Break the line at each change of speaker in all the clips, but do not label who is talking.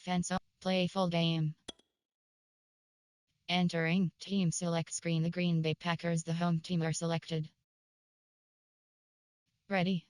Fence playful game. Entering team select screen. The Green Bay Packers, the home team, are selected. Ready.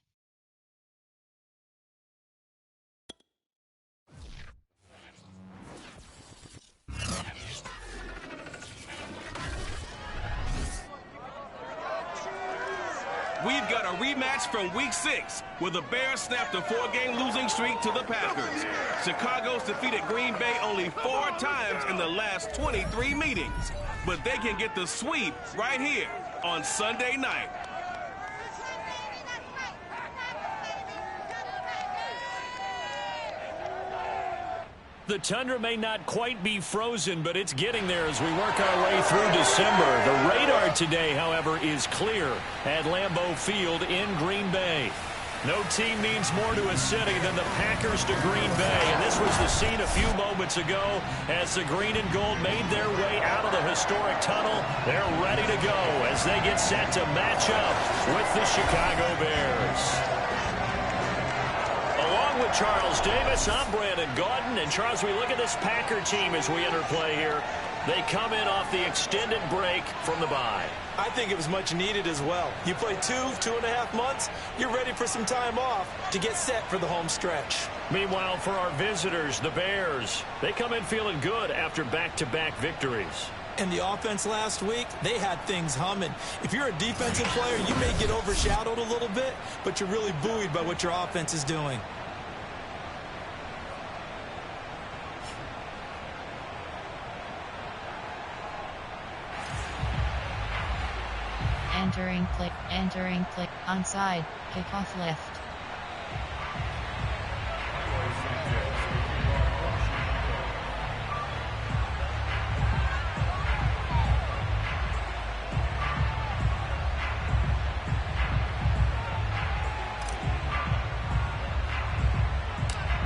We've got a rematch from Week 6, where the Bears snapped a 4-game losing streak to the Packers. Chicago's defeated Green Bay only 4 times in the last 23 meetings, but they can get the sweep right here on Sunday night.
The tundra may not quite be frozen, but it's getting there as we work our way through December. The radar today, however, is clear at Lambeau Field in Green Bay. No team means more to a city than the Packers to Green Bay, and this was the scene a few moments ago as the green and gold made their way out of the historic tunnel. They're ready to go as they get set to match up with the Chicago Bears. Along with Charles Davis, I'm Brandon Gaudin. And Charles, we look at this Packer team as we enter play here. They come in off the extended break from the bye.
I think it was much needed as well. You play 2.5 months, you're ready for some time off to get set for the home stretch.
Meanwhile, for our visitors, the Bears, they come in feeling good after back-to-back victories.
And the offense last week, they had things humming. If you're a defensive player, you may get overshadowed a little bit, but you're really buoyed by what your offense is doing.
Entering play, onside, kickoff left.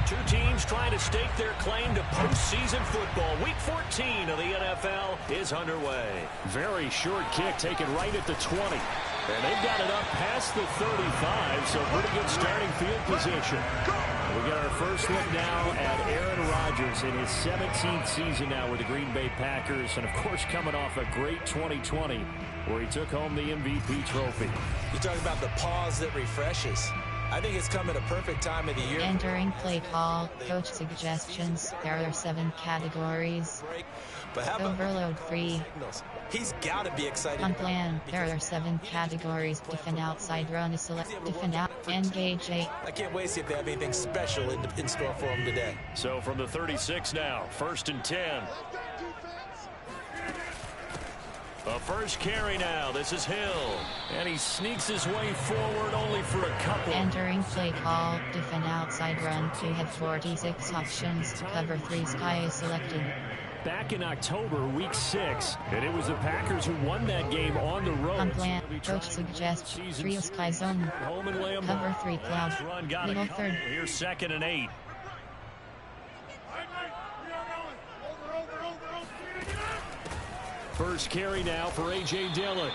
Two teams trying to stake their claim to postseason football. Week 14 of the NFL is underway. Very short kick taken right at the 20. And they've got it up past the 35, so pretty good starting field position. We got our first look now at Aaron Rodgers in his 17th season now with the Green Bay Packers. And, of course, coming off a great 2020 where he took home the MVP trophy.
You talk about the pause that refreshes. I think it's come at a perfect time of the year.
Entering play call, coach suggestions. There are 7 categories.
But how about
overload free?
He's got to be excited.
On plan, there are 7 categories. Defend outside run is select. Defend out. Engage 8.
I can't wait to see if they have anything special in store for him today.
So from the 36 now, 1st and 10. A first carry now. This is Hill. And he sneaks his way forward only for a couple.
Entering play call. Defend outside run. 2 had 46 options. Cover 3 sky is selected.
Back in October, week 6, and it was the Packers who won that game on the road.
On plan, coach suggests 3 sky zone.
Home and Lambeau.
Cover 3 cloud. Middle 3rd.
Here's 2nd and 8. First carry now for A.J. Dillon.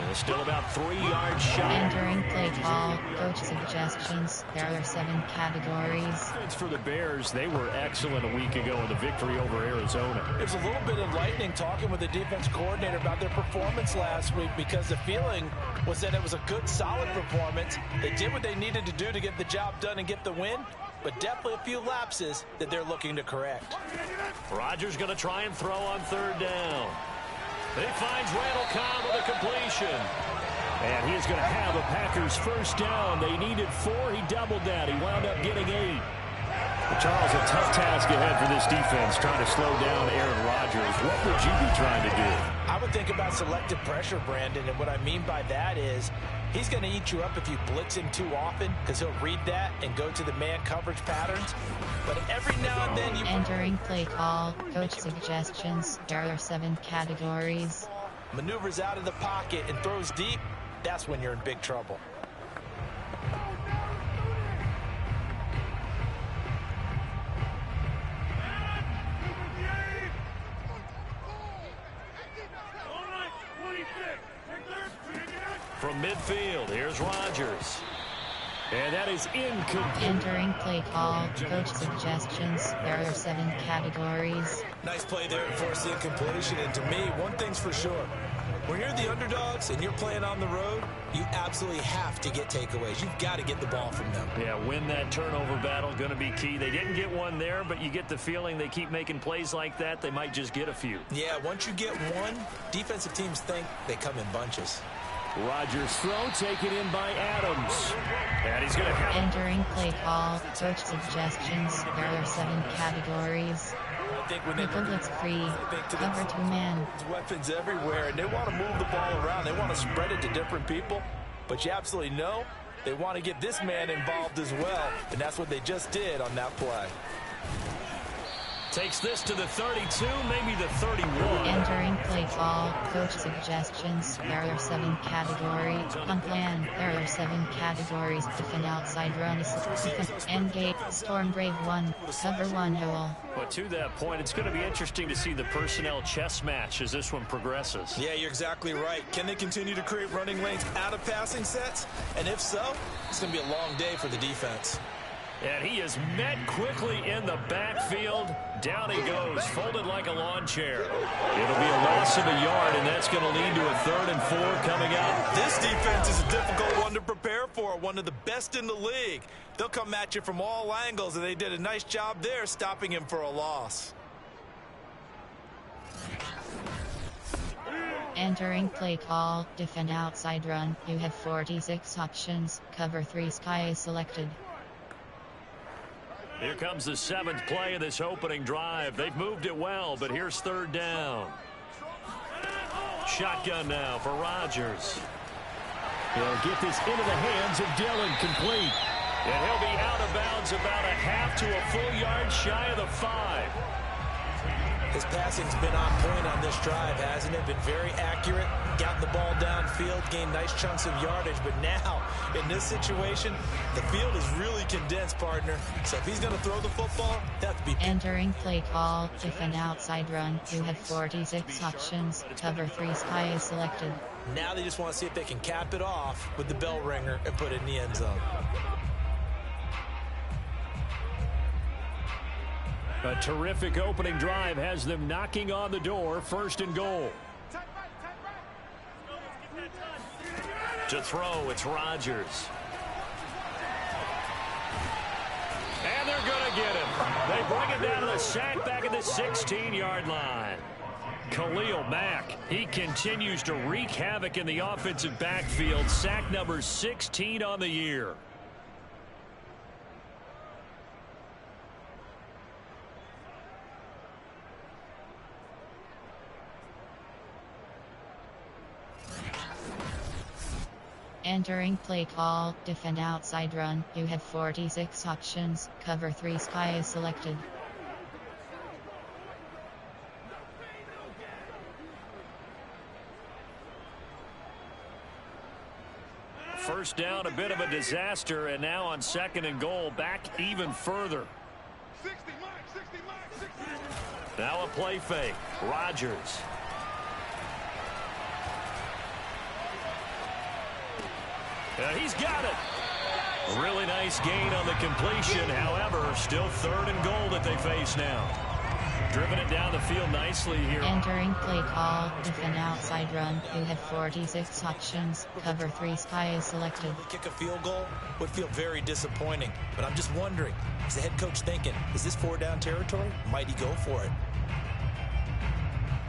And still about 3 yards shy.
Entering play call, coach suggestions. There are 7 categories.
For the Bears, they were excellent a week ago in the victory over Arizona.
There's a little bit of lightning talking with the defense coordinator about their performance last week because the feeling was that it was a good, solid performance. They did what they needed to do to get the job done and get the win, but definitely a few lapses that they're looking to correct.
Rodgers going to try and throw on 3rd down. He finds Randall Cobb with a completion. And he's going to have a Packers first down. They needed 4. He doubled that. He wound up getting 8. Charles, a tough task ahead for this defense, trying to slow down Aaron Rodgers. What would you be trying to do?
I would think about selective pressure, Brandon, and what I mean by that is he's going to eat you up if you blitz him too often because he'll read that and go to the man coverage patterns. But every now and then you...
Entering play call, coach suggestions. There are 7 categories.
Maneuvers out of the pocket and throws deep. That's when you're in big trouble.
From midfield, here's Rodgers. And that is incomplete.
Entering play call, coach suggestions. There are 7 categories.
Nice play there to force the incompletion. And to me, one thing's for sure. When you're the underdogs and you're playing on the road, you absolutely have to get takeaways. You've got to get the ball from them.
Yeah, win that turnover battle, going to be key. They didn't get one there, but you get the feeling they keep making plays like that, they might just get a few.
Yeah, once you get one, defensive teams think they come in bunches.
Rodgers' throw taken in by Adams. And he's going to have...
Entering play call, coach suggestions. There are 7 categories.
I think when they
Blitz free, cover 2 man.
Weapons everywhere, and they want to move the ball around. They want to spread it to different people, but you absolutely know they want to get this man involved as well, and that's what they just did on that play.
Takes this to the 32, maybe the 31.
Entering play call, coach suggestions. There are 7 categories. On plan, there are 7 categories. Defend outside run, end gate, storm brave 1, cover 1 hole.
But to that point, it's going to be interesting to see the personnel chess match as this one progresses.
Yeah, you're exactly right. Can they continue to create running lanes out of passing sets? And if so, it's going to be a long day for the defense.
And he is met quickly in the backfield. Down he goes, folded like a lawn chair. It'll be a loss of a yard, and that's going to lead to a 3rd and 4 coming up.
This defense is a difficult one to prepare for, one of the best in the league. They'll come at you from all angles, and they did a nice job there stopping him for a loss.
Entering play call, defend outside run. You have 46 options. Cover 3 sky is selected.
Here comes the 7th play of this opening drive. They've moved it well, but here's 3rd down. Shotgun now for Rodgers. He'll get this into the hands of Dillon, complete. And he'll be out of bounds about a half to a full yard shy of the 5.
His passing's been on point on this drive, hasn't it? Been very accurate, gotten the ball downfield, gained nice chunks of yardage. But now, in this situation, the field is really condensed, partner. So if he's going to throw the football, that would be...
Entering play call, defend outside run. You have 46 options. Cover 3 sky is selected.
Now they just want to see if they can cap it off with the bell ringer and put it in the end zone.
A terrific opening drive has them knocking on the door. 1st and goal. To throw, it's Rodgers. And they're going to get him. They bring it down to the sack back at the 16-yard line. Khalil Mack, he continues to wreak havoc in the offensive backfield. Sack number 16 on the year.
Entering play call, defend outside run. You have 46 options. Cover 3 sky is selected.
First down, a bit of a disaster, and now on 2nd and goal, back even further. Now a play fake. Rodgers. He's got it. A really nice gain on the completion. However, still 3rd and goal that they face now. Driven it down the field nicely here.
Entering play call, defend outside run. You have 46 options. Cover 3 sky is selected.
Kick a field goal would feel very disappointing. But I'm just wondering, is the head coach thinking, is this 4-down territory? Might he go for it?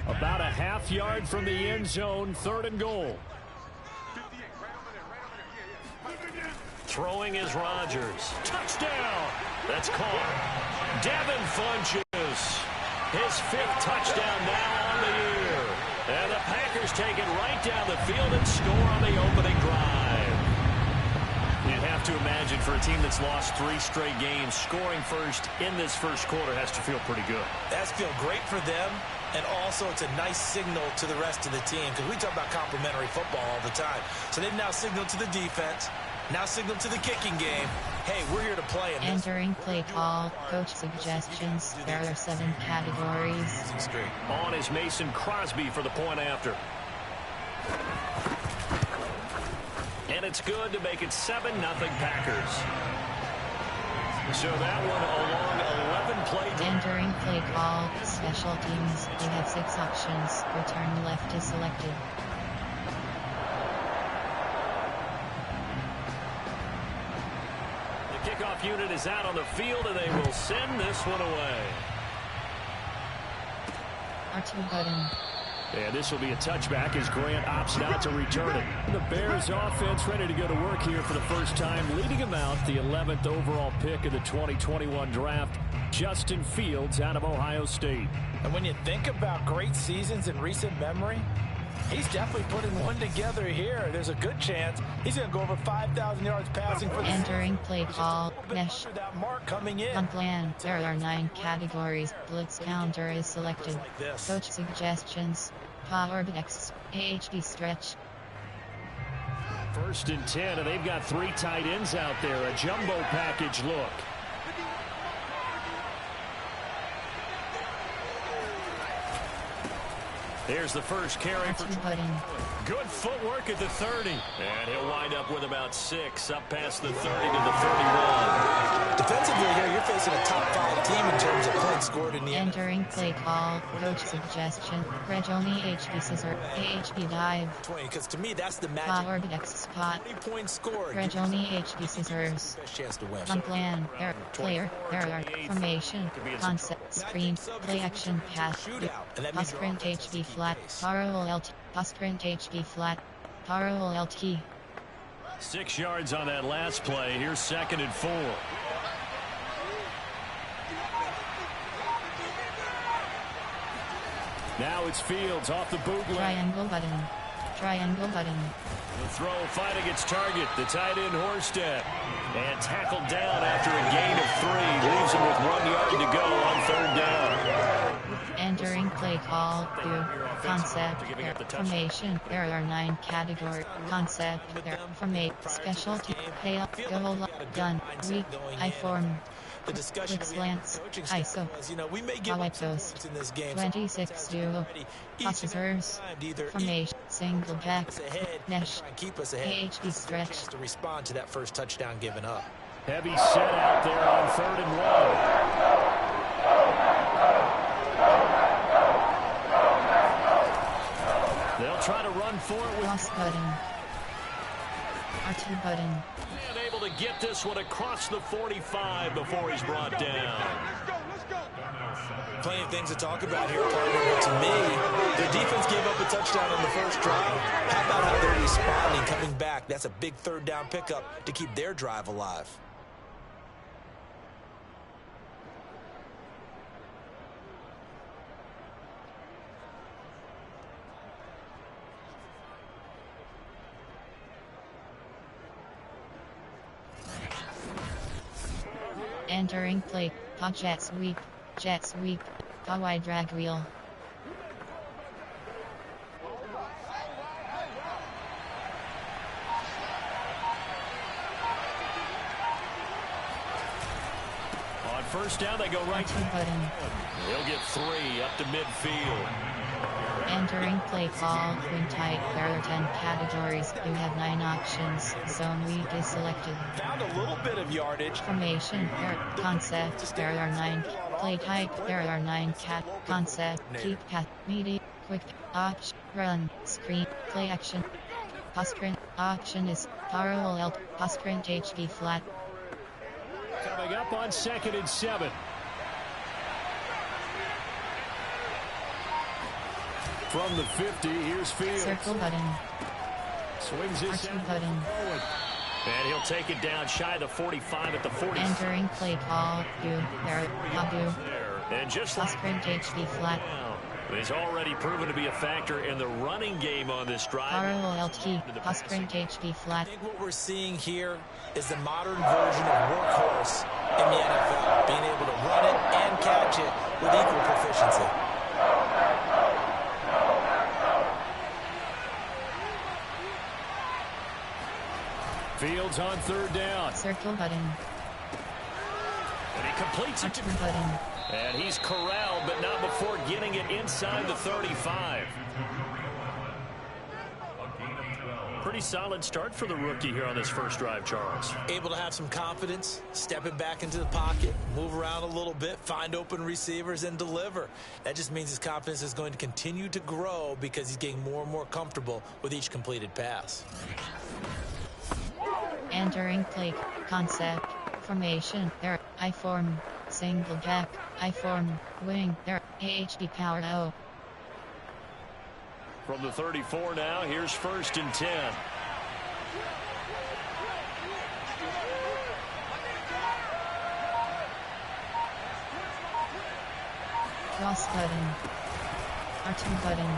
About a half yard from the end zone, 3rd and goal. Throwing is Rodgers. Touchdown! That's caught. Devin Funchess. His 5th touchdown now on the year. And the Packers take it right down the field and score on the opening drive. You'd have to imagine for a team that's lost 3 straight games, scoring first in this first quarter has to feel pretty good.
That's feel great for them. And also, it's a nice signal to the rest of the team because we talk about complimentary football all the time. So they've now signaled to the defense, now signaled to the kicking game. Hey, we're here to play.
Entering play call, coach suggestions. There are 7 categories.
On is Mason Crosby for the point after. And and it's good to make it 7-0 Packers. So that one a long 11-play drive.
Entering play call, special teams. You have 6 options. Return left is selected.
The kickoff unit is out on the field, and they will send this one away.
R2 button.
And this will be a touchback as Grant opts not to return it. The Bears offense ready to go to work here for the first time, leading them out the 11th overall pick of the 2021 draft, Justin Fields out of Ohio State.
And when you think about great seasons in recent memory, he's definitely putting one together here. There's a good chance he's going to go over 5,000 yards passing for the
Entering play call, mesh.
that mark coming in.
On plan, there are 9 categories. Blitz counter is selected. Coach suggestions. Powered X, AHD stretch.
1st and 10, and they've got 3 tight ends out there. A jumbo package look. Here's the first carry for good footwork at the 30. And he'll wind up with about 6 up past the 30 to the 31.
Defensively here, you're facing a top 5 team in terms of points scored in the
Entering play call, coach suggestion. Regoni HB scissor, AHB dive.
20, because to me that's the magic.
Powered X spot.
20 points scored.
Regoni HB scissors.
Best chance to win.
On plan, player, error, formation, concept, screen, play action, pass, pass sprint HB flat, Paro LT, pass sprint HB flat, Paro LT.
6 yards on that last play. Here's 2nd and 4. Now it's Fields off the bootleg.
Triangle button. Triangle button.
The throw fighting its target, the tight end Horsted. And tackled down after a gain of 3. Leaves him with 1 yard to go on 3rd down.
Entering play call, view, concept, formation. There are 9 categories. Concept, formate, specialty, payoff, goal, done, weak, I form.
The discussion
slants, ISO,
we may give up post in this game.
26 duo, officers, formation, single back, mesh,
keep us ahead.
AHD stretch
to respond to that first touchdown given up.
Heavy set out there on 3rd and 1. They'll try to run for it with
loss button, R2 button.
And able to get this one across the 45 before he's brought down.
Plenty of things to talk about here, partner, but to me, their defense gave up a touchdown on the first drive. How about how they're responding, coming back? That's a big 3rd down pickup to keep their drive alive.
Entering play, jet sweep, Hawaii drag wheel.
On 1st down, they go right.
Button.
He'll get 3 up to midfield.
Entering play call, when tight, there are 10 categories. You have 9 options. Zone weak is selected.
Found a little bit of yardage.
Formation, concept, there are 9. Play type, there are 9 concept, keep path, media, quick, option, run, screen, play action. Pass sprint, option is, parallel, pass sprint HB flat.
Coming up on 2nd and 7. From the 50, here's Fields.
Circle button.
Swings his
button.
forward. And he'll take it down shy of the 45 at the 40.
Entering play call, there,
And just
pass sprint HB flat.
He's already proven to be a factor in the running game on this drive.
ROLT, pass sprint HB flat.
I think what we're seeing here is the modern version of workhorse in the NFL, being able to run it and catch it with equal proficiency.
Fields on 3rd down.
Circle button.
And he completes it.
Button.
And he's corralled, but not before getting it inside the 35. pretty solid start for the rookie here on this first drive, Charles.
Able to have some confidence, stepping back into the pocket, move around a little bit, find open receivers, and deliver. That just means his confidence is going to continue to grow because he's getting more and more comfortable with each completed pass.
Entering play concept formation. There I form single back. I form wing. There AHD power O.
From the 34 now, here's 1st and 10.
Cross button. R2 button.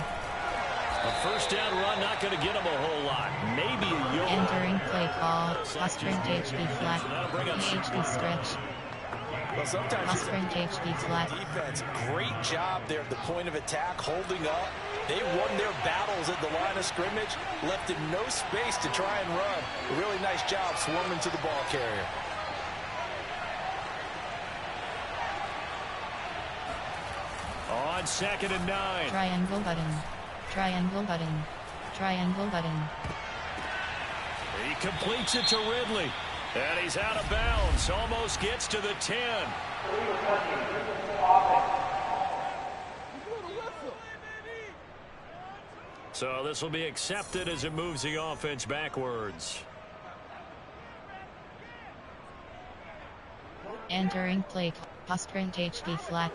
A first down run, not going to get him a whole lot. Maybe a yard.
Entering play call. Sprint HB flat. HB stretch.
Well, sometimes
Sprint HB flat.
Defense, great job there at the point of attack, holding up. They won their battles at the line of scrimmage, left him no space to try and run. A really nice job swarming to the ball carrier.
On 2nd and 9.
Triangle button. Triangle button. Triangle button.
He completes it to Ridley. And he's out of bounds. Almost gets to the 10. So this will be accepted as it moves the offense backwards.
Entering play sprint HB flat.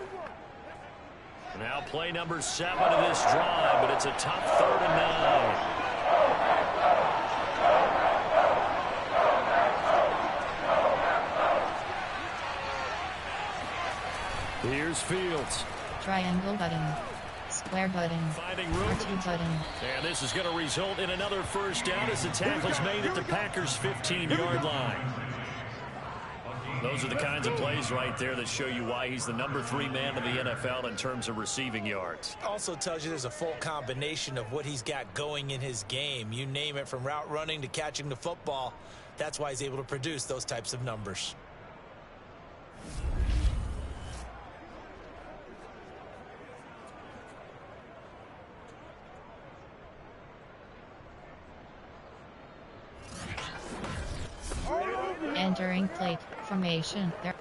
Now play number 7 of this drive, but it's a tough 3rd and 9. Here's Fields.
Triangle button. Square button.
Finding room.
R2 button.
And this is going to result in another first down as the tackle's made at the Packers' 15-yard line. Those are the kinds of plays right there that show you why he's the number 3 man in the NFL in terms of receiving yards.
Also tells you there's a full combination of what he's got going in his game. You name it, from route running to catching the football. That's why he's able to produce those types of numbers.
Entering play formation. There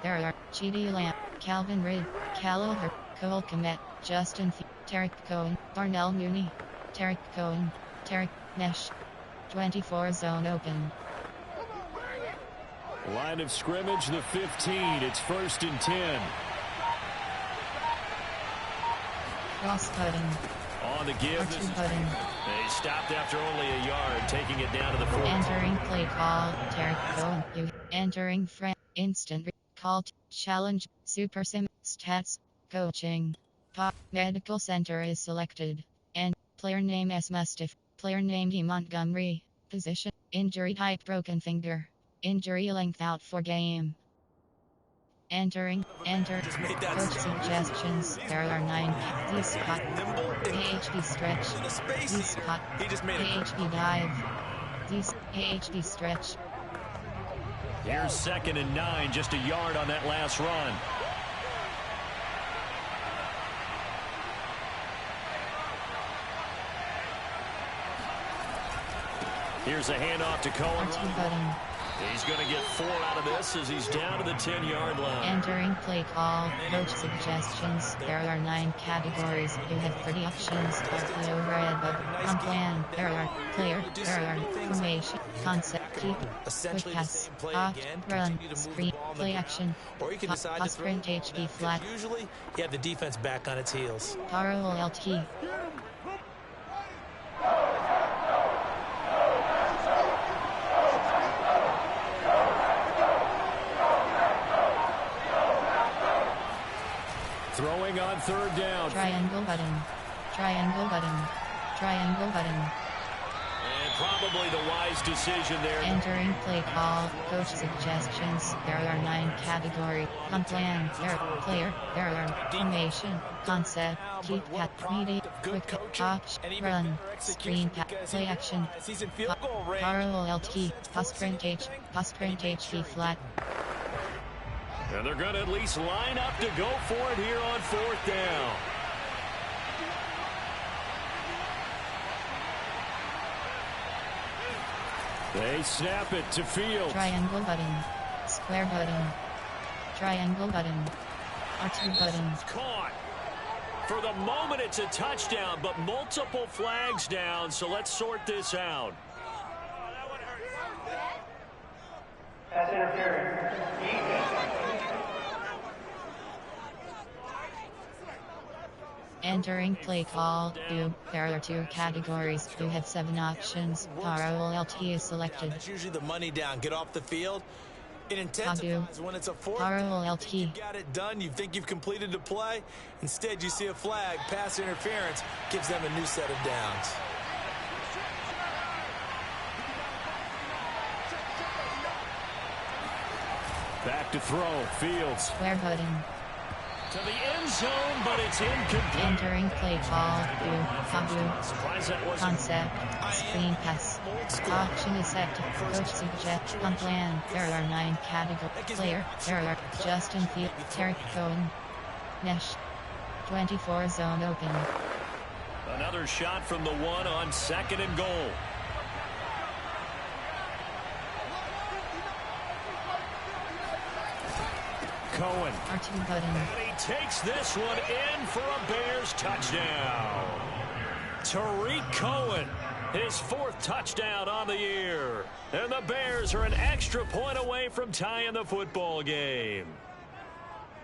are Cheedy Lamb, Calvin Rid, Callagher, Cole Kmet, Justin Tarek Cohen, Darnell Mooney, Tarek Cohen, Tarek Nesh. 24 zone open.
Line of scrimmage, the 15. It's 1st and 10.
Cross cutting.
On the give.
R2 button.
They stopped after only a yard, taking it down to the 4.
Entering play call. Tarek Cohen. Entering instant call. Challenge. Super Sim. Stats. Coaching. Pop. Medical center is selected. And player name S. Mustafa. Player name D. Montgomery. Position. Injury type broken finger. Injury length out for game. Enter. Coach suggestions. There are 9. D spot. AHB stretch. D spot. AHB dive. AHB stretch.
Here's 2nd and 9. Just a yard on that last run. Here's a handoff to Cohen.
R2 button.
He's going to get 4 out of this as he's down to the 10-yard line.
Entering play call. Coach suggestions. There are 9 categories. You have 30 options. RPO red button. On plan. There are player. There are formation. Concept. Keep. Quick pass. Opt. Run. Screen. Play action.
Or you can decide to
sprint HB flat.
Usually, you have the defense back on its heels.
Parallel LT.
Throwing on 3rd down.
Triangle button. Triangle button. Triangle button.
And probably the wise decision there.
Entering play call. Coach suggestions. There are 9 categories. On plan. There are player. There are formation. Concept. Keep pat. Media. Quick. Opt. Run. Screen pat. Play action. Parallel LT. Sprint HB flat.
And they're going to at least line up to go for it here on 4th down. They snap it to Fields.
Triangle button. Square button. Triangle button. R2 button.
Caught. For the moment, it's a touchdown, but multiple flags down, so let's sort this out.
Pass interference.
Entering play call. There are 2 categories. You have 7 options. ROLT is selected.
That's usually the money down. Get off the field. It intensifies when it's a 4th.
ROLT.
You got it done. You think you've completed the play. Instead, you see a flag. Pass interference gives them a new set of downs.
Back to throw. Fields.
Square button.
To the end zone, but it's incomplete.
Entering play call.
Surprised that wasn't.
Concept. Screen pass. Option is set to coach suggest on plan. There are 9 categories. Player. There are Justin Field. Terry Cohen. Mesh. 24 zone open.
Another shot from the 1 on 2nd and goal. Cohen.
R2 button.
And he takes this one in for a Bears touchdown. Tariq Cohen, his 4th touchdown on the year. And the Bears are an extra point away from tying the football game.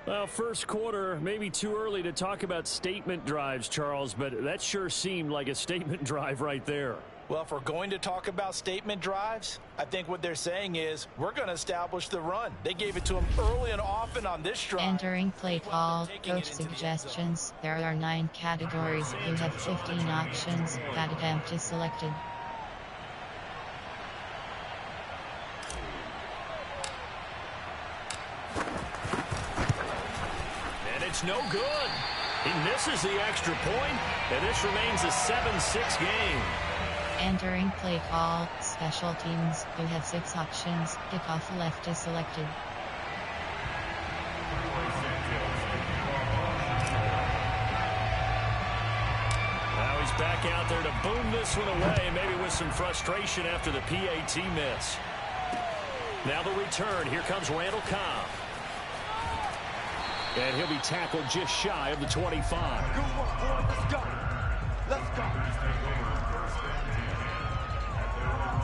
Well, first quarter, maybe too early to talk about statement drives, Charles, but that sure seemed like a statement drive right there.
Well, if we're going to talk about statement drives, I think what they're saying is we're going to establish the run. They gave it to him early and often on this drive.
Entering play call. Coach suggestions. There are 9 categories. You have 15 options. That attempt is selected.
And it's no good. He misses the extra point, and this remains a 7-6 game.
Entering play call. Special teams. You have 6 options. Kickoff left is selected.
Now he's back out there to boom this one away, maybe with some frustration after the PAT miss. Now the return. Here comes Randall Cobb. And he'll be tackled just shy of the 25.
Good work, boy. Let's go. Let's go.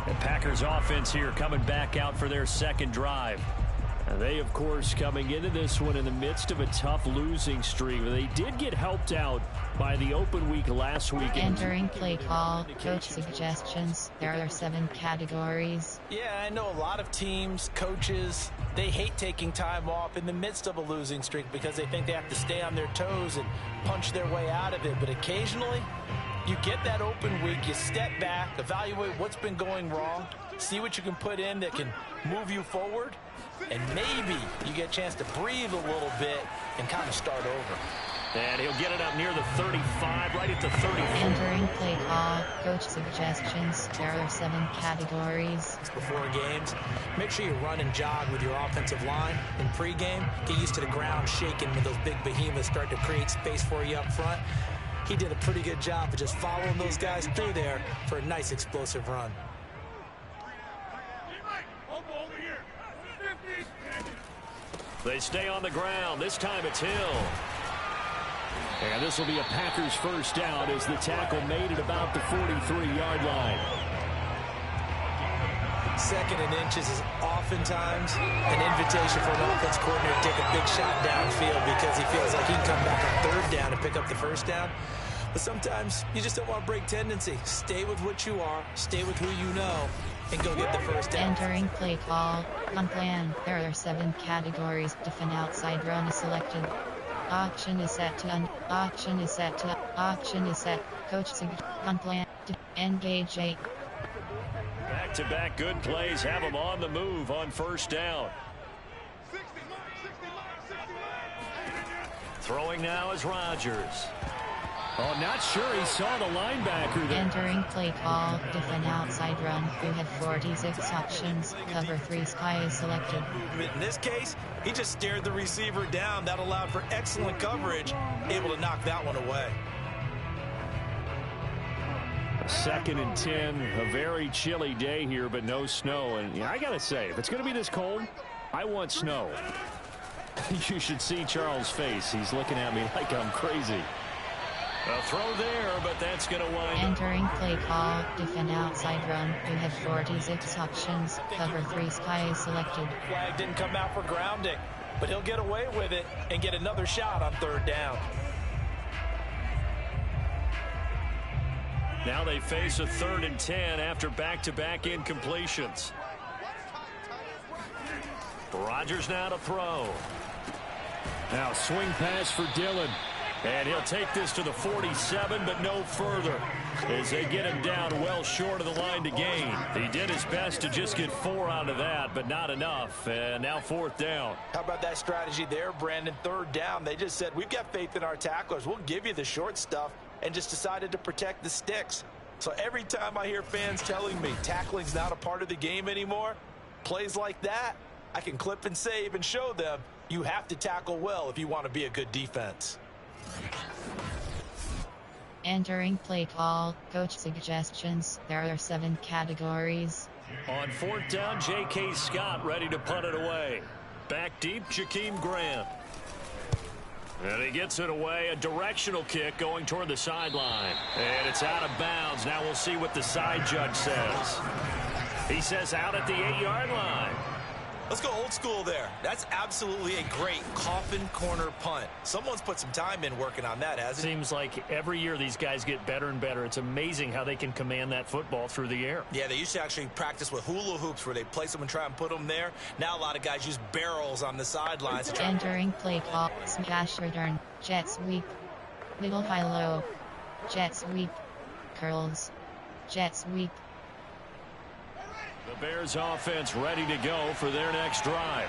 The Packers offense here coming back out for their 2nd drive. And they, of course, coming into this one in the midst of a tough losing streak. They did get helped out by the open week last week.
Entering play call. Coach suggestions. There are 7 categories.
Yeah, I know a lot of teams, coaches, they hate taking time off in the midst of a losing streak because they think they have to stay on their toes and punch their way out of it. But occasionally, you get that open week, you step back, evaluate what's been going wrong, see what you can put in that can move you forward, and maybe you get a chance to breathe a little bit and kind of start over.
And he'll get it up near the 35, right at the 34.
Entering play call. Coach suggestions. There are 7 categories.
Before games, make sure you run and jog with your offensive line. In pregame, get used to the ground shaking when those big behemoths start to create space for you up front. He did a pretty good job of just following those guys through there for a nice explosive run.
They stay on the ground. This time it's Hill. And this will be a Packers first down as the tackle made at about the 43-yard line.
2nd and inches is oftentimes an invitation for an offense coordinator to take a big shot downfield because he feels like he can come back on 3rd down and pick up the 1st down. But sometimes you just don't want to break tendency. Stay with what you are, stay with who you know, and go get the 1st down.
Entering play call. On plan. There are 7 categories. Defend outside run is selected. Option is set to option is set to option is set. Coach on plan. Engage 8.
Back-to-back good plays have them on the move on 1st down. Throwing now is Rodgers. Oh, not sure he saw the linebacker there.
Entering play call. Defend outside run. You have 46 options. Cover 3 sky is selected.
In this case, he just stared the receiver down. That allowed for excellent coverage. Able to knock that one away.
2nd and 10, a very chilly day here, but no snow. And I got to say, if it's going to be this cold, I want snow. You should see Charles' face. He's looking at me like I'm crazy. A throw there, but that's going to wind up.
Entering play call, defend outside run. You have 46 options. Cover 3 sky is selected.
Flag didn't come out for grounding, but he'll get away with it and get another shot on 3rd down.
Now they face a 3rd and 10 after back-to-back incompletions. Rodgers now to throw. Now swing pass for Dillon. And he'll take this to the 47, but no further, as they get him down well short of the line to gain. He did his best to just get 4 out of that, but not enough. And now 4th down.
How about that strategy there, Brandon? 3rd down. They just said, we've got faith in our tacklers. We'll give you the short stuff, and just decided to protect the sticks. So every time I hear fans telling me tackling's not a part of the game anymore, plays like that, I can clip and save and show them you have to tackle well if you want to be a good defense.
Entering play call, coach suggestions. There are 7 categories.
On 4th down, J.K. Scott ready to punt it away. Back deep, Jakeem Grant. And he gets it away, a directional kick going toward the sideline. And it's out of bounds. Now we'll see what the side judge says. He says out at the 8-yard line.
Let's go old school there. That's absolutely a great coffin corner punt. Someone's put some time in working on that, hasn't it?
Seems like every year these guys get better and better. It's amazing how they can command that football through the air.
Yeah, they used to actually practice with hula hoops where they place them and try and put them there. Now a lot of guys use barrels on the sidelines.
Entering play call, smash return, jet sweep, middle high low, jet sweep, curls, jet sweep.
The Bears offense ready to go for their next drive.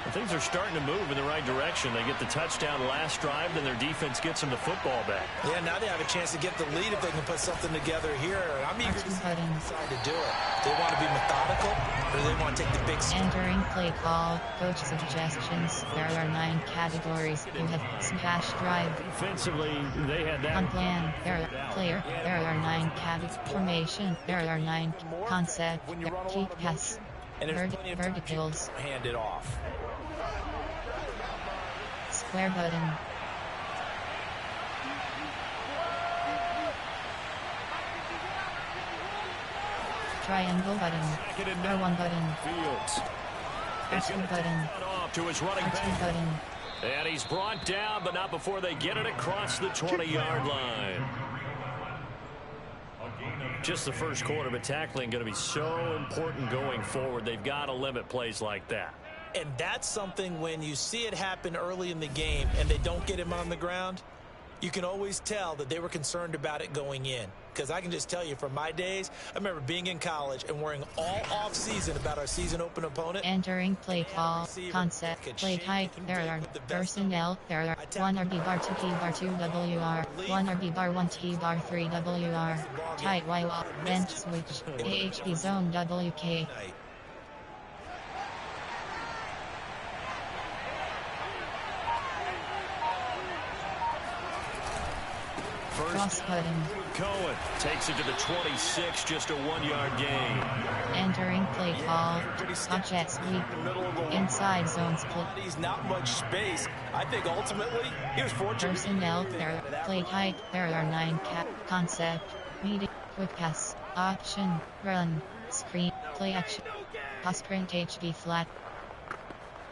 And things are starting to move in the right direction. They get the touchdown last drive, then their defense gets them the football back.
Yeah, now they have a chance to get the lead if they can put something together here. I'm eager to decide to do it. They want to be methodical, or do they want to take the big step?
Entering play call, coach suggestions. There are 9 categories. You have smash drive.
Defensively, they had that.
On plan, there are player. There are 9 categories. Formation. There are 9 concept. Keep pass. Verticals.
Hand it off.
Square button. Triangle button. R1 button.
Fields.
R2 button.
Off to his running
R2
back.
button.
And he's brought down, but not before they get it across the 20-yard line. Just the first quarter, but tackling going to be so important going forward. They've got to limit plays like that.
And that's something when you see it happen early in the game and they don't get him on the ground, you can always tell that they were concerned about it going in. Because I can just tell you from my days, I remember being in college and worrying all off-season about our season open opponent.
Entering play call, concept, play type. There are personnel. There are 1 RB bar 2 T bar 2 WR, 1 RB bar 1 T bar 3 WR, tight Y bench switch, AHB zone WK. Cross cutting.
Cohen takes it to the 26, just a 1-yard gain.
Entering play call, jet sweep, inside zone split.
He's not much space. I think ultimately he was fortunate.
Personnel, there, play type, there are 9 concept, meeting, quick pass, option, run, screen, play action, pass sprint HB flat,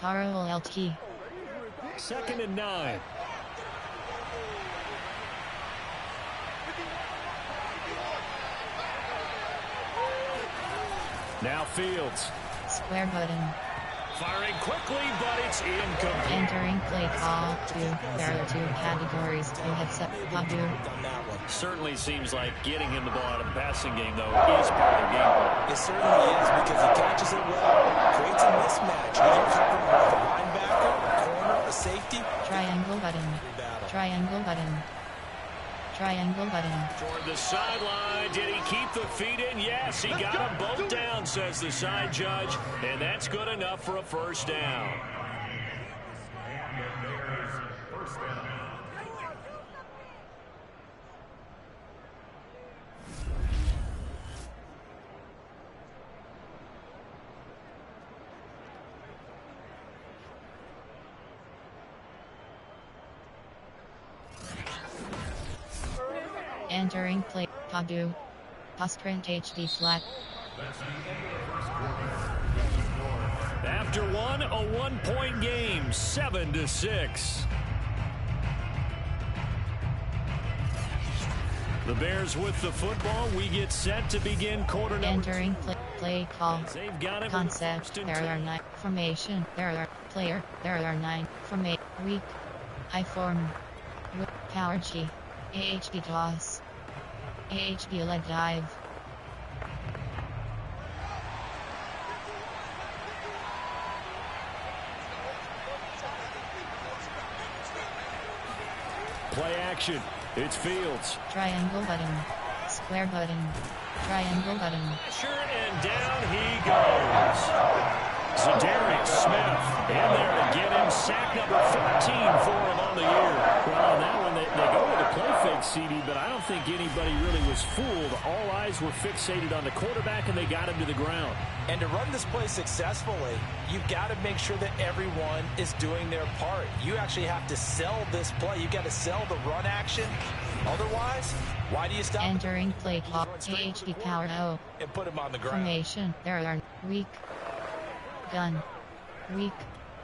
parallel LT.
2nd and 9. Now Fields.
Square button.
Firing quickly, but it's incomplete.
Entering play call 2. There are 2 categories. You have set Babu.
Certainly seems like getting him the ball out of the passing game, though, is part of the game plan.
It certainly is because he catches it well, creates a mismatch. He's covering with a linebacker, a corner, a safety.
Triangle button. Triangle button. Triangle button.
Toward the sideline. Did he keep the feet in? Yes, he got them both down, says the side judge. And that's good enough for a first down.
Entering play, Padu. Sprint HD flat.
After one, a 1-point game, 7-6. The Bears with the football. We get set to begin quarter number.
Entering play call.
They've got it.
Concept. There are 9. Formation. There are player. There are 9. Formate. Weak. I form. Power G. AHB toss. AHB leg dive.
Play action. It's Fields.
Triangle button. Square button. Triangle button.
Sure, and down he goes. Zadarius Smith in there to get him. Sack number 14 for him on the year. Well, on that one, they go with a play fake, CD, but I don't think anybody really was fooled. All eyes were fixated on the quarterback, and they got him to the ground.
And to run this play successfully, you've got to make sure that everyone is doing their part. You actually have to sell this play. You've got to sell the run action. Otherwise, why do you stop?
Entering play call. AHB power O.
And put him on the ground.
Formation. There are weak. Gun. Weak.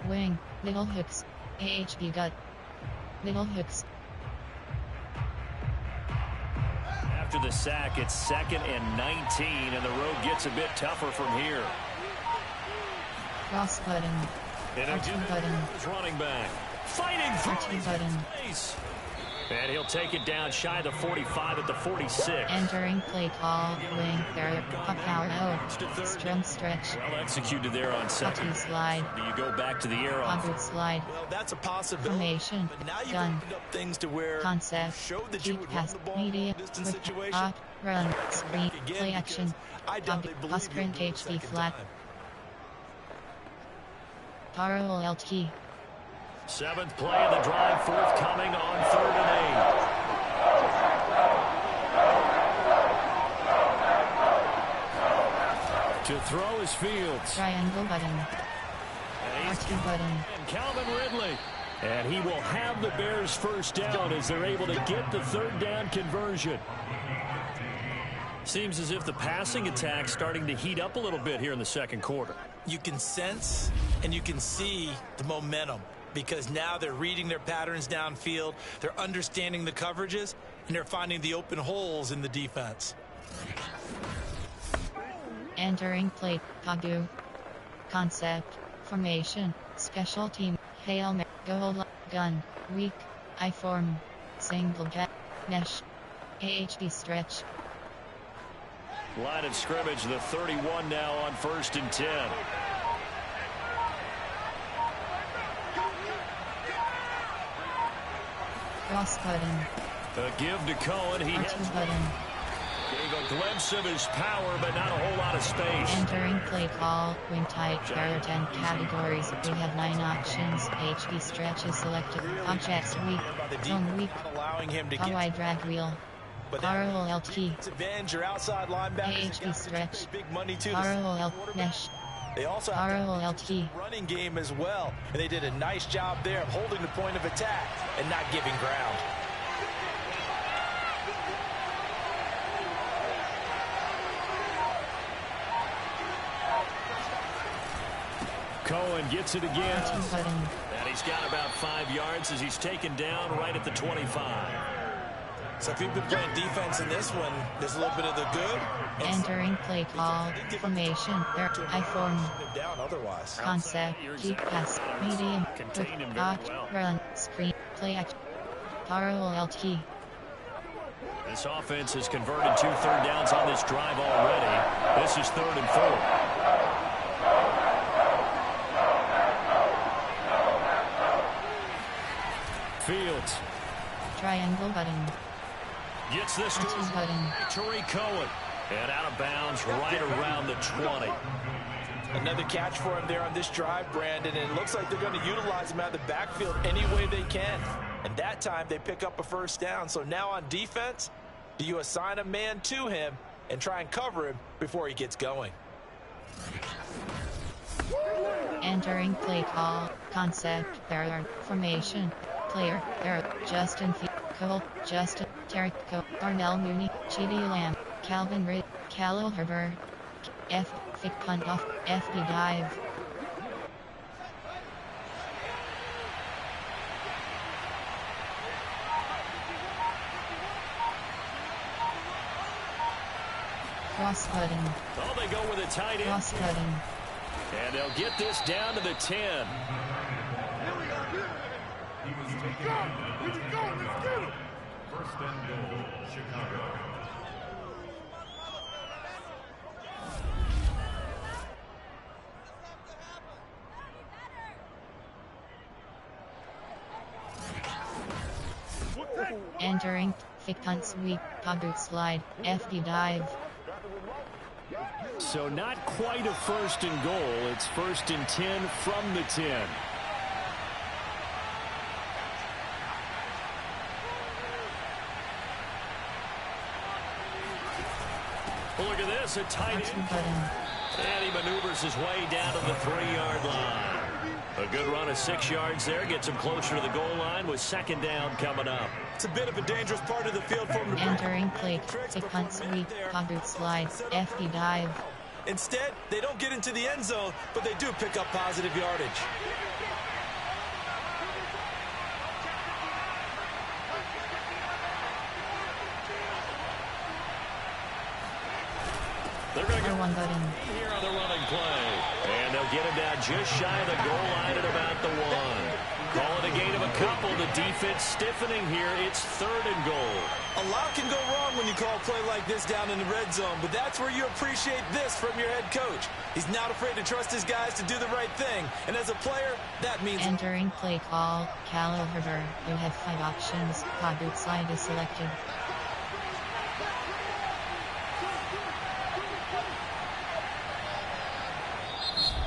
Wing. Middle hooks. AHB gut. Middle hooks.
After the sack, it's 2nd and 19, and the road gets a bit tougher from here.
Cross button. R2 button.
Running back. Fighting
R2 button.
face. And he'll take it down shy of the 45 at the 46.
Entering play call. Wing. There. Power O. Strum stretch.
Well executed there on second.
R2 slide.
Do you go back to the air on
R2 slide.
Well, that's a possibility.
Formation.
But now you've
Gun.
opened up things to where
Concept.
you showed that you
Deep
would run
pass.
the ball
Media.
in a distance
Quick.
situation.
Hop. Run. Screen.
Again,
Play action.
I doubt they believe you
Sprint
do it a
HD
second
flat.
time.
Taro LT.
7th play of the drive, forthcoming on 3rd and 8. To throw is Fields.
Triangle button. R2 button.
And Calvin Ridley. And he will have the Bears first down as they're able to get the 3rd down conversion. Seems as if the passing attack's starting to heat up a little bit here in the second quarter.
You can sense and you can see the momentum because now they're reading their patterns downfield, they're understanding the coverages, and they're finding the open holes in the defense.
Entering play. Padu. Concept. Formation. Special team. Hail Mary. Goal. Gun. Weak. I form. Single jet. Mesh. AHB stretch.
Line of scrimmage, the 31 now on 1st and 10.
Cross button.
A give to Cohen. He
R2 button.
gave a glimpse of his power, but not a whole lot of space.
Entering play call. Wing type. There are 10 categories. We have 9 options. HB stretch is selected. Objects weak. Zone weak.
Allowing him to
Hawaii drag wheel. ROL LT.
advantage your outside linebackers.
AHB stretch.
Big money too.
ROL mesh.
They also have
ROL LT.
running game as well, and they did a nice job there of holding the point of attack and not giving ground.
Cohen gets it again.
R2 button.
And he's got about 5 yards as he's taken down right at the 25.
So if you've been playing defense in this one, there's a little bit of the good.
Entering play call. Formation. There. I form.
Down otherwise.
Concept. Deep pass. Medium.
Contain him
Quick.
very
Dot.
well.
Run. Screen. Play action. ROL LT.
This offense has converted 2 third downs on this drive already. This is 3rd and 4. Fields
Triangle button.
gets this to
R2 button.
Tariq Cohen. And out of bounds right around the 20.
Another catch for him there on this drive, Brandon, and it looks like they're going to utilize him out of the backfield any way they can. And that time they pick up a first down. So now on defense, do you assign a man to him and try and cover him before he gets going?
Entering play call. Concept. There are formation. Player. There. Justin. Cole, Justin, Tarek Cole, Darnell Mooney, Chidi Lamb, Calvin Ritt, Khalil Herbert, Fake punt off, FB dive. Cross-cutting.
Oh, they go with a tight end.
Cross-cutting.
And they'll get this down to the 10.
First and goal, Chicago.
Entering, fake punt sweep, boot slide, FD dive.
So not quite a first and goal. It's first and 10 from the 10. Well, look at this, a tight end. And he maneuvers his way down to the 3-yard line. A good run of 6 yards there. Gets him closer to the goal line with second down coming up.
It's a bit of a dangerous part of the field for him to
Entering play, fake punt sweep, boot slide, FD dive.
Instead, they don't get into the end zone, but they do pick up positive yardage.
They're going to go
one button
here on the running play. And they'll get him down just shy of the goal line at about the 1. Call it a gain of a couple. The defense stiffening here. It's third and goal.
A lot can go wrong when you call a play like this down in the red zone, but that's where you appreciate this from your head coach. He's not afraid to trust his guys to do the right thing, and as a player, that means...
Entering play call, Khalil Herbert. You have 5 options. Boot slide is selected.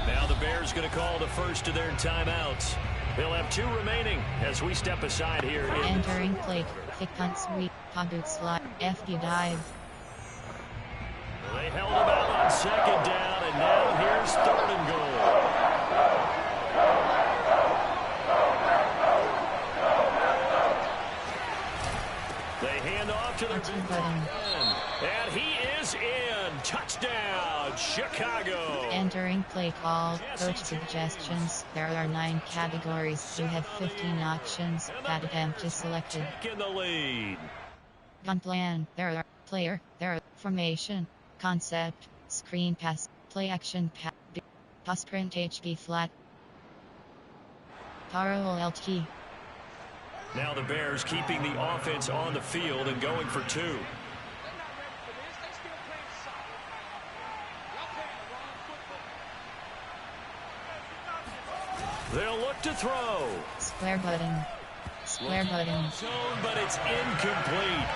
Now the Bears going to call the first of their timeouts. They'll have 2 remaining as we step aside here.
Entering play, fake punt sweep, boot slide, FD dive.
They held him out on second down, and now here's third and goal. They hand off to the and he is in. Touchdown, Chicago.
Entering play call, coach suggestions. There are 9 categories. You have 15 options. That attempt is selected.
In the lead.
Gun plan. There are player. There are formation. Concept. Screen pass. Play action pass. Pass print HB flat. Parallel LT.
Now the Bears keeping the offense on the field and going for 2. They'll look to throw.
Square button. Square button.
Zone, but it's incomplete.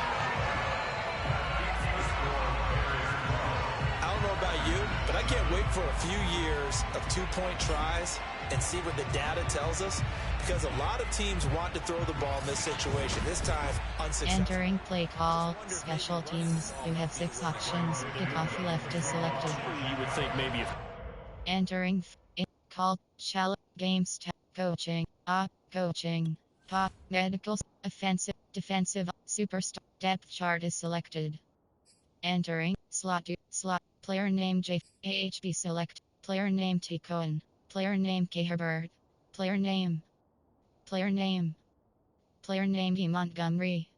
I don't know about you, but I can't wait for a few years of 2-point tries and see what the data tells us, because a lot of teams want to throw the ball in this situation. This time, unsuccessful.
Entering play call, special teams. You have 6 options. Kickoff left is selected.
You would think maybe if...
Entering call, challenge, games, coaching, coaching, pop, medicals, offensive, defensive, superstar, depth chart is selected. Entering, slot, player name J, AHB select, player name T Cohen, player name K Herbert, player name E Montgomery.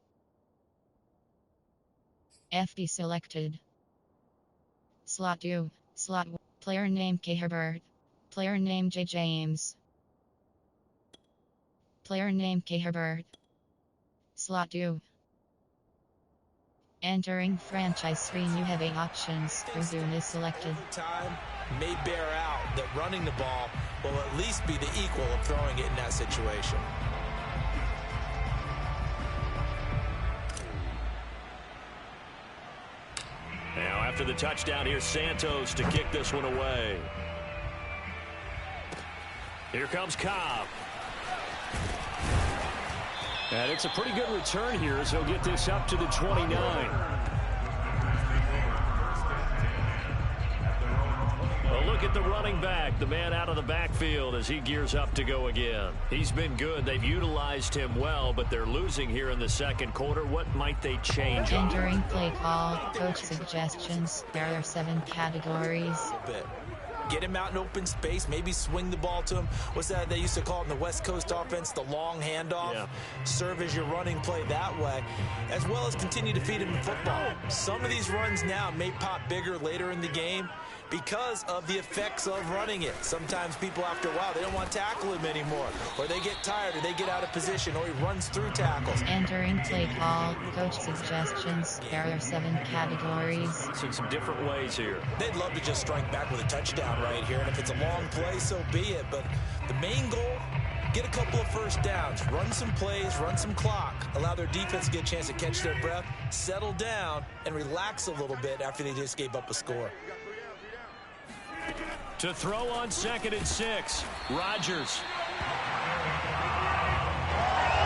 FB selected. Slot 2, slot 1, player name K Herbert, player name J James, player name K Herbert. Slot 2. Entering franchise screen, you have 8 options. Resume is selected.
Time may bear out that running the ball will at least be the equal of throwing it in that situation.
Now after the touchdown, here's Santos to kick this one away. Here comes Cobb. And it's a pretty good return here as he'll get this up to the 29. A look at the running back, the man out of the backfield as he gears up to go again. He's been good. They've utilized him well, but they're losing here in the second quarter. What might they change?
Entering play call, coach suggestions. There are 7 categories.
Get him out in open space, maybe swing the ball to him. What's that they used to call it in the West Coast offense, the long handoff? Yeah. Serve as your running play that way, as well as continue to feed him in football. Some of these runs now may pop bigger later in the game because of the effects of running it. Sometimes people, after a while, they don't want to tackle him anymore, or they get tired, or they get out of position, or he runs through tackles.
Entering play call, coach suggestions. There are 7 categories.
In some different ways here.
They'd love to just strike back with a touchdown right here, and if it's a long play, so be it. But the main goal, get a couple of first downs, run some plays, run some clock, allow their defense to get a chance to catch their breath, settle down, and relax a little bit after they just gave up a score.
To throw on 2nd and 6, Rodgers.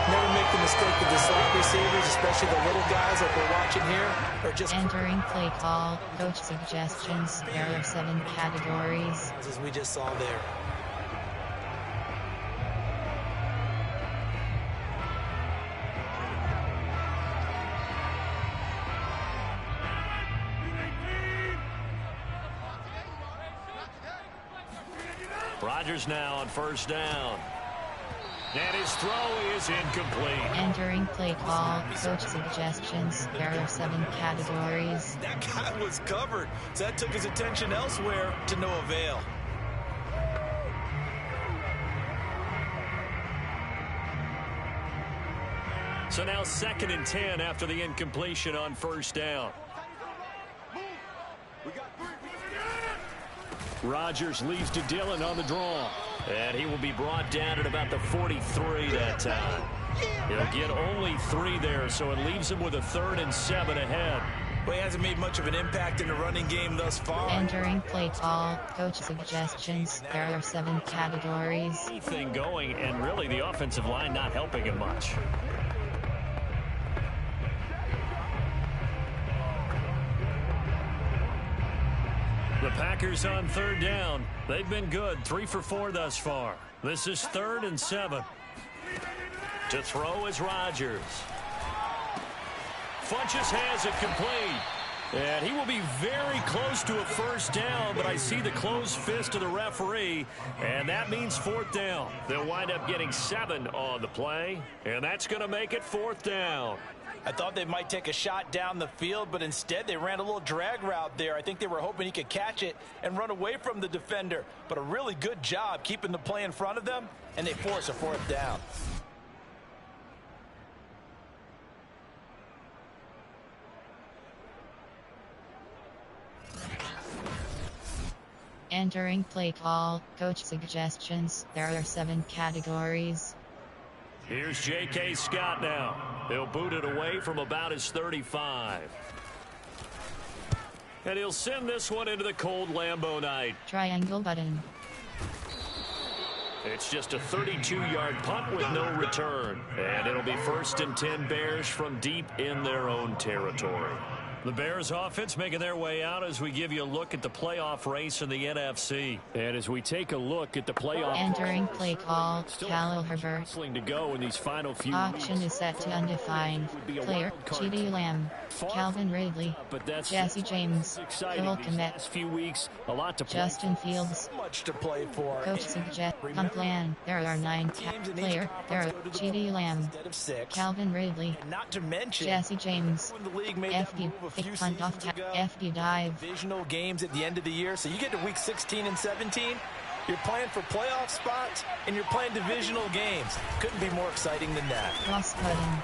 Never make the mistake with the slot receivers, especially the little guys like we're watching here. Or just
entering play call, coach suggestions. There are 7 categories.
As we just saw there.
Rodgers now on 1st down. And his throw is incomplete.
Entering play call, coach suggestions. There are 7 categories.
That guy was covered, so that took his attention elsewhere to no avail.
So now 2nd and 10 after the incompletion on 1st down. Rodgers leads to Dillon on the draw. And he will be brought down at about the 43 that time. He'll get only 3 there, so it leaves him with a 3rd and 7 ahead.
Well, he hasn't made much of an impact in the running game thus far.
Entering play call, coach suggestions. There are 7 categories.
Anything going, and really the offensive line not helping him much. The Packers on 3rd down. They've been good, 3 for 4 thus far. This is 3rd and 7. To throw is Rodgers. Funchess has it complete. And he will be very close to a 1st down, but I see the closed fist of the referee, and that means 4th down. They'll wind up getting 7 on the play, and that's going to make it 4th down.
I thought they might take a shot down the field, but instead they ran a little drag route there. I think they were hoping he could catch it and run away from the defender. But a really good job keeping the play in front of them, and they force a 4th down.
Entering play call, coach suggestions. There are 7 categories.
Here's J.K. Scott now. He'll boot it away from about his 35. And he'll send this one into the cold Lambeau night.
Triangle button.
It's just a 32-yard punt with no return. And it'll be 1st and 10 Bears from deep in their own territory. The Bears offense making their way out as we give you a look at the playoff race in the NFC. And as we take a look at the playoff...
Entering play call, Khalil Herbert.
To go in these final few
Auction is set to undefined. Player, CeeDee Lamb, Calvin Ridley, Jesse James, Cole Kmet,
few weeks, a lot to
Justin Fields.
Much to play for.
Coach suggest plan. There are 9 player. There are CeeDee Lamb, Calvin Ridley,
not to mention
Jesse James, FD. Punt off FD dive.
Divisional games at the end of the year, so you get to week 16 and 17. You're playing for playoff spots, and you're playing divisional games. Couldn't be more exciting than that.
Cross cutting.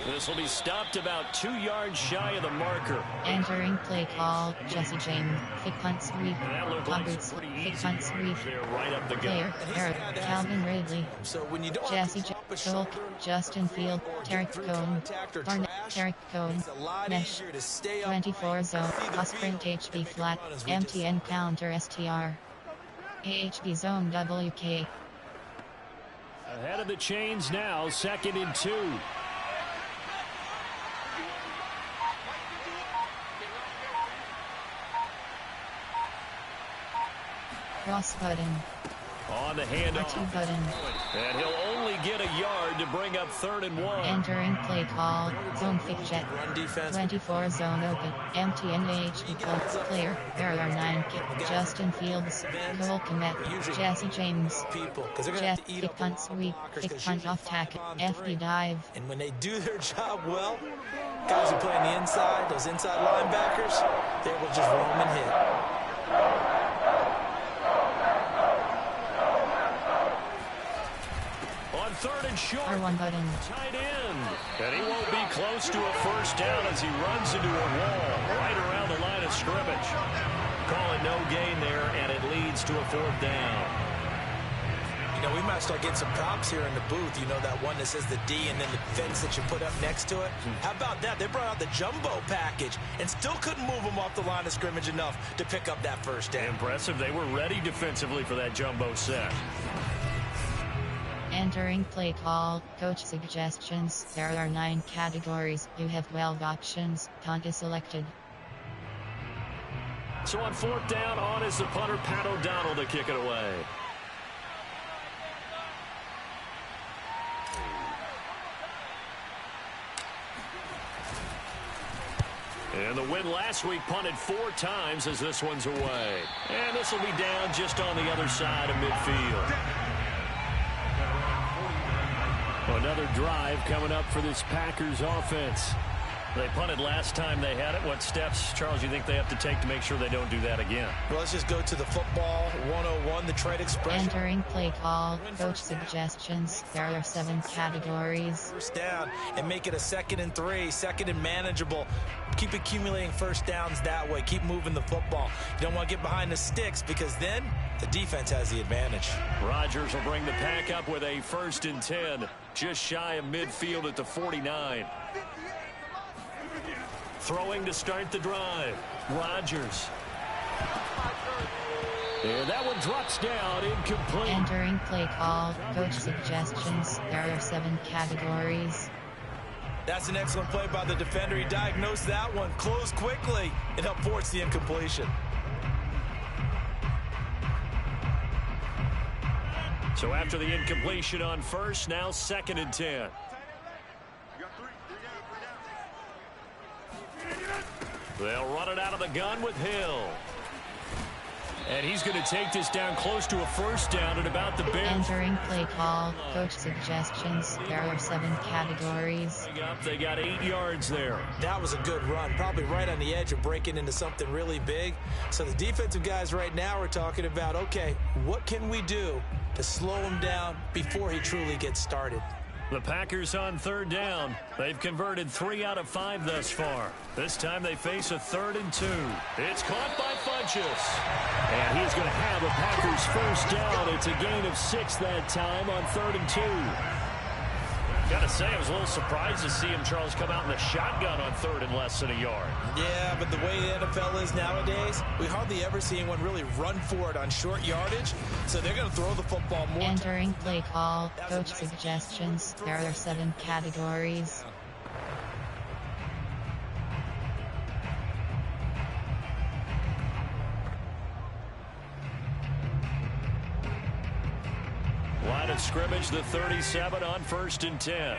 This will be stopped about 2 yards shy of the marker.
Entering play call, Jesse James, fake punt sweep, Roberts, fake punt sweep, player, Eric, Calvin Ridley, Jesse James, Justin Field, Tarek Cohen, Barnett, Tarek Cohen, Mesh, 24 zone, sprint HB flat, MTN counter STR, AHB zone WK.
Ahead of the chains now, 2nd and 2.
cross button,
On the handoff.
R2 button.
And he'll only get a yard to bring up 3rd and 1.
Entering play call, zone fake jet.
Run defense.
24 zone open, empty NH equal, clear, there are 9 kick, Justin Fields, Cole Kmet, Jesse James,
People, because they're going to have to eat
Jet,
up
kick punt
the
sweep,
blockers,
kick
'cause
punt
usually
off tackle,
on
FD
three.
dive,
And when they do their job well, guys who play on the inside, those inside linebackers, they will just roam and hit.
On 3rd and short.
R1 button,
Tight end. And he won't be close to a first down as he runs into a wall right around the line of scrimmage. Call it no gain there, and it leads to a 4th down.
You know, we might start getting some props here in the booth. You know, that one that says the D and then the fence that you put up next to it. How about that? They brought out the jumbo package and still couldn't move them off the line of scrimmage enough to pick up that first down.
Impressive. They were ready defensively for that jumbo set.
entering play call, coach suggestions, there are 9 categories, you have 12 options, punt is selected.
So on 4th down, on is the punter, Pat O'Donnell, to kick it away. And the win last week punted 4 times as this one's away. And this will be down just on the other side of midfield. Another drive coming up for this Packers offense. They punted last time they had it. What steps, Charles, you think they have to take to make sure they don't do that again?
Well, let's just go to the football 101, the trade expression.
Entering play call, coach suggestions, there are 7 categories.
First down and make it a 2nd and 3, 2nd and manageable. Keep accumulating first downs that way. Keep moving the football. You don't want to get behind the sticks because then the defense has the advantage.
Rodgers will bring the pack up with a 1st and 10, just shy of midfield at the 49. Throwing to start the drive. Rodgers. And that one drops down, incomplete.
Entering play call, coach suggestions, there are 7 categories.
That's an excellent play by the defender. He diagnosed that one, closed quickly, and helped force the incompletion.
So after the incompletion on 1st, now 2nd and 10. They'll run it out of the gun with Hill. And he's going to take this down close to a 1st down at about the bench.
Entering play call, coach suggestions, there are 7 categories.
They got 8 yards there.
That was a good run, probably right on the edge of breaking into something really big. So the defensive guys right now are talking about, okay, what can we do to slow him down before he truly gets started?
The Packers on 3rd down. They've converted 3 out of 5 thus far. This time they face a 3rd and 2. It's caught by Funchess. And he's going to have a Packers 1st down. It's a gain of 6 that time on 3rd and 2. Got to say, I was a little surprised to see him, Charles, come out in the shotgun on 3rd and less than a yard.
Yeah, but the way the NFL is nowadays, we hardly ever see anyone really run for it on short yardage. So they're going to throw the football more.
Entering play call, coach suggestions, there are 7 categories.
Line of scrimmage, the 37 on 1st and 10.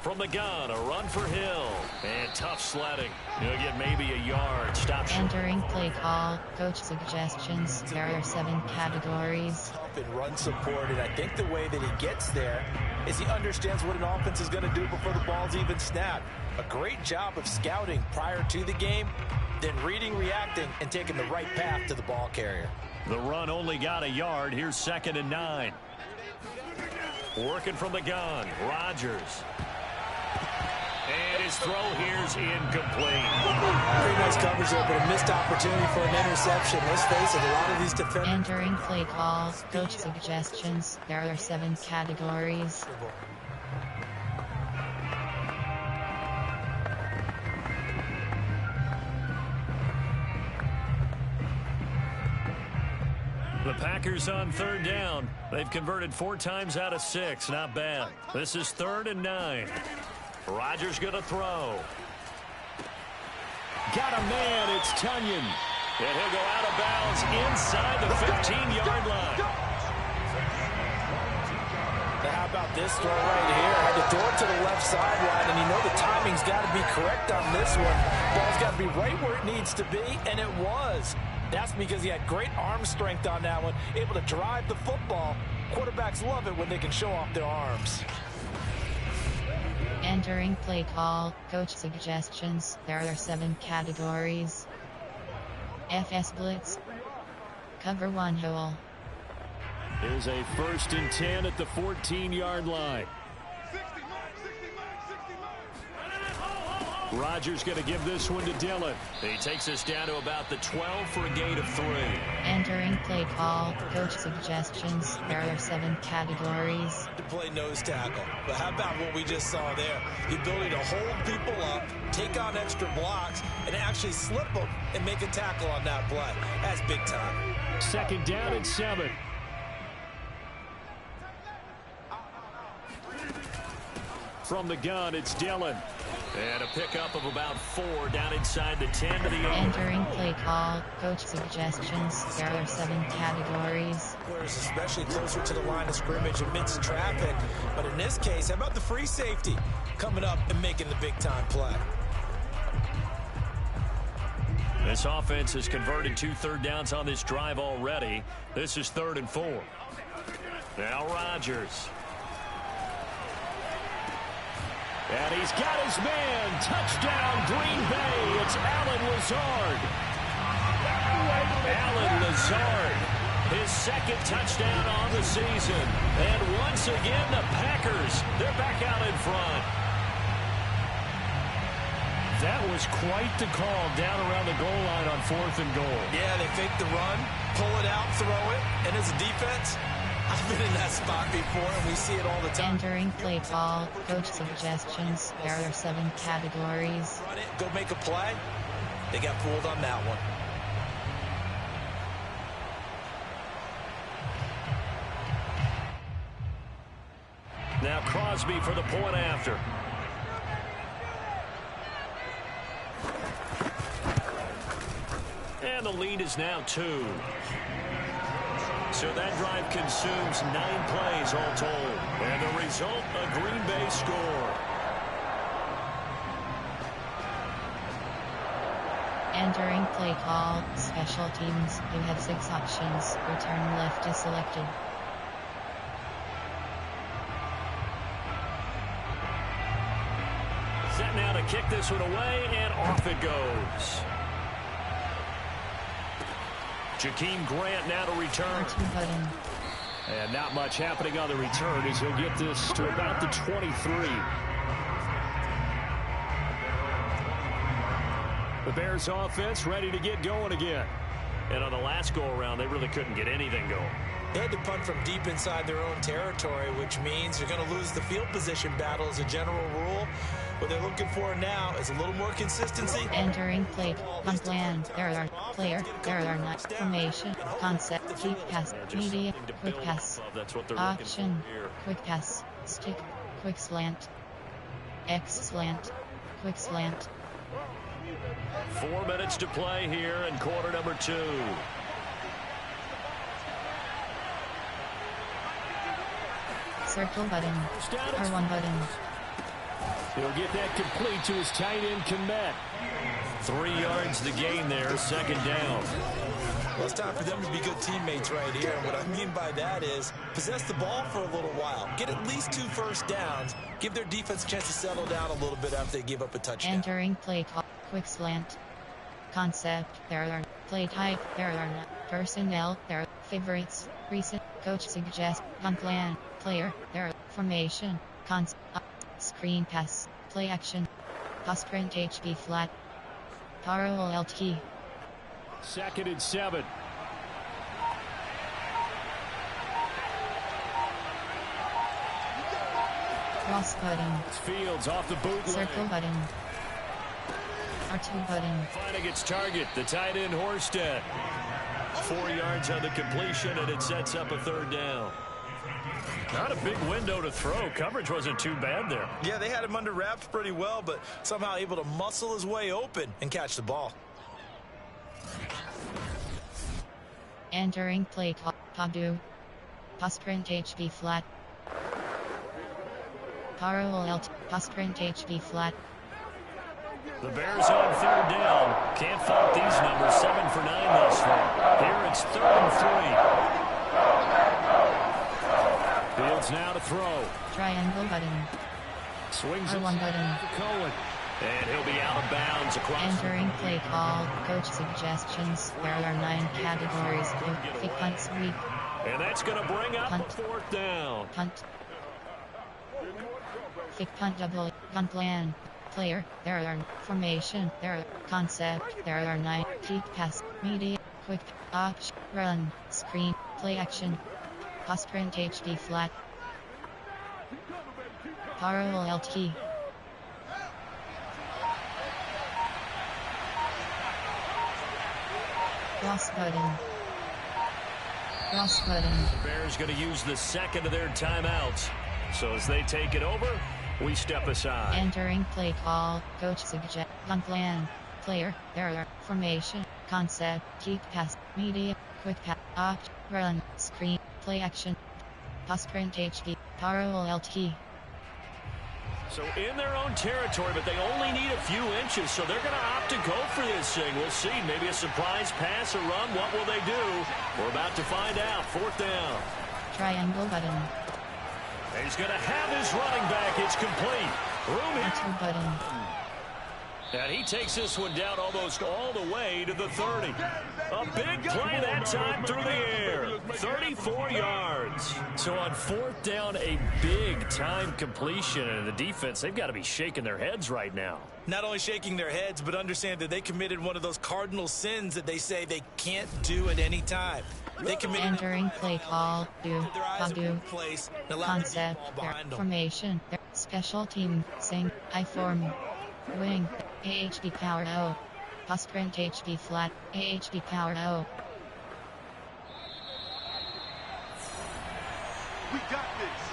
From the gun, a run for Hill. And tough sledding. He'll get maybe a yard. Stop.
Entering play call, coach suggestions, there are 7 categories.
Help and run support, and I think the way that he gets there is he understands what an offense is going to do before the ball's even snapped. A great job of scouting prior to the game, then reading, reacting, and taking the right path to the ball carrier.
The run only got a yard. Here's 2nd and 9. Working from the gun, Rodgers. And his throw here's incomplete.
Pretty nice coverage there, but a missed opportunity for an interception. Let's face it, a lot of these defenders.
Entering play call, coach suggestions, there are 7 categories.
The Packers on 3rd down. They've converted 4 times out of 6. Not bad. This is 3rd and 9. Rodgers going to throw. Got a man. It's Tunyon. And he'll go out of bounds inside the 15-yard line.
Now how about this throw right here? Had to throw it to the left sideline, and you know the timing's got to be correct on this one. Ball's got to be right where it needs to be, and it was. That's because he had great arm strength on that one, able to drive the football. Quarterbacks love it when they can show off their arms.
Entering play call, coach suggestions. There are 7 categories. FS Blitz. Cover 1 hole.
Here's a 1st and 10 at the 14-yard line. Rodgers going to give this one to Dillon. He takes us down to about the 12 for a gain of 3.
Entering play call, coach suggestions. There are 7 categories.
To play nose tackle. But how about what we just saw there? The ability to hold people up, take on extra blocks, and actually slip them and make a tackle on that play. That's big time.
2nd down and 7. From the gun, it's Dillon. And a pickup of about 4 down inside the 10 to the 8.
Entering play call, coach suggestions. There are 7 categories.
Players especially closer to the line of scrimmage amidst traffic. But in this case, how about the free safety coming up and making the big-time play?
This offense has converted 2 third downs on this drive already. This is 3rd and 4. Now Rodgers. And he's got his man. Touchdown, Green Bay. It's Allen Lazard. Allen Lazard. His 2nd touchdown on the season. And once again, the Packers, they're back out in front. That was quite the call down around the goal line on 4th and goal.
Yeah, they fake the run, pull it out, throw it. And as a defense, I've been in that spot before, and we see it all the time.
Entering play call, coach suggestions. There are 7 categories.
Run it, go make a play. They got fooled on that one.
Now Crosby for the point after. And the lead is now 2. So that drive consumes 9 plays all told. And the result, a Green Bay score.
Entering play call, special teams. You have 6 options. Return left is selected.
Set now to kick this one away, and off it goes. Jakeem Grant now to return.
Button.
And not much happening on the return as he'll get this to about the 23. The Bears offense ready to get going again. And on the last go-around, they really couldn't get anything going.
They had to punt from deep inside their own territory, which means you're going to lose the field position battle as a general rule. What they're looking for now is a little more consistency.
Entering play on plan. There are player. There are not formation. Concept. Deep pass. Media. Quick pass. Option. Quick pass. Stick. Quick slant. X slant. Quick slant.
4 minutes to play here in quarter number 2.
Circle button. R1 button.
He'll get that complete to his tight end, Kmet. 3 yards to gain there, 2nd down.
Well, it's time for them to be good teammates right here. And what I mean by that is possess the ball for a little while. Get at least 2 first downs. Give their defense a chance to settle down a little bit after they give up a touchdown.
Entering play call. Quick slant. Concept. There are play type. There are not personnel. There are favorites. Recent. Coach suggests. On plan. Player. There are formation. Concept. Screen pass. Play action. Pass print HB flat. Parallel LT.
2nd and 7.
Cross button.
Fields off the boot line.
Circle button. R2 button.
Finding its target, the tight end Horsted. 4 yards on the completion, and it sets up a 3rd down. Not a big window to throw. Coverage wasn't too bad there.
Yeah, they had him under wraps pretty well, but somehow able to muscle his way open and catch the ball.
Entering play call. Padu. Pasprint HB flat. Parallel LT. Pasprint HB flat.
The Bears on third down. Can't fault these numbers. 7 for 9 thus far. Here it's 3rd and 3. Fields now to throw.
Triangle button.
Swings
R1
it
button.
to Cohen. And he'll be out of bounds across.
Entering play call. Coach suggestions. There are 9 categories. Fake punts week.
And that's going to bring up
Punt.
a 4th down.
Punt. Fake punt double. Punt plan. Player. There are formation. There are concept. There are 9. Peak pass. Media. Quick. Option. Run. Screen. Play action. Pass print HD flat. Parallel LT. Cross button. Cross button.
The Bears going to use the second of their timeouts. So as they take it over, we step aside.
Entering play call. Coach suggest. Punt plan. Player. There are formation. Concept. Peak pass. Media. Quick pass. Option. Run. Screen. Play action. Pass print HD. Parallel LT.
So in their own territory, but they only need a few inches, so they're going to opt to go for this thing. We'll see. Maybe a surprise pass or run. What will they do? We're about to find out. 4th down.
Triangle button.
He's going to have his running back. It's complete. Room here.
R2 button.
And he takes this one down almost all the way to the 30. A big play that time through the air. 34 yards. So on 4th down, a big time completion. And the defense, they've got to be shaking their heads right now.
Not only shaking their heads, but understand that they committed one of those cardinal sins that they say they can't do at any time. They committed
Entering play call. Do.
their eyes in
Padu.
one place and allowed the ball
Concept.
behind them.
Formation. Special team. Sing. I form. Wing. AHD power O. Pass print HB flat. AHD power O.
We got this.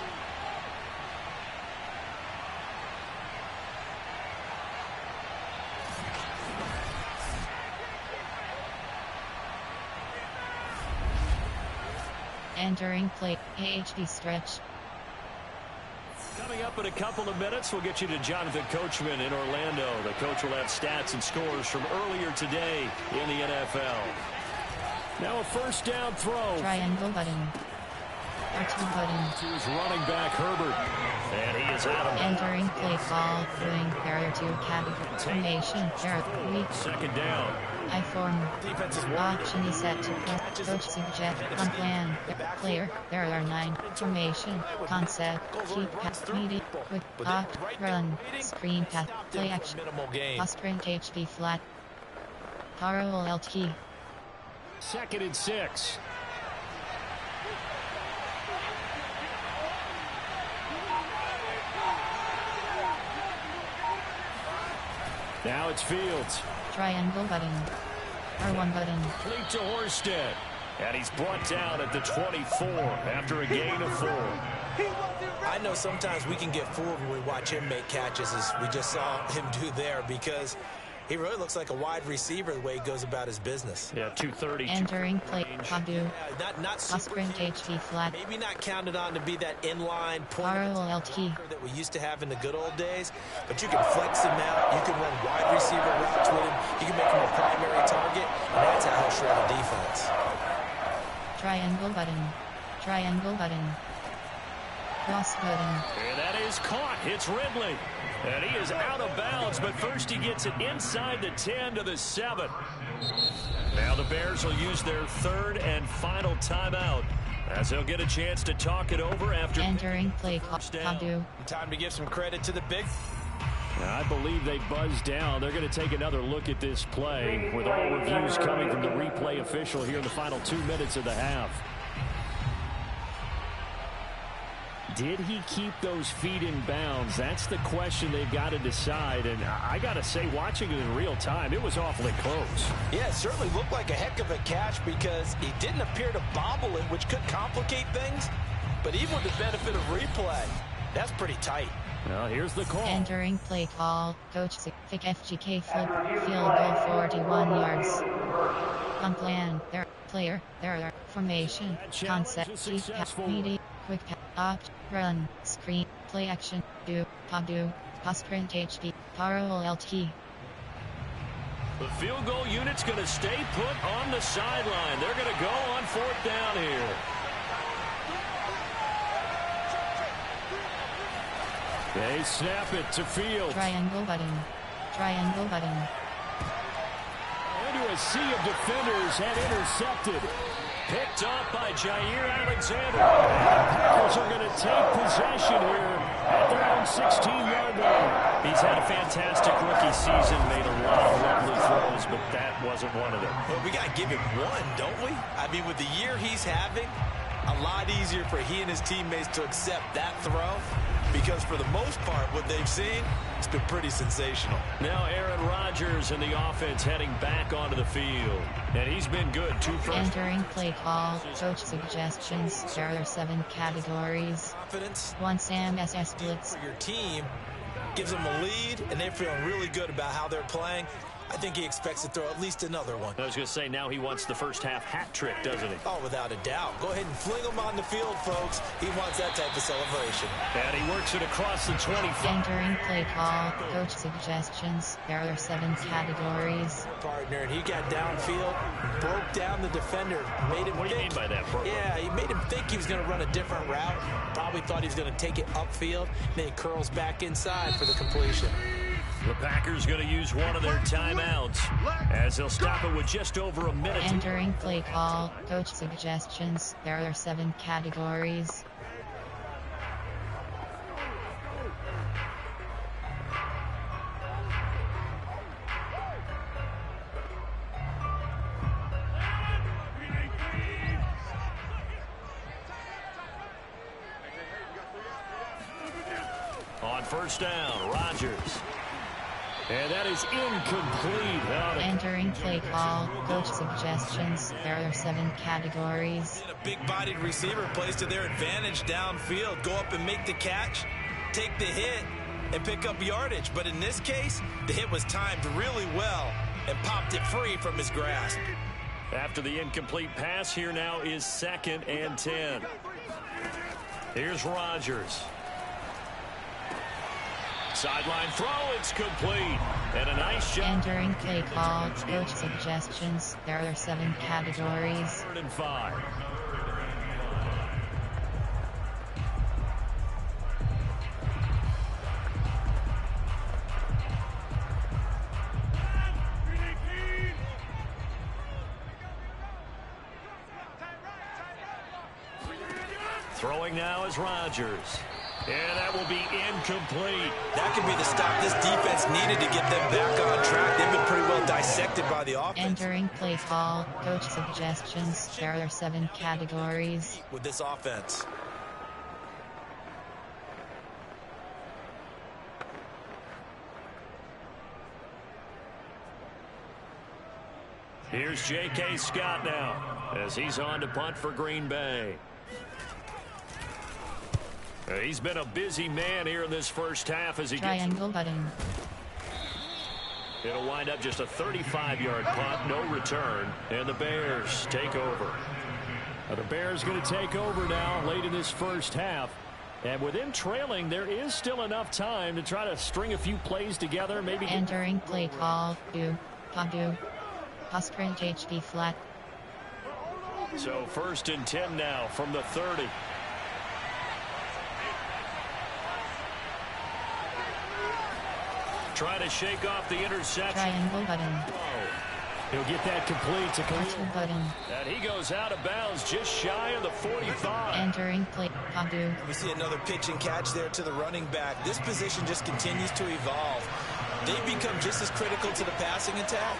Entering play. AHD stretch.
Coming up in a couple of minutes, we'll get you to Jonathan Coachman in Orlando. The coach will have stats and scores from earlier today in the NFL. Now a 1st down throw.
Triangle button. R2 button.
To his running back, Herbert. And he is out of
Entering play call. Doing barrier 2 category. Formation. There are weak.
2nd down.
I form.
Defense is
Option is set to play. Coach suggest. On plan. Player. There are 9. Formation. Concept. Keep pass. Media. Quick. Opt. Run. Screen pass. Play action.
minimal game.
Pass print HB flat. Parallel LT.
2nd and 6. Now it's Fields.
Triangle button. R1 button.
Complete to Horsted. And he's brought down at the 24 after a gain of 4.
I know sometimes we can get fooled when we watch him make catches, as we just saw him do there, because he really looks like a wide receiver the way he goes about his business.
Yeah, 230.
Entering play. Padu.
Not
Pass
super
print HB flat.
maybe not counted on to be that inline point
Parallel LT.
that we used to have in the good old days, but you can flex him out, you can run wide receiver routes with him, you can make him a primary target, and that's how he'll shred a defense.
Triangle button. Triangle button. Cross button.
And that is caught. It's Ridley. And he is out of bounds, but first he gets it inside the 10 to the 7. Now the Bears will use their 3rd and final timeout, as they'll get a chance to talk it over after
Entering play call. Padu.
Time to give some credit to the big.
I believe they buzzed down. They're going to take another look at this play with all reviews coming from the replay official here in the final 2 minutes of the half. Did he keep those feet in bounds? That's the question they've got to decide. And I got to say, watching it in real time, it was awfully close.
Yeah, it certainly looked like a heck of a catch because he didn't appear to bobble it, which could complicate things. But even with the benefit of replay, that's pretty tight.
Well, here's the call.
Entering play call. Coach Vic FGK flip. Field goal 41 yards. On plan. There. Player, error, formation, concept, media, quick opt, run, screen, play action, do, sprint HP, power LT.
The field goal unit's going to stay put on the sideline. They're going to go on 4th down here. They snap it to Fields.
Triangle button. Triangle button.
Into a sea of defenders and intercepted. Picked up by Jair Alexander. The Packers are going to take possession here at their own 16-yard line. He's had a fantastic rookie season, made a lot of lovely throws, but that wasn't one of them.
Well, we got to give him one, don't we? I mean, with the year he's having, a lot easier for he and his teammates to accept that throw, because for the most part, what they've seen, it's been pretty sensational.
Now Aaron Rodgers and the offense heading back onto the field. And he's been good. 2 first.
Entering play call. Coach suggestions. There are 7 categories.
Confidence.
1 Sam SS blitz.
For your team, gives them a lead, and they're feeling really good about how they're playing. I think he expects to throw at least another one.
I was going to say, now he wants the first half hat trick, doesn't he?
Oh, without a doubt. Go ahead and fling him on the field, folks. He wants that type of celebration.
And he works it across the 25.
Entering play call. Coach suggestions. There are 7 categories.
Partner, and he got downfield, broke down the defender, made him
What do you mean by that, bro?
Yeah, he made him think he was going to run a different route. Probably thought he was going to take it upfield. Then he curls back inside for the completion.
The Packers going to use one of their timeouts as they'll stop it with just over a minute.
Entering play call. Coach suggestions. There are 7 categories.
On 1st down, Rodgers. And that is incomplete.
Entering play call. Coach suggestions. There are 7 categories.
A big-bodied receiver plays to their advantage downfield. Go up and make the catch, take the hit, and pick up yardage. But in this case, the hit was timed really well and popped it free from his grasp.
After the incomplete pass, here now is 2nd and 10. Here's Rodgers. Sideline throw, it's complete. And a nice job.
Entering play call. Coach suggestions. There are 7 categories.
3rd and 5. Throwing now is Rodgers. And that will be incomplete.
That could be the stop this defense needed to get them back on track. They've been pretty well dissected by the offense.
Entering play call. Coach suggestions. There are 7 categories.
With this offense.
Here's J.K. Scott now as he's on to punt for Green Bay. He's been a busy man here in this first half as he
Triangle button.
It'll wind up just a 35-yard punt, no return, and the Bears take over. Now the Bears going to take over now late in this first half. And with them trailing, there is still enough time to try to string a few plays together. Maybe
Entering play call. Do. Sprint HB flat.
So 1st and 10 now from the 30. Trying to shake off the interception.
Triangle button.
He'll get that complete to
Triangle button.
And he goes out of bounds just shy of the 45.
Entering play.
We see another pitch and catch there to the running back. This position just continues to evolve. They've become just as critical to the passing attack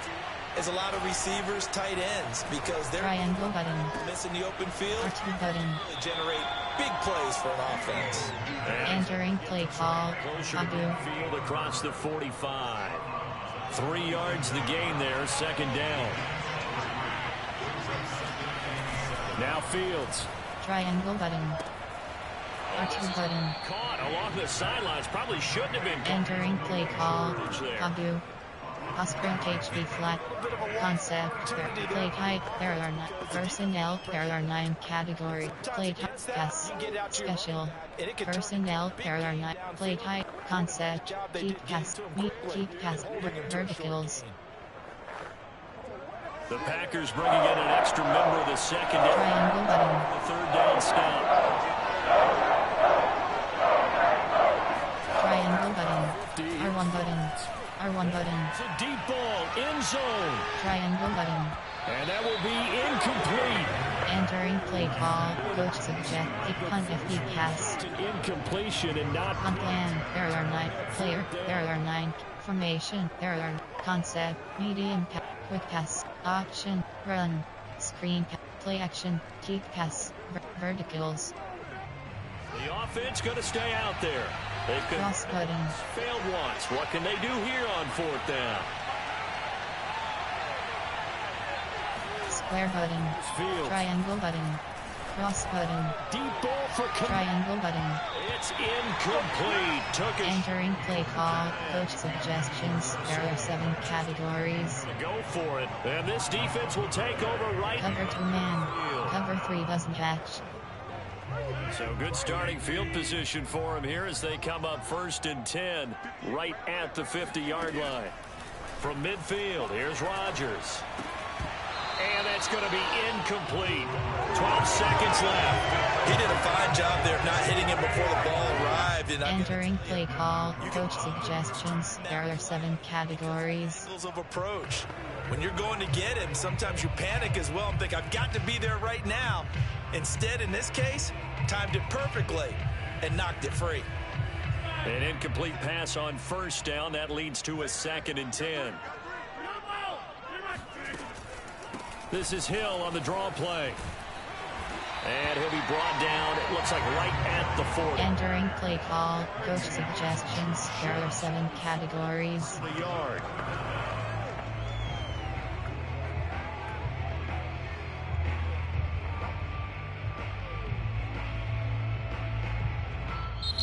as a lot of receivers, tight ends, because they're
Triangle button.
missing the open field.
R2 button.
Really generate big plays for an offense.
Entering play call.
Closer to the field across the 45. 3 yards the gain there, 2nd down. Now Fields.
Triangle button. R2 button.
Caught along the sidelines. Probably shouldn't have been caught.
Entering play call. Osprint HB flat. Concept. Plate height. There are 9. Personnel. There are 9 category. Plate height. Pass. Special. Personnel. There are 9. Plate height. Concept. Keep pass. Meet. Keep pass. Verticals.
The Packers bringing in an extra member of the secondary.
Triangle button.
The third down stop.
Triangle button. R1 button. R1 button.
It's a deep ball. End zone.
Triangle button.
And that will be incomplete.
Entering play call. Coach suggest kick punt FB pass.
It's an incompletion and not
On plan. There are 9. Player. There are 9. Formation. There are concept. Medium pass. Quick pass. Option. Run. Screen pass. Play action. Keep pass. Verticals.
The offense going to stay out there. They've
Cross button.
failed once. What can they do here on fourth down?
Square button.
Fields.
Triangle button. Cross button.
Deep ball for
Triangle button.
It's incomplete. Took it.
Entering play call. Coach suggestions. There are 7 categories.
Go for it. And this defense will take over right.
Cover 2 man. Cover 3 doesn't catch.
So good starting field position for him here as they come up 1st and 10 right at the 50-yard line. From midfield, here's Rodgers. And that's going to be incomplete. 12 seconds left.
He did a fine job there of not hitting him before the ball arrived. And
Entering play call. Coach suggestions. There are 7 categories.
angles of approach. When you're going to get him, sometimes you panic as well and think, I've got to be there right now. Instead, in this case, timed it perfectly and knocked it free.
An incomplete pass on 1st down. That leads to a 2nd and 10. This is Hill on the draw play. And he'll be brought down, it looks like right at the 40.
Entering play call. Coach suggestions. There are 7 categories.
The yard.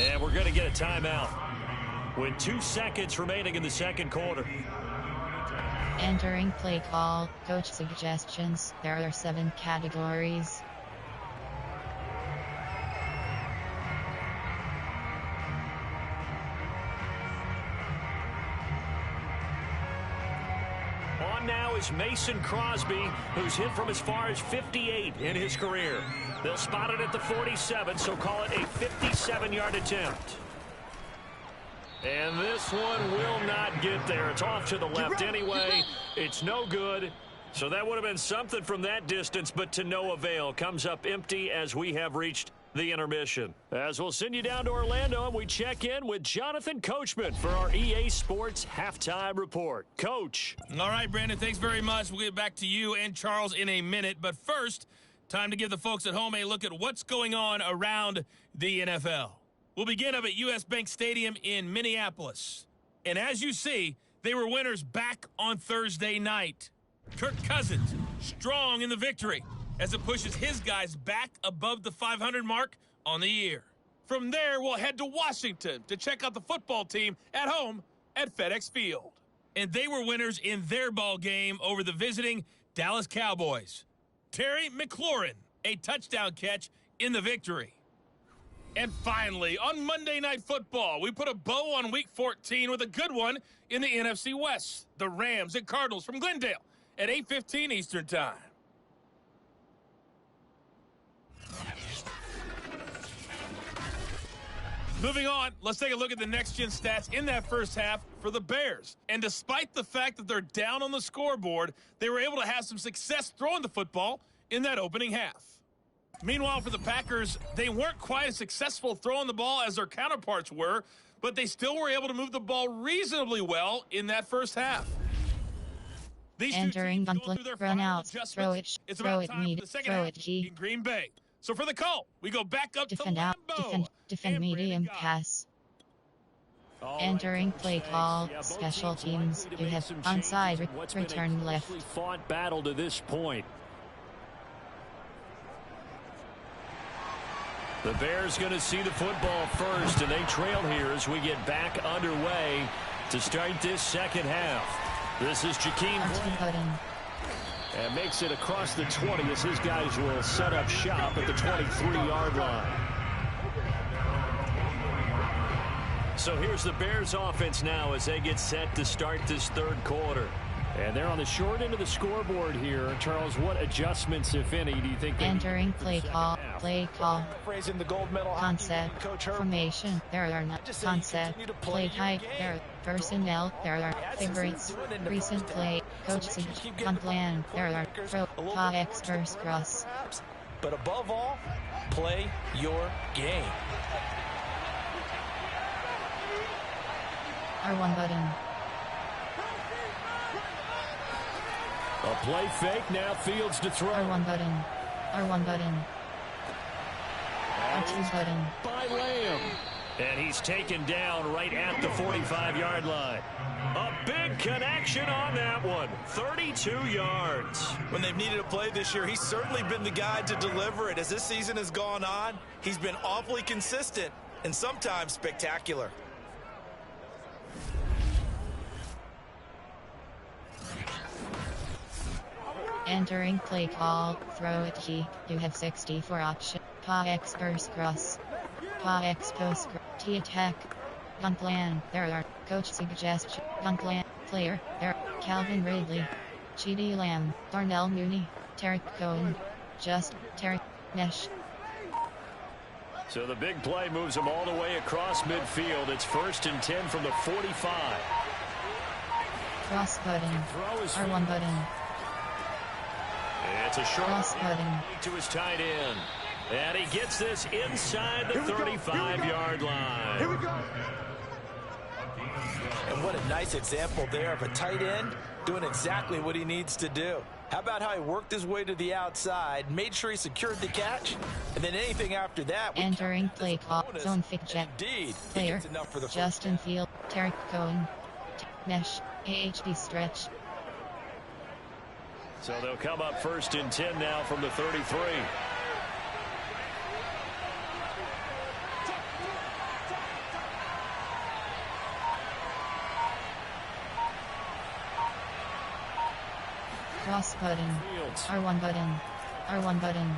And we're going to get a timeout with 2 seconds remaining in the 2nd quarter.
Entering play call. Coach suggestions. There are 7 categories.
On now is Mason Crosby, who's hit from as far as 58 in his career. They'll spot it at the 47, so call it a 57-yard attempt. And this one will not get there. It's off to the left anyway. It's no good. So that would have been something from that distance, but to no avail. Comes up empty as we have reached the intermission. As we'll send you down to Orlando, and we check in with Jonathan Coachman for our EA Sports Halftime Report. Coach.
All right, Brandon, thanks very much. We'll get back to you and Charles in a minute. But first, time to give the folks at home a look at what's going on around the NFL. We'll begin up at U.S. Bank Stadium in Minneapolis. And as you see, they were winners back on Thursday night. Kirk Cousins strong in the victory as it pushes his guys back above the 500 mark on the year. From there, we'll head to Washington to check out the football team at home at FedEx Field. And they were winners in their ball game over the visiting Dallas Cowboys. Terry McLaurin, a touchdown catch in the victory. And finally, on Monday Night Football, we put a bow on Week 14 with a good one in the NFC West. The Rams and Cardinals from Glendale at 8:15 Eastern Time. Moving on, let's take a look at the next-gen stats in that first half for the Bears. And despite the fact that they're down on the scoreboard, they were able to have some success throwing the football in that opening half. Meanwhile, for the Packers, they weren't quite as successful throwing the ball as their counterparts were, but they still were able to move the ball reasonably well in that first half. These
Entering
two teams going
bump,
through their
run
final
out,
adjustments.
throw it,
It's
throw
about
it,
time
need,
for the second
throw
half
it, G.
in Green Bay. So for the call, we go back up
Defend
to
out,
Lambeau.
defend
And
medium
Brandon Goff.
pass.
All
Entering
right,
play
Coach
call,
Hanks. Yeah, both
special
teams wanting
teams,
to
you
make
have
some
onside,
changes in what's been a
return left.
closely fought battle to this point. The Bears going to see the football first, and they trail here as we get back underway to start this second half. This is Jakeem
Button.
and makes it across the 20 as his guys will set up shop at the 23-yard line. So here's the Bears offense now as they get set to start this third quarter. And they're on the short end of the scoreboard here. Charles, what adjustments, if any, do you think they
Entering play call.
Phrasing the gold medal
Concept.
Coach Herb.
Formation. There are not. Concept. Play type. There are personnel. There are favorites. Recent play. Coach on plan. There are pro. Experts cross.
But above all, play your game.
R1 button.
A play fake, now Fields to throw.
R1 button. R1 button. R2 button.
By Lamb. And he's taken down right at the 45-yard line. A big connection on that one. 32 yards.
When they've needed a play this year, he's certainly been the guy to deliver it. As this season has gone on, he's been awfully consistent and sometimes spectacular.
Entering play call. Throw it key. You have 64 option. Experts cross. Expose T attack. Gun plan. There are coach suggestion. Gun plan. Player. There. Calvin Ridley. G.D. Lamb. Darnell Mooney. Tarek Cohen. Just. Tarek Nesh.
So the big play moves him all the way across midfield. It's 1st and 10 from the 45.
Cross button. R1 button.
It's a short
Cross button.
to his tight end. And he gets this inside the 35-yard line.
Here we go.
And what a nice example there of a tight end doing exactly what he needs to do. How about how he worked his way to the outside, made sure he secured the catch, and then anything after that.
Entering play call. Zone fit jet.
Indeed.
Player.
It's enough for the
Justin Field. Tarek Cohen. Nesh. AHD stretch.
So they'll come up 1st and 10 now from the 33.
Cross button. R1 button. R1 button.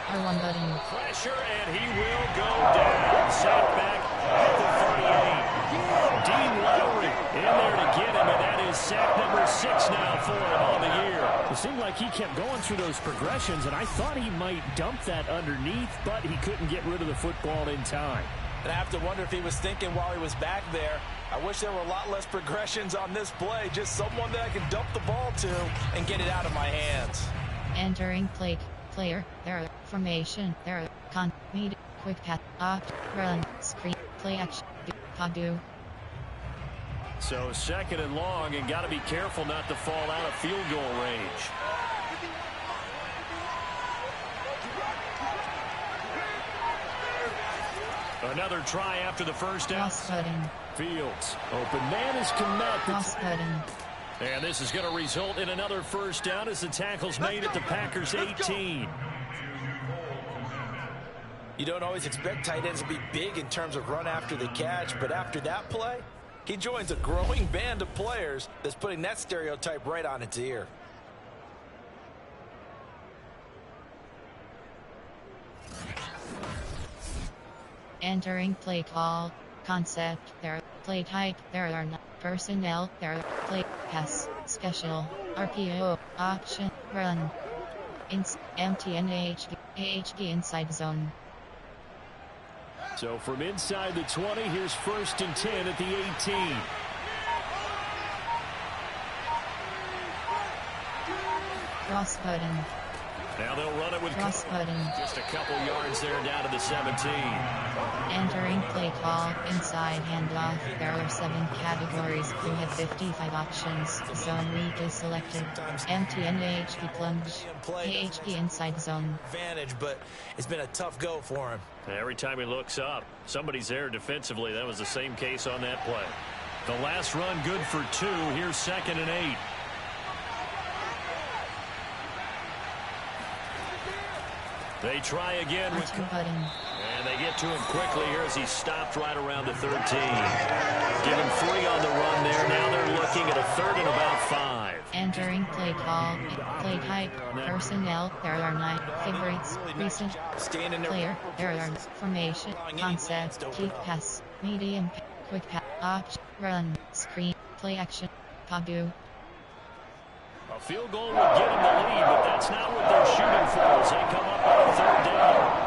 R1 button.
Pressure, and he will go down. Sacked back at the 38. Dean Lowry in there to get him, and that is sack number 6 now for him on the year.
It seemed like he kept going through those progressions, and I thought he might dump that underneath, but he couldn't get rid of the football in time.
And I have to wonder if he was thinking while he was back there, I wish there were a lot less progressions on this play, just someone that I can dump the ball to and get it out of my hands.
Entering play. Player. There. Formation. There. Con. Meet. Quick pass. Opt. Run. Screen. Play action. Do.
So 2nd and long, and got to be careful not to fall out of field goal range. Another try after the first down.
Cross button.
Fields.
Open man is connected.
Cross button.
And this is going to result in another first down as the tackle's made at the Packers 18.
You don't always expect tight ends to be big in terms of run after the catch, but after that play, he joins a growing band of players that's putting that stereotype right on its ear.
Entering play call. Concept. There. Play type. There are not. Personnel. There are. Play. Pass. Special. RPO. Option. Run. Empty and AHD inside zone.
So from inside the 20, here's 1st and 10 at the 18.
Cross button.
Now they'll run it with
Cross button.
just a couple yards there down to the 17.
Entering play call. Inside handoff. There are 7 categories. You have 55 options. Zone read is selected. Empty and AHD plunge. AHD inside zone.
Advantage, but it's been a tough go for him.
Every time he looks up, somebody's there defensively. That was the same case on that play. The last run good for 2. Here's 2nd and 8. They try again with
button.
and they get to him quickly here as he stopped right around the 13. Give him 3 on the run there. Now they're looking at a 3rd and about 5.
Entering play call, play type, personnel, there are 9 favorites, recent player, there are formation, concept, kick pass, medium, quick pass, option, run, screen, play action, Padu.
A field goal would get them the lead, but that's not what they're shooting for as they come up on 3rd down.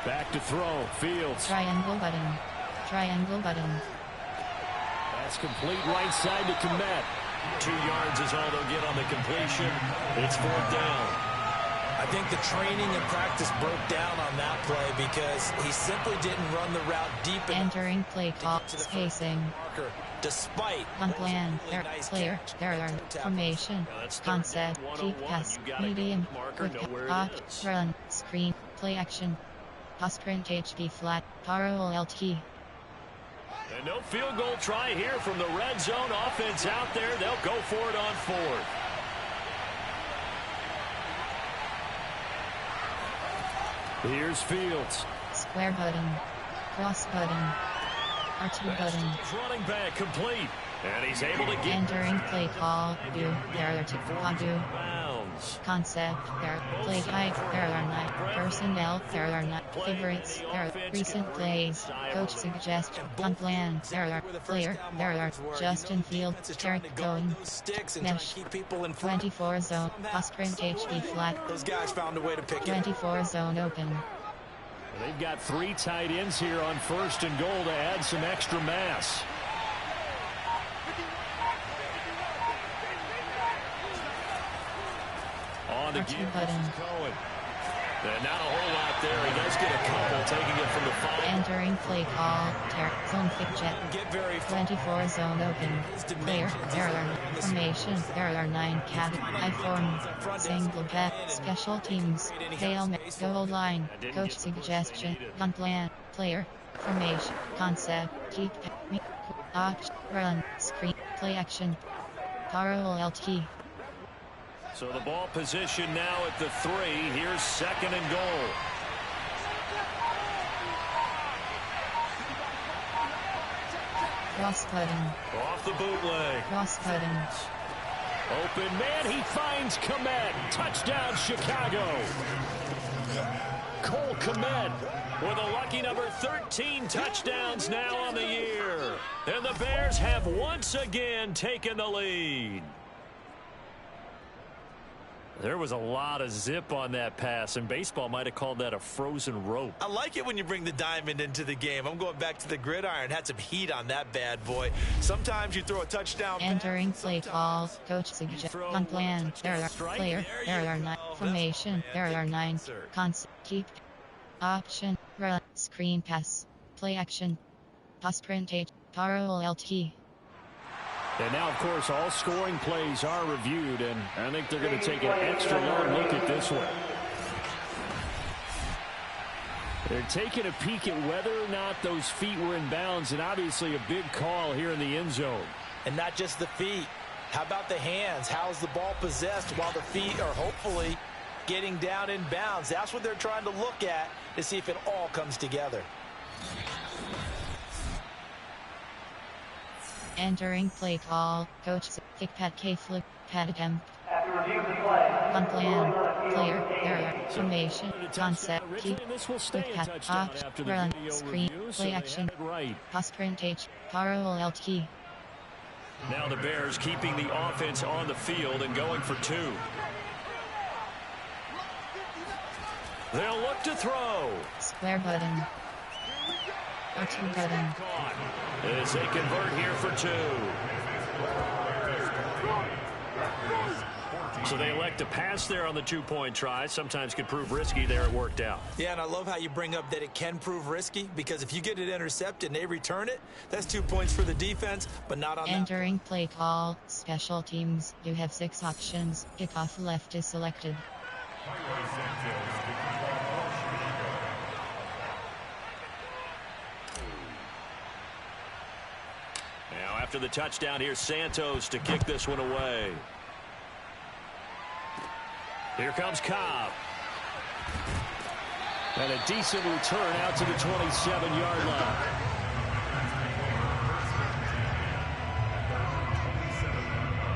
Back to throw, Fields.
Triangle button. Triangle button.
That's complete right side to Kmet. 2 yards is all they'll get on the completion. It's 4th down.
I think the training and practice broke down on that play because he simply didn't run the route deep enough.
Entering play call, spacing.
Despite
Plan, there,
nice
player, there are formation, concept, kick pass, medium, quick pass, run, screen, play action. Pass sprint HB flat, Paro LT.
And no field goal try here from the red zone. Offense out there. They'll go for it on 4th. Here's Fields.
Square button. Cross button. R2 button.
Running back complete. And he's able to get
Entering play call, do, there are 2, Padu.
bounds.
Concept, there, play type, there are 9, personnel, there are 9, favorites, there are recent plays, coach suggestion, on plan, there are player, there are Justin Field, Tarek Cohen, mesh, 24 zone, pass sprint HB flat,
those guys found a way to pick it.
24 zone open.
They've got 3 tight ends here on 1st and goal to add some extra mass. On the
R2 button.
Cohen. And not a whole lot there. He does get a couple, taking it from the 5.
Entering play call, zone thick jet, 24 zone open, player, there are formation, there are 9 cat, I form, single bet, special teams, fail, goal line, coach suggestion, on plan, player, formation, concept, keep, option, run, screen, play action, Paro LT.
So the ball position now at the 3. Here's 2nd and goal.
Cross button.
Off the bootleg.
Cross button.
Open man. He finds Kmet. Touchdown, Chicago. Cole Kmet with a lucky number 13 touchdowns now on the year. And the Bears have once again taken the lead. There was a lot of zip on that pass, and baseball might have called that a frozen rope.
I like it when you bring the diamond into the game. I'm going back to the gridiron. Had some heat on that bad boy. Sometimes you throw a touchdown.
Entering play call, coach suggestion, on plan, there are player, there are 9, formation, there are 9, concept, keep, option, run, screen pass, play action, pass sprint H, Paro LT.
And now, of course, all scoring plays are reviewed, and I think they're going to take an extra long look at this one. They're taking a peek at whether or not those feet were in bounds, and obviously a big call here in the end zone.
And not just the feet. How about the hands? How's the ball possessed while the feet are hopefully getting down in bounds? That's what they're trying to look at to see if it all comes together.
Entering play call, coach kick pat K flip pat attempt.
After review of the play,
On plan, player, there, formation, concept, keep,
This will stay
quick
a
pat,
touchdown
option,
after the
run,
video
screen,
review, so
play
they
action,
have it right.
pass sprint H, Paro LT.
Now the Bears keeping the offense on the field and going for 2. They'll look to throw.
Square button. R2 button.
As they convert here for 2. So they elect to pass there on the 2-point try. Sometimes could prove risky. There it worked out.
Yeah, and I love how you bring up that it can prove risky, because if you get it intercepted and they return it, that's 2 points for the defense, but not on
Entering play call, special teams, you have 6 options, kickoff left is selected.
Now after the touchdown, here's Santos to kick this one away. Here comes Cobb.
And a decent return out to the 27-yard line.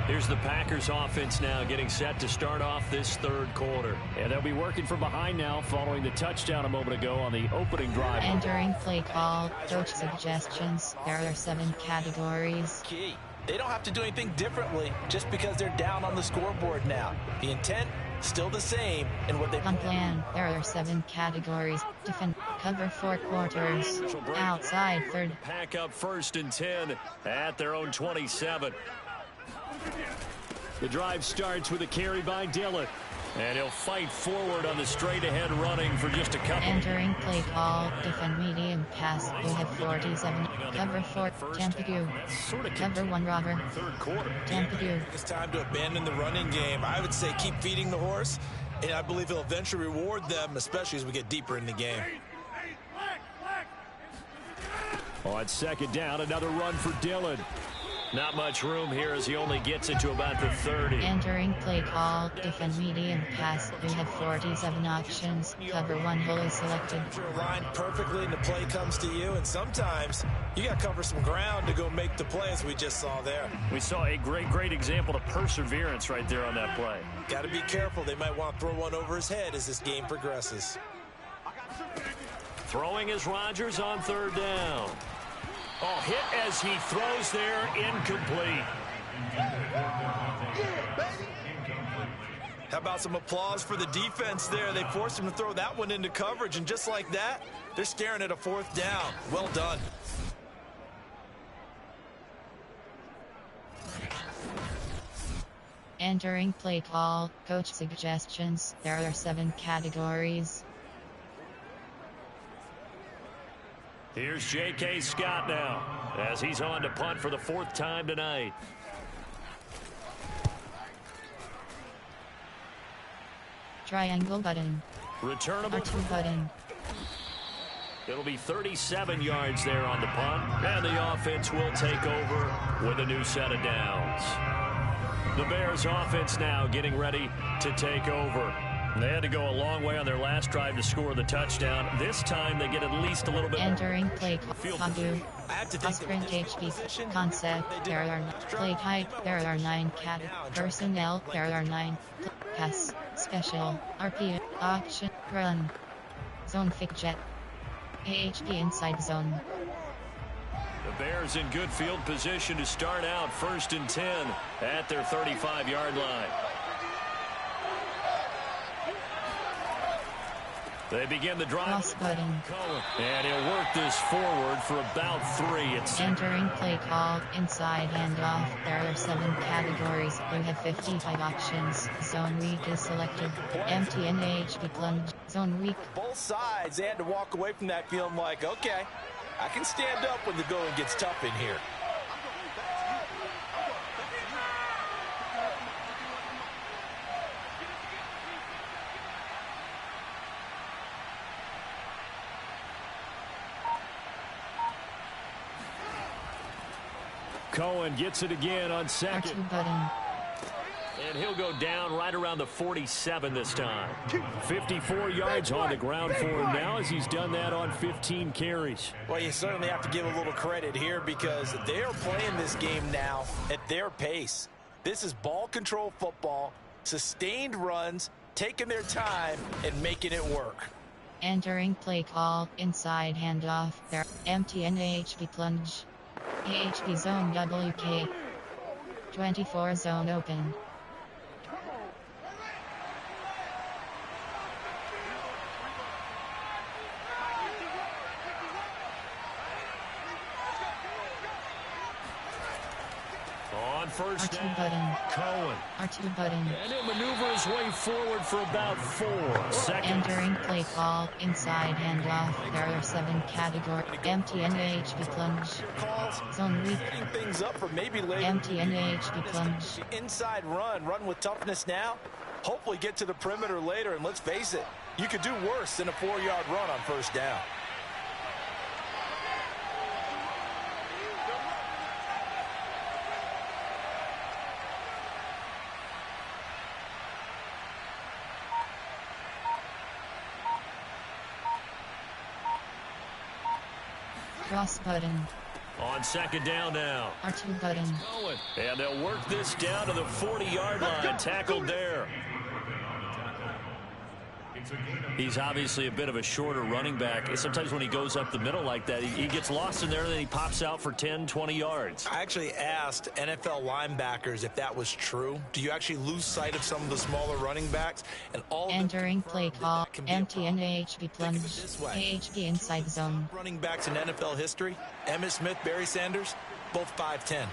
Here's the Packers offense now getting set to start off this third quarter.
And they'll be working from behind now following the touchdown a moment ago on the opening drive.
Entering play call, coach suggestions. There are 7 categories.
Key. They don't have to do anything differently just because they're down on the scoreboard now. The intent, still the same, and what they
Plan. There are 7 categories. Defend. Cover 4 quarters. Outside third.
Pack up 1st and 10 at their own 27.
The drive starts with a carry by Dillon.
And he'll fight forward on the straight-ahead running for just a couple.
Entering play call, defend medium pass. We have 47. Cover 4, Tampadu. Cover 1 robber.
Third quarter.
Tampadu.
It's time to abandon the running game. I would say keep feeding the horse, and I believe he'll eventually reward them, especially as we get deeper in the game.
On 2nd down, another run for Dillon.
Not much room here as he only gets it to about the 30.
Entering play call, defend medium pass. We have 47 options. Cover 1 hole is selected.
You're aligned perfectly and the play comes to you, and sometimes you got to cover some ground to go make the play as we just saw there.
We saw a great example of perseverance right there on that play.
Got to be careful. They might want to throw one over his head as this game progresses.
Throwing is Rodgers on 3rd down.
Oh, hit as he throws there, incomplete.
How about some applause for the defense there? They forced him to throw that one into coverage, and just like that, they're staring at a 4th down. Well done.
Entering play call, coach suggestions. There are 7 categories.
Here's J.K. Scott now as he's on to punt for the 4th time tonight.
Triangle button.
Returnable.
R2 button.
It'll be 37 yards there on the punt, and the offense will take over with a new set of downs. The Bears offense now getting ready to take over. They had to go a long way on their last drive to score the touchdown. This time they get at least a little bit.
Entering play call. Padu.
I have to think
Sprint HP. Concept. There are play type. There are 9 personnel. There are 9. Pass. Special. RP. Option. Run. Zone fake jet. AHP inside zone.
The Bears in good field position to start out 1st and 10 at their 35-yard line. They begin the drive.
Cross button.
And he'll work this forward for about 3. It's
Entering play call, inside handoff. There are 7 categories. You have 55 options. Zone weak is selected. Empty and HP plunge. Zone weak.
both sides, they had to walk away from that feeling like, okay, I can stand up when the going gets tough in here.
Cohen gets it again on 2nd.
R2 button.
And he'll go down right around the 47 this time.
54 yards on the ground for him now as he's done that on 15 carries.
Well, you certainly have to give a little credit here because they are playing this game now at their pace. This is ball control football, sustained runs, taking their time and making it work.
Entering play call, inside handoff. There. Empty and AHP plunge. AHP zone WK. 24 zone open.
On first
R2
down,
button.
Cohen.
R2 button.
And he'll maneuver his way forward for about 4 seconds.
Entering play call, inside handoff. There are 7 categories. Empty and AHP plunge.
Calls,
Zone weak.
setting things up for maybe later.
Empty and AHP plunge.
The inside run with toughness now. Hopefully get to the perimeter later, and let's face it, you could do worse than a 4-yard run on first down.
Cross button.
On second down now.
R2 button.
And they'll work this down to the 40-yard line. Tackled there. He's obviously a bit of a shorter running back. Sometimes when he goes up the middle like that, he gets lost in there, and then he pops out for 10, 20 yards.
I actually asked NFL linebackers if that was true. Do you actually lose sight of some of the smaller running backs? And all
entering play call, empty and AHB plunge, AHB inside zone.
Running backs in NFL history, Emmitt Smith, Barry Sanders, both 5'10".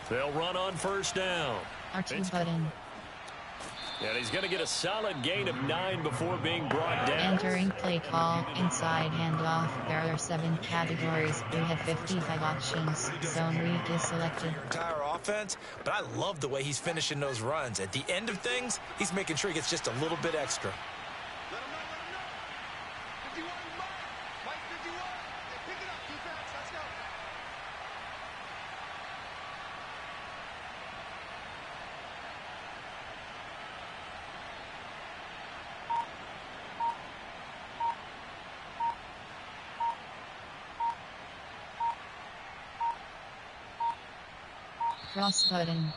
They'll run on first down.
R2 button.
And he's going to get a solid gain of 9 before being brought down.
Entering play call, inside handoff. There are 7 categories. We have 55 options. Zone read is selected.
Entire offense, but I love the way he's finishing those runs. At the end of things, he's making sure he gets just a little bit extra.
Cross button.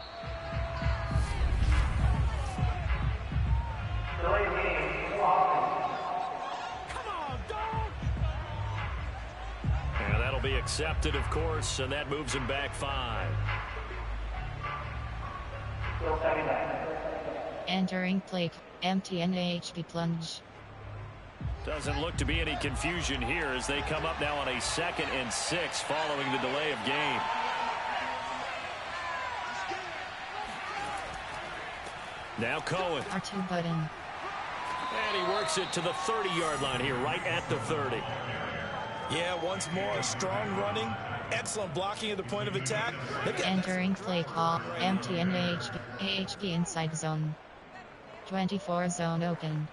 And that'll be accepted, of course, and that moves him back 5.
Entering play, empty and AHB plunge.
Doesn't look to be any confusion here as they come up now on a 2nd and 6 following the delay of game. Now Cohen.
R2 button.
And he works it to the 30-yard line here, right at the 30.
Yeah, once more, strong running, excellent blocking at the point of attack.
Entering play call, empty and AHB inside zone. 24 zone open.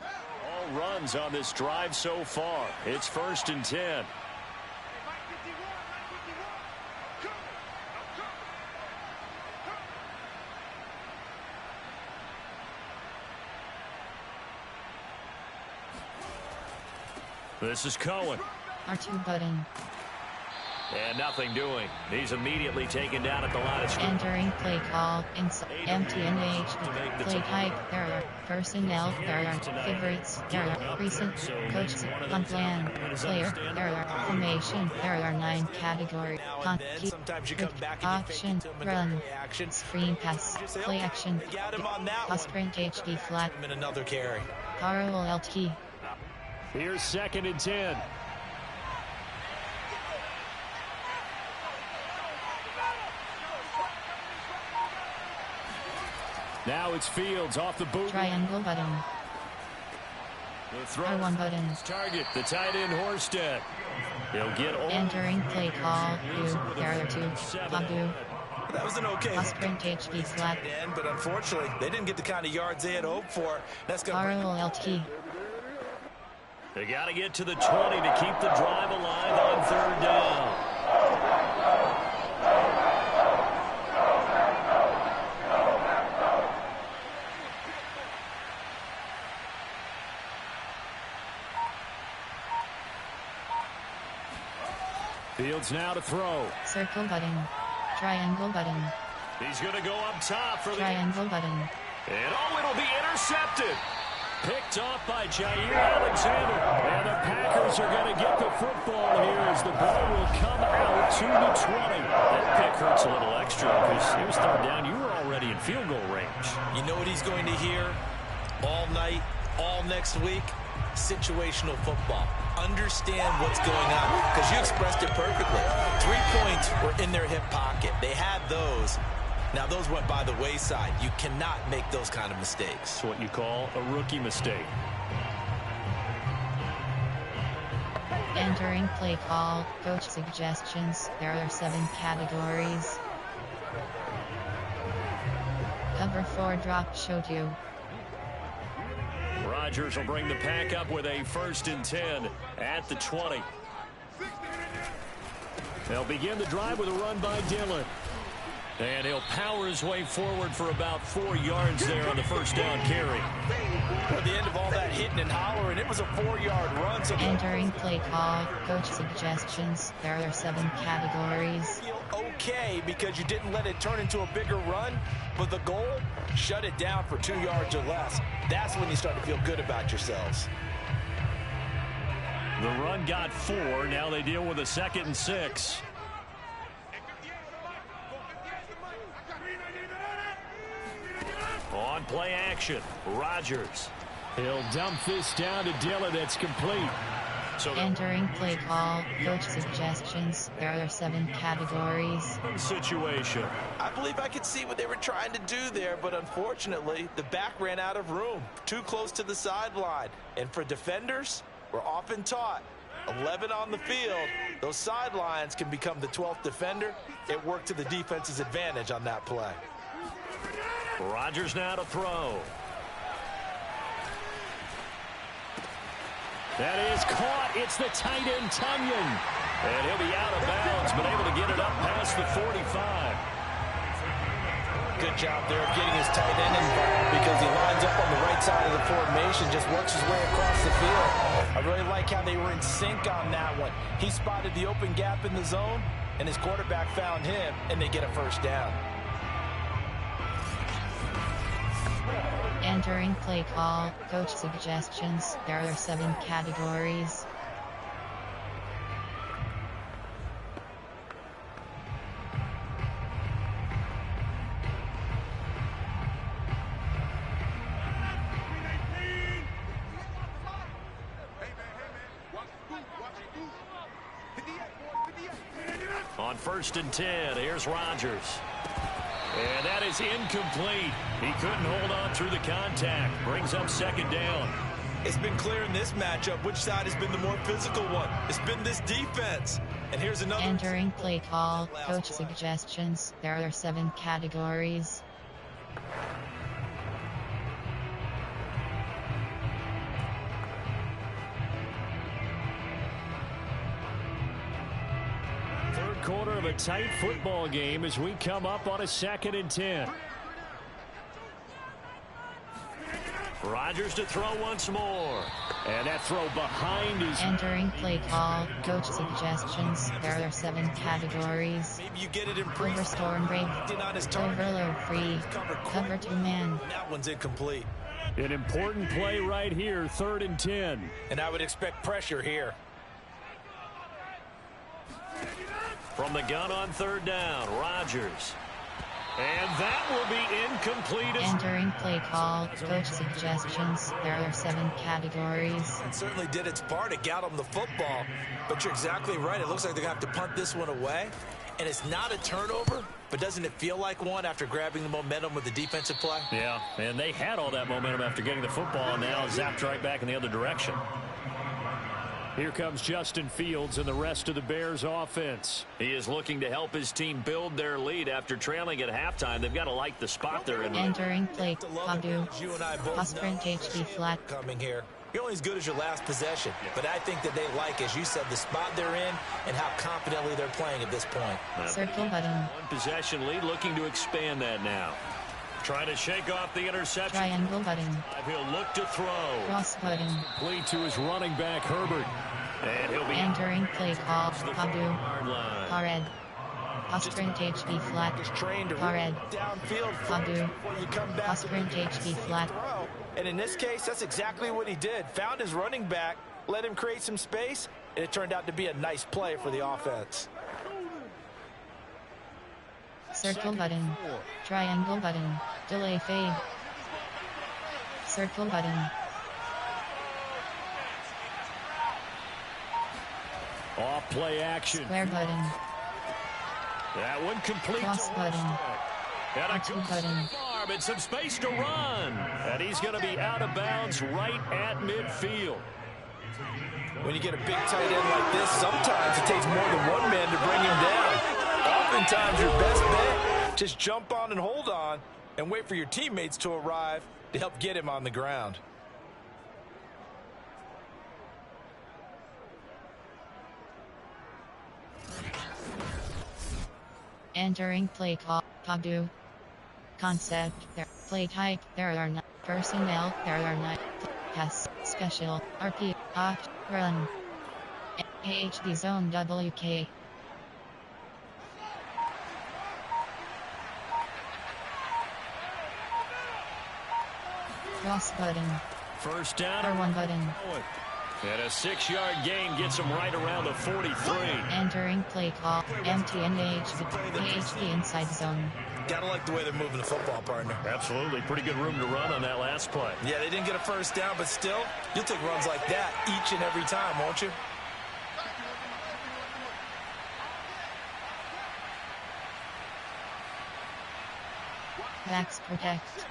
All runs on this drive so far. It's 1st and 10. This is Cohen.
R2 button.
And nothing doing. He's immediately taken down at the line of scrimmage.
Entering play call, inside, empty and AHB. Play type, there are personnel, there are favorites, there are recent, coaches, on plan, player, there are formation, there are 9 categories. Option, run, screen pass, play action, pass sprint HB flat,
another carry.
parallel LT.
Here's 2nd and 10. Now it's Fields off the boot.
Triangle button.
The throw.
R1 button.
Target, the tight end Horsted. He'll get over.
Entering play call, there are 2, Abu.
That was an okay
sprint HB flat.
But unfortunately, they didn't get the kind of yards they had hoped for. That's going
parallel LT.
They got to get to the 20 to keep the drive alive on 3rd down. Fields now to throw.
Circle button. Triangle button.
He's going to go up top for the
triangle button.
And it'll be intercepted. Picked off by Jair Alexander. And the Packers are going to get the football here as the ball will come out to the 20. That pick hurts a little extra because it was 3rd down. You were already in field goal range.
You know what he's going to hear all night, all next week? Situational football. Understand what's going on because you expressed it perfectly. 3 points were in their hip pocket. They had those. Now, those went by the wayside. You cannot make those kind of mistakes.
It's what you call a rookie mistake.
Entering play call, coach suggestions. There are 7 categories. Cover 4 drop showed you.
Rodgers will bring the pack up with a 1st and 10 at the 20. They'll begin the drive with a run by Dillon. And he'll power his way forward for about 4 yards there on the first down carry.
At the end of all that hitting and hollering, it was a 4-yard run. So
Entering play call, coach suggestions. There are 7 categories.
Feel okay because you didn't let it turn into a bigger run, but the goal, shut it down for 2 yards or less. That's when you start to feel good about yourselves.
The run got 4. Now they deal with a 2nd and 6. On play action, Rodgers.
He'll dump this down to Dillon. It's complete.
So
Entering play call, coach suggestions. There are 7 categories.
situation.
I believe I could see what they were trying to do there, but unfortunately, the back ran out of room, too close to the sideline. And for defenders, we're often taught, 11 on the field, those sidelines can become the 12th defender. It worked to the defense's advantage on that play.
Rodgers now to throw. That is caught. It's the tight end, Tonyan. And he'll be out of bounds, but able to get it up past the 45.
Good job there of getting his tight end involved because he lines up on the right side of the formation, just works his way across the field. I really like how they were in sync on that one. He spotted the open gap in the zone, and his quarterback found him, and they get a first down.
Entering play call, coach suggestions. There are 7 categories.
On 1st and 10, here's Rodgers. And that is incomplete. He couldn't hold on through the contact. Brings up 2nd down.
It's been clear in this matchup which side has been the more physical one. It's been this defense. And here's another.
Entering play call, coach suggestions. There are 7 categories.
Third quarter of a tight football game as we come up on a 2nd and 10.
Rodgers to throw once more.
And that throw behind his...
Entering play call, coach suggestions. There are 7 categories.
Maybe you get it in
Over storm break. Overload free. Cover 2 man.
That one's incomplete.
An important play right here, 3rd and 10.
And I would expect pressure here.
From the gun on 3rd down, Rodgers. And that will be incomplete.
Entering play call, coach suggestions. There are 7 categories.
It certainly did its part. It got them the football. But you're exactly right. It looks like they're going to have to punt this one away. And it's not a turnover, but doesn't it feel like one after grabbing the momentum with the defensive play?
Yeah, and they had all that momentum after getting the football, and now zapped right back in the other direction.
Here comes Justin Fields and the rest of the Bears offense.
He is looking to help his team build their lead after trailing at halftime. They've got to like the spot they're in.
Entering play, Padu.
You and I both
Pass sprint HB flat.
coming here. You're only as good as your last possession. But I think that they like, as you said, the spot they're in and how confidently they're playing at this point.
Circle button.
One possession lead, looking to expand that now. Trying to shake off the interception.
Triangle button.
He'll look to throw.
Cross button.
Play to his running back, Herbert.
And he'll be
Entering play call, Padu.
yard line.
Pared. Pass sprint HB flat.
Trained to
Pared.
downfield
Padu.
before you come back.
Pass sprint HB flat.
Throw. And in this case, that's exactly what he did. Found his running back, let him create some space, and it turned out to be a nice play for the offense.
Circle button. Triangle button. Delay fade. Circle button.
Off play action.
Square button.
That one complete.
Cross button.
And a
R2
good
button.
arm and some space to run. And he's going to be out of bounds right at midfield.
When you get a big tight end like this, sometimes it takes more than one man to bring him down. Oftentimes, your best bet, just jump on and hold on and wait for your teammates to arrive to help get him on the ground.
Entering play call. Padu. Concept. There. Play type. There are not. Personnel. There are not. Pass. Special. RP. Opt. Run. AHD Zone WK. Cross button.
First down.
R1 button.
And a 6-yard gain gets him right around the 43.
Entering play call. MTNH inside zone.
Gotta like the way they're moving the football, partner.
Absolutely. Pretty good room to run on that last play.
Yeah, they didn't get a first down, but still, you'll take runs like that each and every time, won't you?
Backs protect.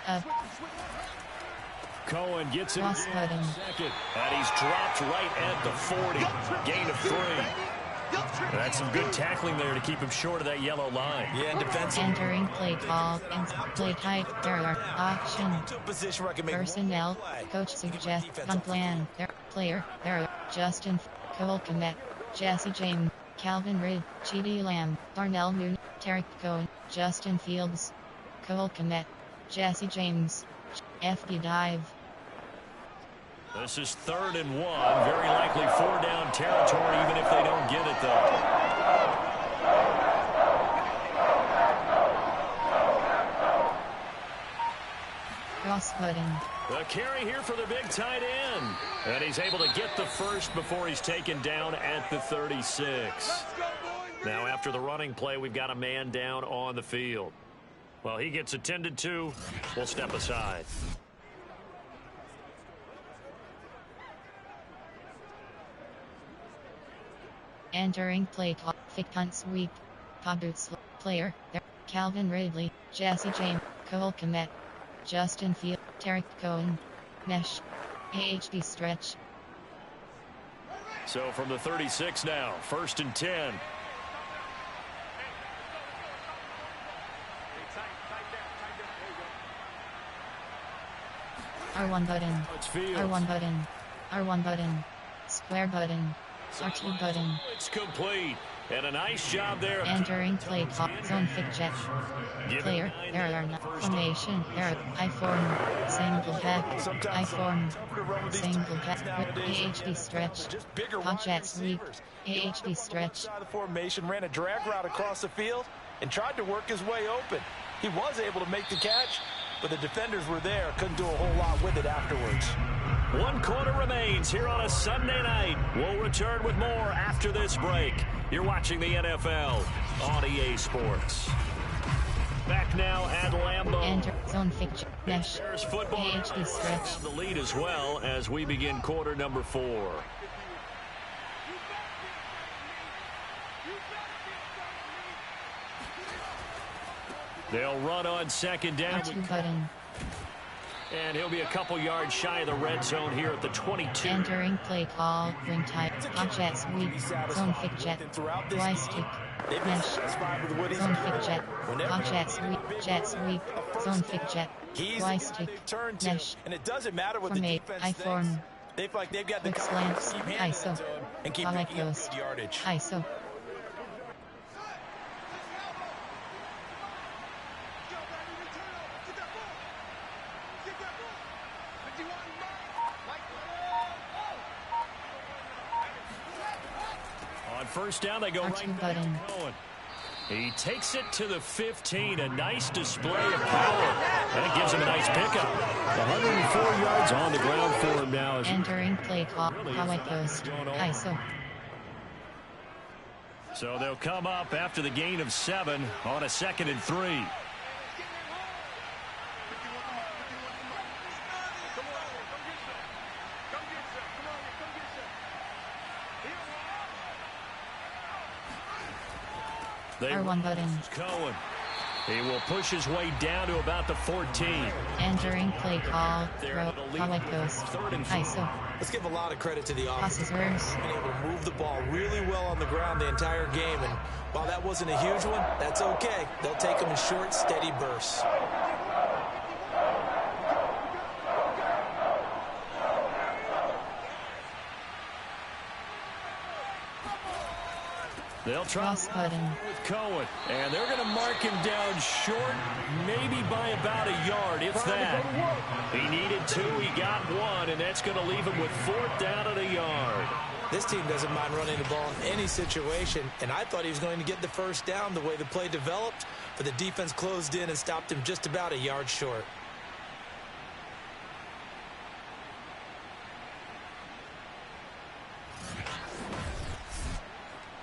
Up.
Cohen gets it
Cross button.
second. And he's dropped right at the 40. Gain of 3. That's some good tackling there to keep him short of that yellow line.
Yeah, and defensive.
Entering play call and play type. There are option.
Position where I can make
Personnel. Coach suggests on plan. There player. There are Justin Cole Komet, Jesse James, Calvin Reed, Chidi Lamb, Darnell Moon, Tarek Cohen, Justin Fields, Cole Komet, Jesse James, FD Dive.
This is 3rd and 1. Very likely 4-down territory, even if they don't get it, though.
Cross button.
The carry here for the big tight end. And he's able to get the first before he's taken down at the 36. Now, after the running play, we've got a man down on the field. Well, he gets attended to. We'll step aside.
Entering play call. Fake punt sweep. Paboots player. There. Calvin Ridley, Jesse James, Cole Komet, Justin Field, Tarek Cohen, Mesh, AHD stretch.
So from the 36 now, 1st and 10.
R1 button.
It's Fields.
R1 button. R1 button. Square button. R2 button.
It's complete. And a nice job there.
Entering play call. Zone fake jet. Player. There are not. Formation. There. I form. Single back. I form. Single back. AHD stretch. Hot sweep. AHD stretch.
The formation ran a drag route across the field and tried to work his way open. He was able to make the catch, but the defenders were there. Couldn't do a whole lot with it afterwards.
1 quarter remains here on a Sunday night. We'll return with more after this break. You're watching the NFL on EA Sports. Back now at Lambeau.
Enter zone fake mesh.
There's football.
AHD stretch.
The lead as well as we begin quarter number 4. They'll run on 2nd down.
R2 button.
And he'll be a couple yards shy of the red zone here at the 22.
Entering play call. Wing type. Hot sweep. Zone fake jet. Y stick. Mesh. Zone fake jet. Hot sweep. Jet sweep. Zone fake jet. Y stick. Mesh.
And it doesn't matter what
Formate.
the defense
I
thinks.
form.
They feel like they've got the
Quick slants.
keep handling
ISO.
it to him and keep
Follow
picking up
post.
yardage.
ISO.
On 1st down, they go
R2
right back
button.
to Cohen. He takes it to the 15. A nice display of power. And it gives him a nice pickup. 104 yards on the ground for him now.
Entering play call. Follow post. ISO.
So they'll come up after the gain of 7 on a 2nd and 3.
R1 button.
Cohen. He will push his way down to about the 14.
Entering play call. Throw. Follow post. ISO.
Let's give a lot of credit to the offense.
Passes.
Been able to move the ball really well on the ground the entire game, and while that wasn't a huge one, that's okay. They'll take them in short, steady bursts.
They'll try
Ross Button.
with Cohen, and they're going to mark him down short, maybe by about a yard, if that. He needed 2, he got 1, and that's going to leave him with 4th down and a yard.
This team doesn't mind running the ball in any situation, and I thought he was going to get the first down the way the play developed, but the defense closed in and stopped him just about a yard short.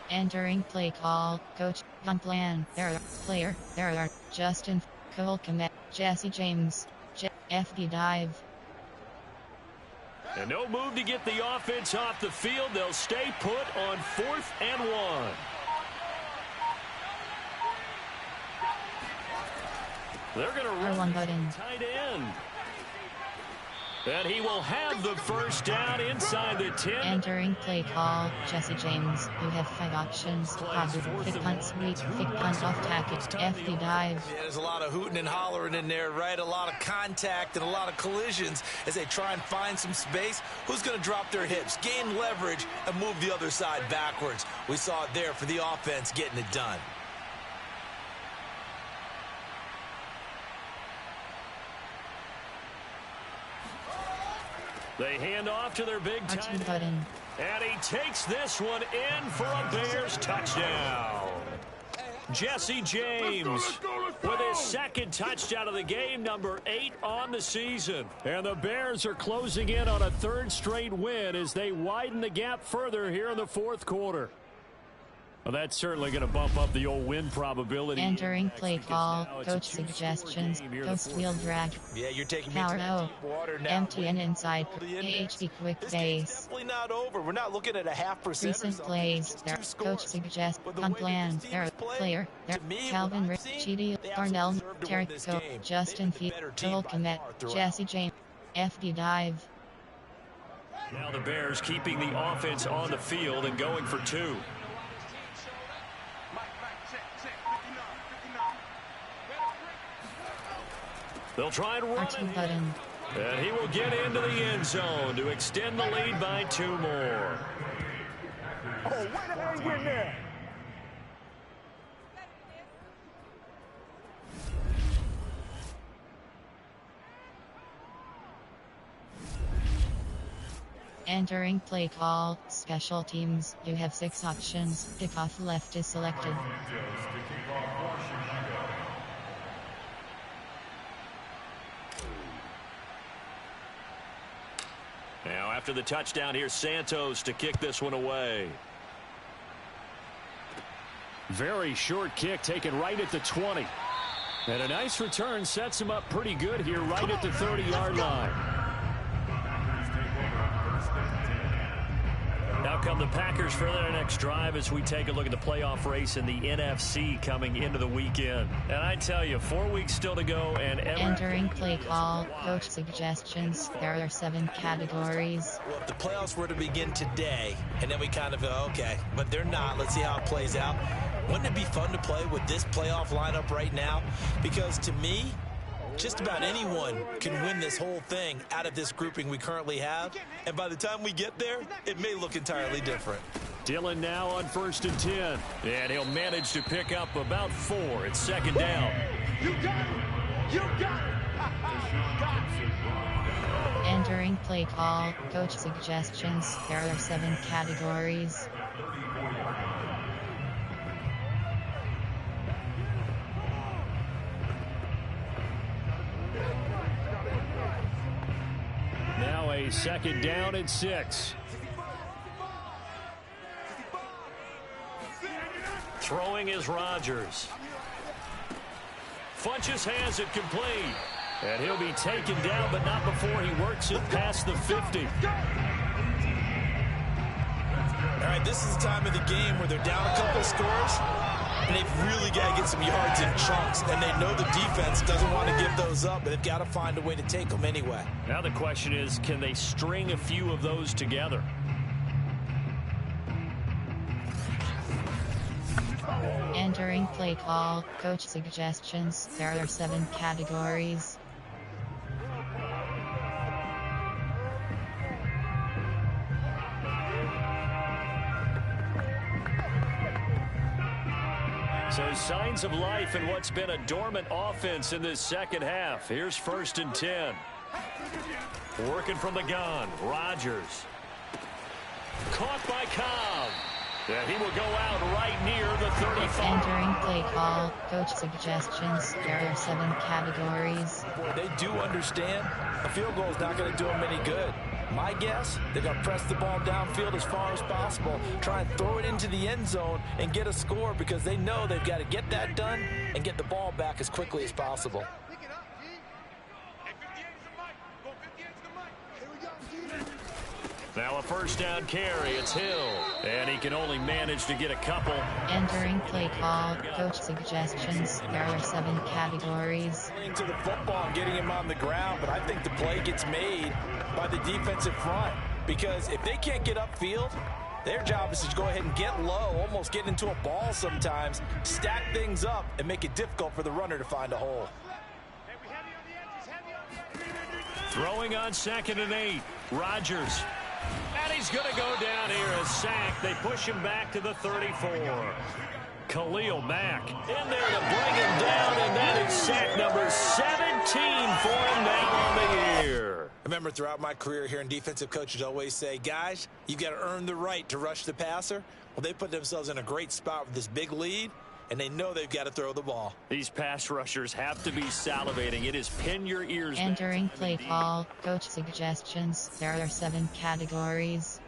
Entering play call, Coach Von Plan, player, Justin, Cole Kmet, Jesse James, FD dive.
And no move to get the offense off the field. They'll stay put on 4th and 1. They're going to run
Button.
tight end. And he will have the first down inside the 10.
Entering play call, Jesse James. You have 5 options. Fake punt sweep, fake punt off tackle, FD dive.
Yeah, there's a lot of hooting and hollering in there, right? A lot of contact and a lot of collisions as they try and find some space. Who's going to drop their hips, gain leverage, and move the other side backwards? We saw it there for the offense getting it done.
They hand off to their big tight end.
Button.
And he takes this one in for a Bears touchdown. Jesse James with his 2nd touchdown of the game, number 8 on the season. And the Bears are closing in on a 3rd straight win as they widen the gap further here in the 4th quarter. Well, that's certainly going to bump up the old win probability.
Entering play call, coach suggestions, ghost wheel drag.
Yeah, you're taking
Power
me to
O,
deep water now.
empty and inside, AHP quick
This game's
base.
definitely not over. We're not looking at a 0.5% or
Recent
something.
plays,
It's
there,
just 2
coach
scores.
suggest,
But the
on
way
plan,
these teams
there,
play,
player, there,
to me,
Calvin,
what I've seen,
Chidi,
they
Darnell,
absolutely deserve to win this
Tarek,
game.
Justin
They've been
Field,
the better team
Joel
by
Kmet,
far throughout.
Jesse James, FD dive.
Now the Bears keeping the offense on the field and going for 2. They'll try and run it.
Button.
And he will get into the end zone to extend the lead by 2 more.
Oh, where the hell you in there?
Entering play call, special teams, you have 6 options, kickoff left is selected.
Now after the touchdown, here's Santos to kick this one away.
Very short kick taken right at the 20. And a nice return sets him up pretty good here right at the 30-yard line.
Now come the Packers for their next drive as we take a look at the playoff race in the NFC coming into the weekend. And I tell you, 4 weeks still to go. And
Entering play call, coach suggestions, there are 7 categories.
Well, if the playoffs were to begin today, and then we kind of go, okay, but they're not. Let's see how it plays out. Wouldn't it be fun to play with this playoff lineup right now? Because to me, just about anyone can win this whole thing out of this grouping we currently have. And by the time we get there, it may look entirely different.
Dillon now on 1st and 10.
And he'll manage to pick up about 4. It's 2nd down.
You got it! You got it!
Entering play call, coach suggestions, there are 7 categories.
Now a 2nd down and 6.
Throwing is Rodgers. Funchess has it complete. And he'll be taken down, but not before he works it past the 50.
All right, this is the time of the game where they're down a couple of scores, and they've really got to get some yards in chunks, and they know the defense doesn't want to give those up, but they've got to find a way to take them anyway.
Now the question is, can they string a few of those together?
Entering play call, coach suggestions, there are 7 categories.
So signs of life in what's been a dormant offense in this second half. Here's 1st and 10. Working from the gun, Rodgers. Caught by Cobb. And he will go out right near the 35.
Entering play call, coach suggestions, there are 7 categories.
Boy, they do understand a field goal is not going to do them any good. My guess, they're going to press the ball downfield as far as possible, try and throw it into the end zone and get a score because they know they've got to get that done and get the ball back as quickly as possible.
Now a 1st down carry. It's Hill. And he can only manage to get a couple.
Entering play call, coach suggestions, there are 7 categories.
Getting to the football and getting him on the ground, but I think the play gets made by the defensive front because if they can't get upfield, their job is to go ahead and get low, almost get into a ball sometimes, stack things up, and make it difficult for the runner to find a hole.
Throwing on 2nd and 8. Rodgers. And he's going to go down here, a sack. They push him back to the 34. Khalil Mack in there to bring him down, and that is sack number 17 for him now on the year.
I remember throughout my career hearing defensive coaches always say, guys, you got to earn the right to rush the passer. Well, they put themselves in a great spot with this big lead, and they know they've got to throw the ball.
These pass rushers have to be salivating. It is pin your ears.
Entering play call, coach suggestions, there are 7 categories.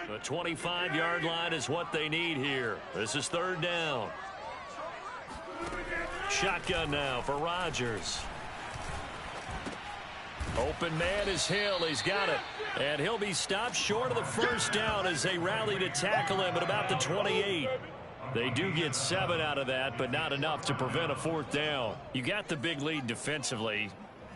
The 25-yard line is what they need here. This is 3rd down. Shotgun now for Rodgers. Open man is Hill. He's got it. And he'll be stopped short of the 1st down as they rally to tackle him at about the 28. They do get 7 out of that, but not enough to prevent a 4th down. You got the big lead defensively.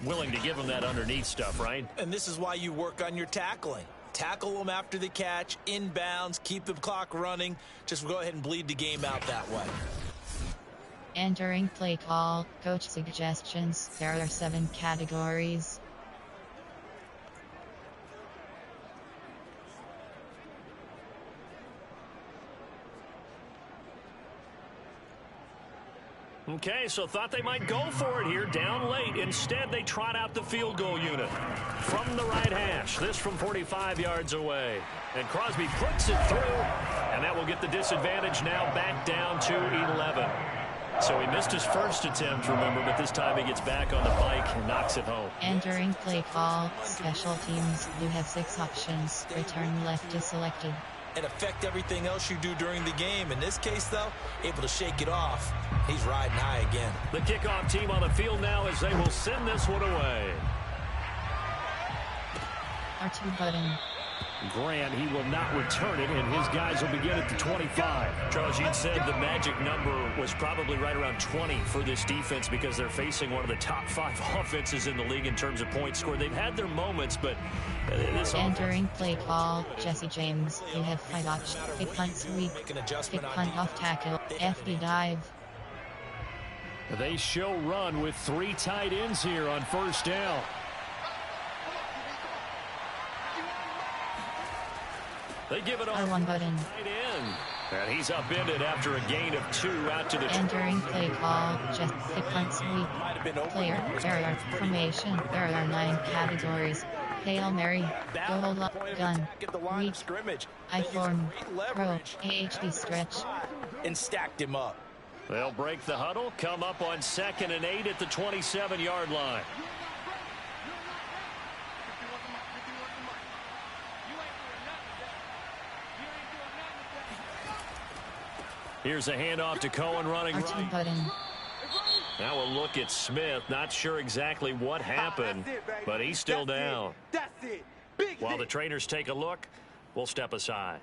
Willing to give him that underneath stuff, right?
And this is why you work on your tackling. Tackle them after the catch, inbounds, keep the clock running. Just go ahead and bleed the game out that way.
Entering play call, coach suggestions, there are 7 categories.
Okay, so thought they might go for it here, down late. Instead, they trot out the field goal unit from the right hash. This from 45 yards away. And Crosby puts it through, and that will get the disadvantage now back down to 11. So he missed his 1st attempt, remember, but this time he gets back on the bike and knocks it home.
Entering play call, special teams, you have 6 options. Return left is selected.
And affect everything else you do during the game. In this case, though, able to shake it off. He's riding high again.
The kickoff team on the field now as they will send this one away.
R2 button.
Grant, he will not return it, and his guys will begin at the 25.
Charles, you'd said the magic number was probably right around 20 for this defense because they're facing one of the top 5 offenses in the league in terms of points scored. They've had their moments, but this
Entering play call, Jesse James, you have 5 options. Pick punt sweep, pick punt off tackle, FD dive.
They show run with 3 tight ends here on 1st down.
They give it
R1 button.
Right in. And he's upended after a gain of 2 out to the...
Entering play call, just pick punt sweep. Player, there are formation, there are 9 categories. Hail Mary, goal up, gun, weak, I form, pro, AHD stretch.
And stacked him up.
They'll break the huddle, come up on 2nd and 8 at the 27-yard line. Here's a handoff to Cohen running
R2 button.
Now a look at Smith. Not sure exactly what happened, but he's still down. While the trainers take a look, we'll step aside.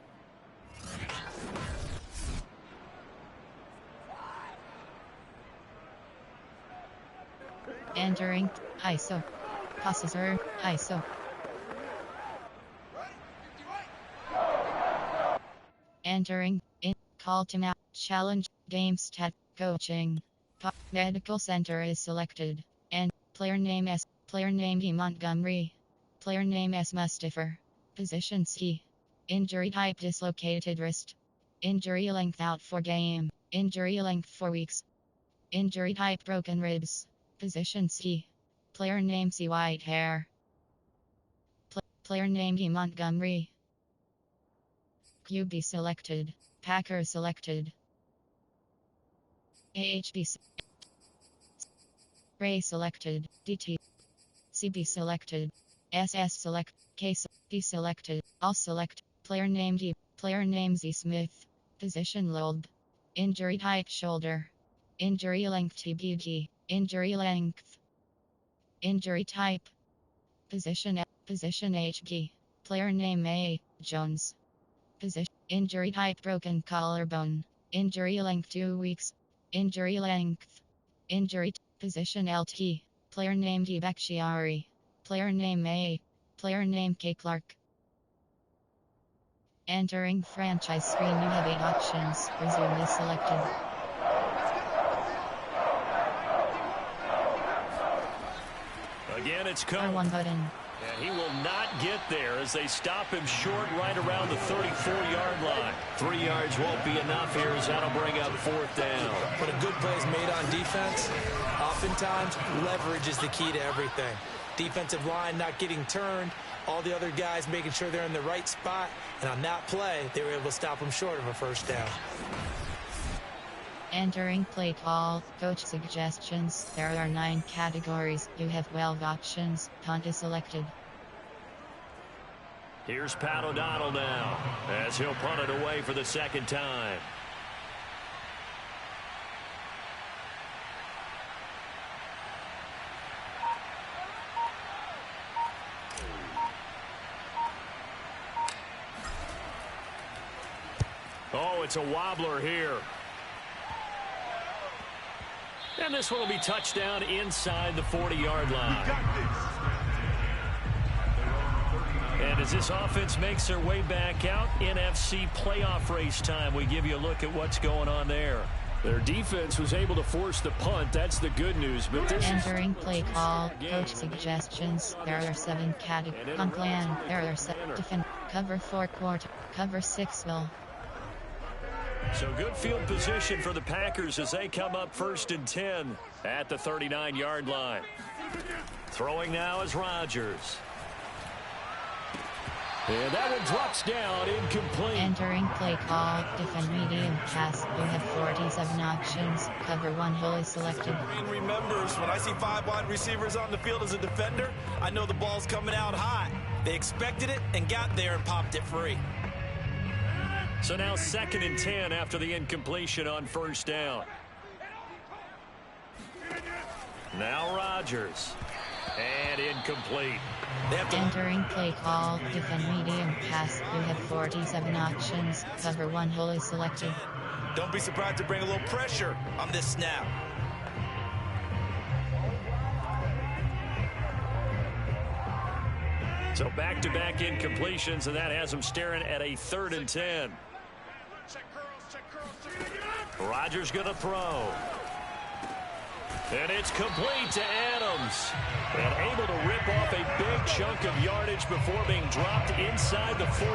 Entering ISO. Processor ISO. Entering in call to now challenge game stat coaching. Medical center is selected and player name as Player name E. Montgomery. Player name S. Mustafer. Position C. Injury type dislocated wrist. Injury length out for game. Injury length 4 weeks. Injury type broken ribs. Position C. Player name C. White hair. Player name E. Montgomery. QB selected. Packers selected. AHB Ray selected. DT CB selected. SS select. Case D selected. All select. Player name D. Player name Z Smith. Position lobe. Injury type shoulder. Injury length TBD. Injury length. Injury type. Position F. Position HG. Player name A. Jones. Position. Injury type broken collarbone. Injury length 2 weeks. Injury length. Injury. Position LT. Player name D. Bakhtiari. Player name A. Player name K. Clark. Entering franchise screen, you have 8 options. Resume is selected.
Again, it's Cohn.
R1 button.
And he will not get there as they stop him short right around the 34-yard line. 3 yards won't be enough here as that'll bring up 4th down.
But a good play is made on defense. Oftentimes, leverage is the key to everything. Defensive line not getting turned. All the other guys making sure they're in the right spot. And on that play, they were able to stop him short of a 1st down.
Entering play call. Coach suggestions. There are 9 categories. You have 12 options. Punt is selected.
Here's Pat O'Donnell now as he'll punt it away for the 2nd time. Oh, it's a wobbler here. And this one will be touchdown inside the 40-yard line. And as this offense makes their way back out, NFC playoff race time, we give you a look at what's going on there.
Their defense was able to force the punt. That's the good news. But this
Entering play call. Coach suggestions. There are 7 categories. On plan. There are 7. Defend. Cover 4 quarter. Cover 6 will.
So good field position for the Packers as they come up 1st and 10 at the 39-yard line. Throwing now is Rodgers. And that one drops down, incomplete.
Entering play call. Defend medium pass. You have 47 options. Cover 1 hole is selected.
Green remembers when I see 5 wide receivers on the field as a defender, I know the ball's coming out high. They expected it and got there and popped it free.
So now 2nd and 10 after the incompletion on 1st down. Now Rodgers. And incomplete.
Entering play call. Defend medium pass. You have 47 options. Cover 1 hole is selected.
Don't be surprised to bring a little pressure on this snap.
So back-to-back incompletions, and that has them staring at a 3rd and 10. Rodgers going to throw. And it's complete to Adams. And able to rip off a big chunk of yardage before being dropped inside the 40.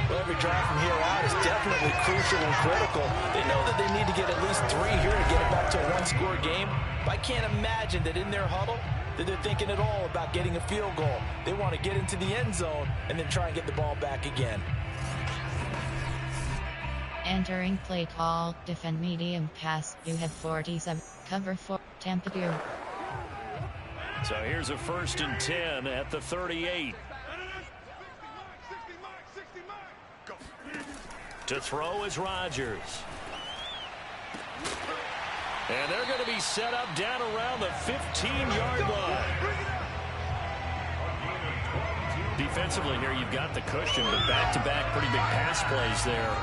Well, every drive from here out is definitely crucial and critical. They know that they need to get at least 3 here to get it back to a 1-score game. But I can't imagine that in their huddle that they're thinking at all about getting a field goal. They want to get into the end zone and then try and get the ball back again.
Entering play call. Defend medium pass. You have 47. Cover 4. Tampa Bay.
So here's a 1st and 10 at the 38. To throw is Rodgers. And they're going to be set up down around the 15-yard line. Defensively here, you've got the cushion, but back-to-back pretty big pass plays there.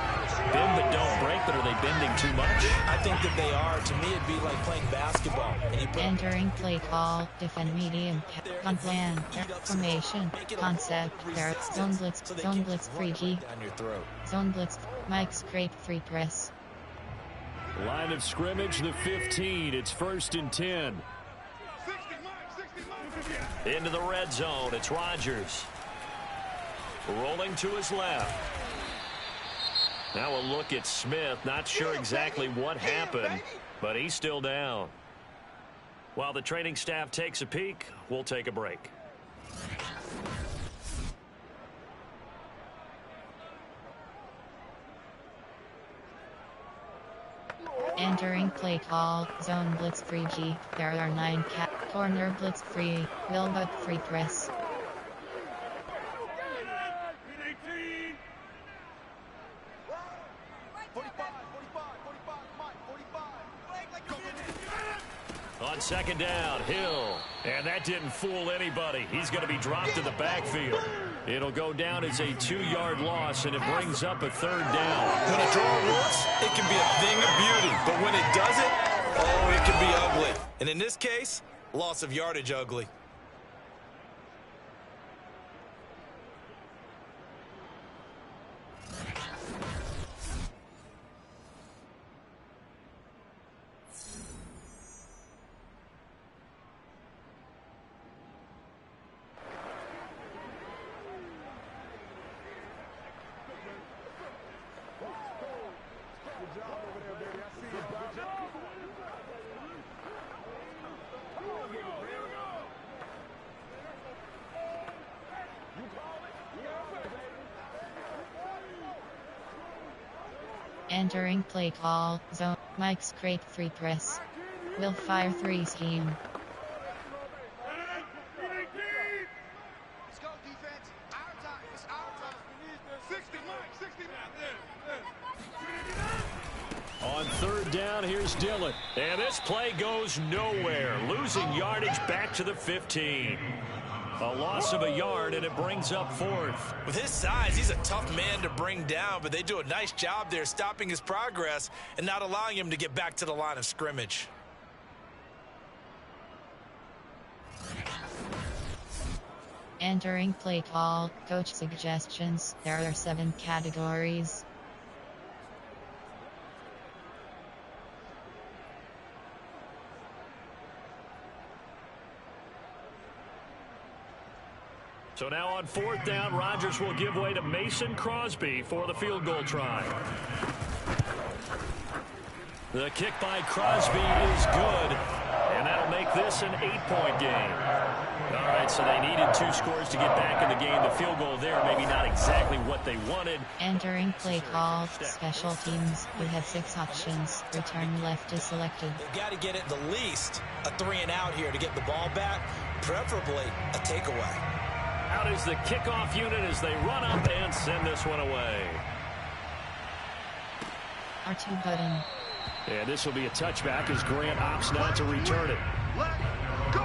Bend but don't break, but are they bending too much?
I think that they are. To me, it'd be like playing basketball. And you put
Entering play call. Defend medium on plan. Formation. Concept. Zone blitz. Zone blitz free key.
down your throat.
Zone blitz. Mike scrape free press.
line of scrimmage, the 15. It's 1st and 10.
Into the red zone, it's Rodgers. Rolling to his left. Now a look at Smith. Not sure exactly what happened, but he's still down. While the training staff takes a peek, we'll take a break.
Entering play call, zone blitz free G. There are 9 corner blitz free, will but free press.
On second down, Hill. And that didn't fool anybody. He's going to be dropped to the backfield. It'll go down as a 2-yard loss, and it brings up a 3rd down.
When a draw works, it can be a thing of beauty. But when it doesn't, oh, it can be ugly. And in this case, loss of yardage ugly.
Entering play call, zone, Mike scrape free press. Will fire 3 scheme.
Let's go, defense. Our time. It's our time. 60, Mike. 60.
On 3rd down, here's Dillon. And this play goes nowhere. Losing yardage back to the 15. A loss of a yard, and it brings up 4th.
With his size, he's a tough man to bring down, but they do a nice job there stopping his progress and not allowing him to get back to the line of scrimmage.
Entering play call, coach suggestions. There are 7 categories.
So now on 4th down, Rodgers will give way to Mason Crosby for the field goal try. The kick by Crosby is good, and that'll make this an 8-point game. All right, so they needed 2 scores to get back in the game. The field goal there, maybe not exactly what they wanted.
Entering play call, special teams. We have 6 options. Return left is selected.
They've got to get at the least a 3-and-out here to get the ball back, preferably a takeaway.
Out is the kickoff unit as they run up and send this one away.
R2 button.
And this will be a touchback as Grant opts not to return it.
Let go.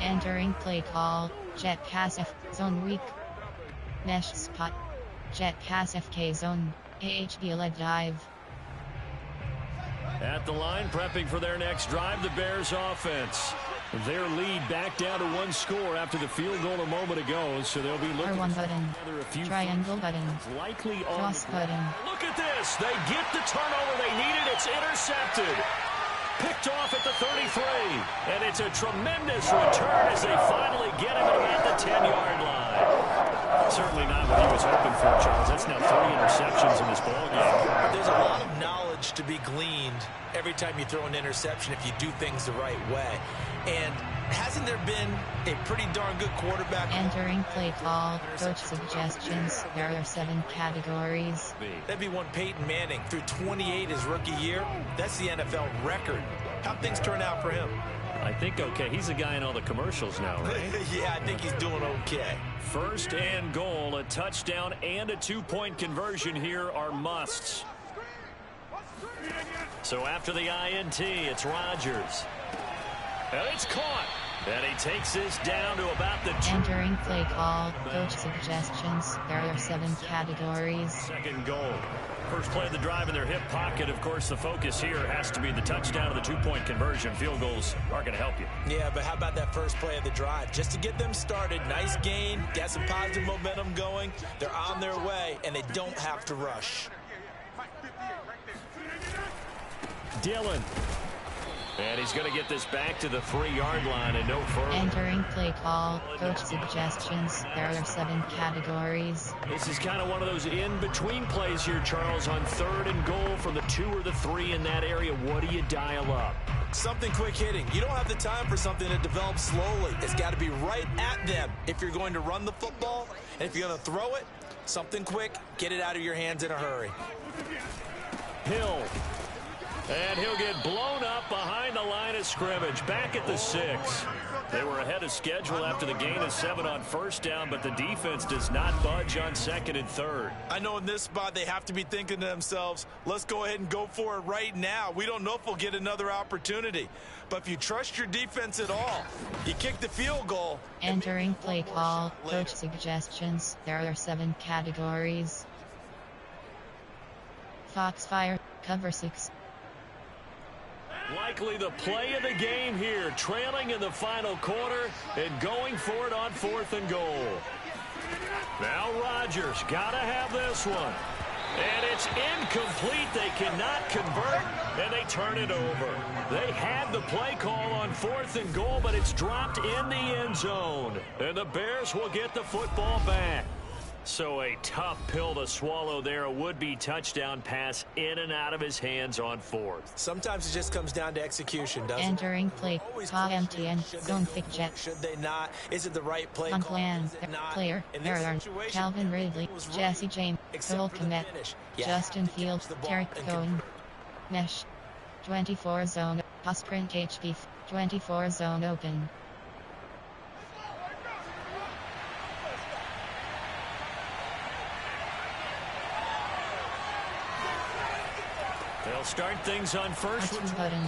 Entering play call, jet pass F, zone weak. Mesh spot. Jet pass FK zone, AHB leg dive.
At the line, prepping for their next drive, the Bears offense. Their lead back down to 1 score after the field goal a moment ago, so they'll be looking
R1 button,
a few
triangle button,
likely on
cross button.
Look at this. They get the turnover they needed. It's intercepted. Picked off at the 33. And it's a tremendous return as they finally get him at the 10-yard line. Certainly not what he was hoping for, Charles. That's now 3 interceptions in this ballgame.
There's a lot of knowledge to be gleaned every time you throw an interception if you do things the right way. And hasn't there been a pretty darn good quarterback?
Entering play call, coach suggestions. There are 7 categories.
That'd be one Peyton Manning through 28 his rookie year. That's the NFL record. How'd things turn out for him?
I think okay. He's a guy in all the commercials now, right?
Yeah, I think he's doing okay.
1st and goal, a touchdown and a 2-point conversion here are musts. So after the INT, it's Rodgers. And it's caught. And he takes this down to about the 2.
Entering play call, coach suggestions. There are 7 categories.
Second goal. First play of the drive in their hip pocket. Of course, the focus here has to be the touchdown of the 2-point conversion. Field goals aren't going to help you.
Yeah, but how about that first play of the drive? Just to get them started, nice gain, got some positive momentum going. They're on their way, and they don't have to rush.
Dillon.
And he's going to get this back to the 3-yard line and no further.
Entering play call, coach suggestions. There are 7 categories.
This is kind of one of those in-between plays here, Charles, on 3rd and goal from the 2 or the 3 in that area. What do you dial up?
Something quick hitting. You don't have the time for something that develops slowly. It's got to be right at them if you're going to run the football. And if you're going to throw it, something quick, get it out of your hands in a hurry.
Hill.
And he'll get blown up behind the line of scrimmage. Back at the 6. They were ahead of schedule after the gain of 7 on first down, but the defense does not budge on 2nd and 3rd.
I know in this spot they have to be thinking to themselves, let's go ahead and go for it right now. We don't know if we'll get another opportunity. But if you trust your defense at all, you kick the field goal.
Entering play call, coach suggestions. There are 7 categories. Foxfire, cover 6.
Likely the play of the game here, trailing in the final quarter and going for it on 4th and goal. Now Rodgers got to have this one. And it's incomplete. They cannot convert, and they turn it over. They had the play call on 4th and goal, but it's dropped in the end zone. And the Bears will get the football back. So a tough pill to swallow there. A would-be touchdown pass in and out of his hands on 4th.
Sometimes it just comes down to execution, doesn't it?
Entering play, call MTN, zone pick jet.
Should they not? Is it the right play
On
call?
plan,
Is it not?
player,
In this
Aaron,
situation,
Calvin Ridley,
it was
Jesse
right,
James,
except
Cole
for the
Kmet,
finish. You
Justin
have to
Fields,
catch the ball
Derek
and
Cohen, Mesh, 24 zone, pass print HB, 24 zone open.
They'll start things on first.
Button.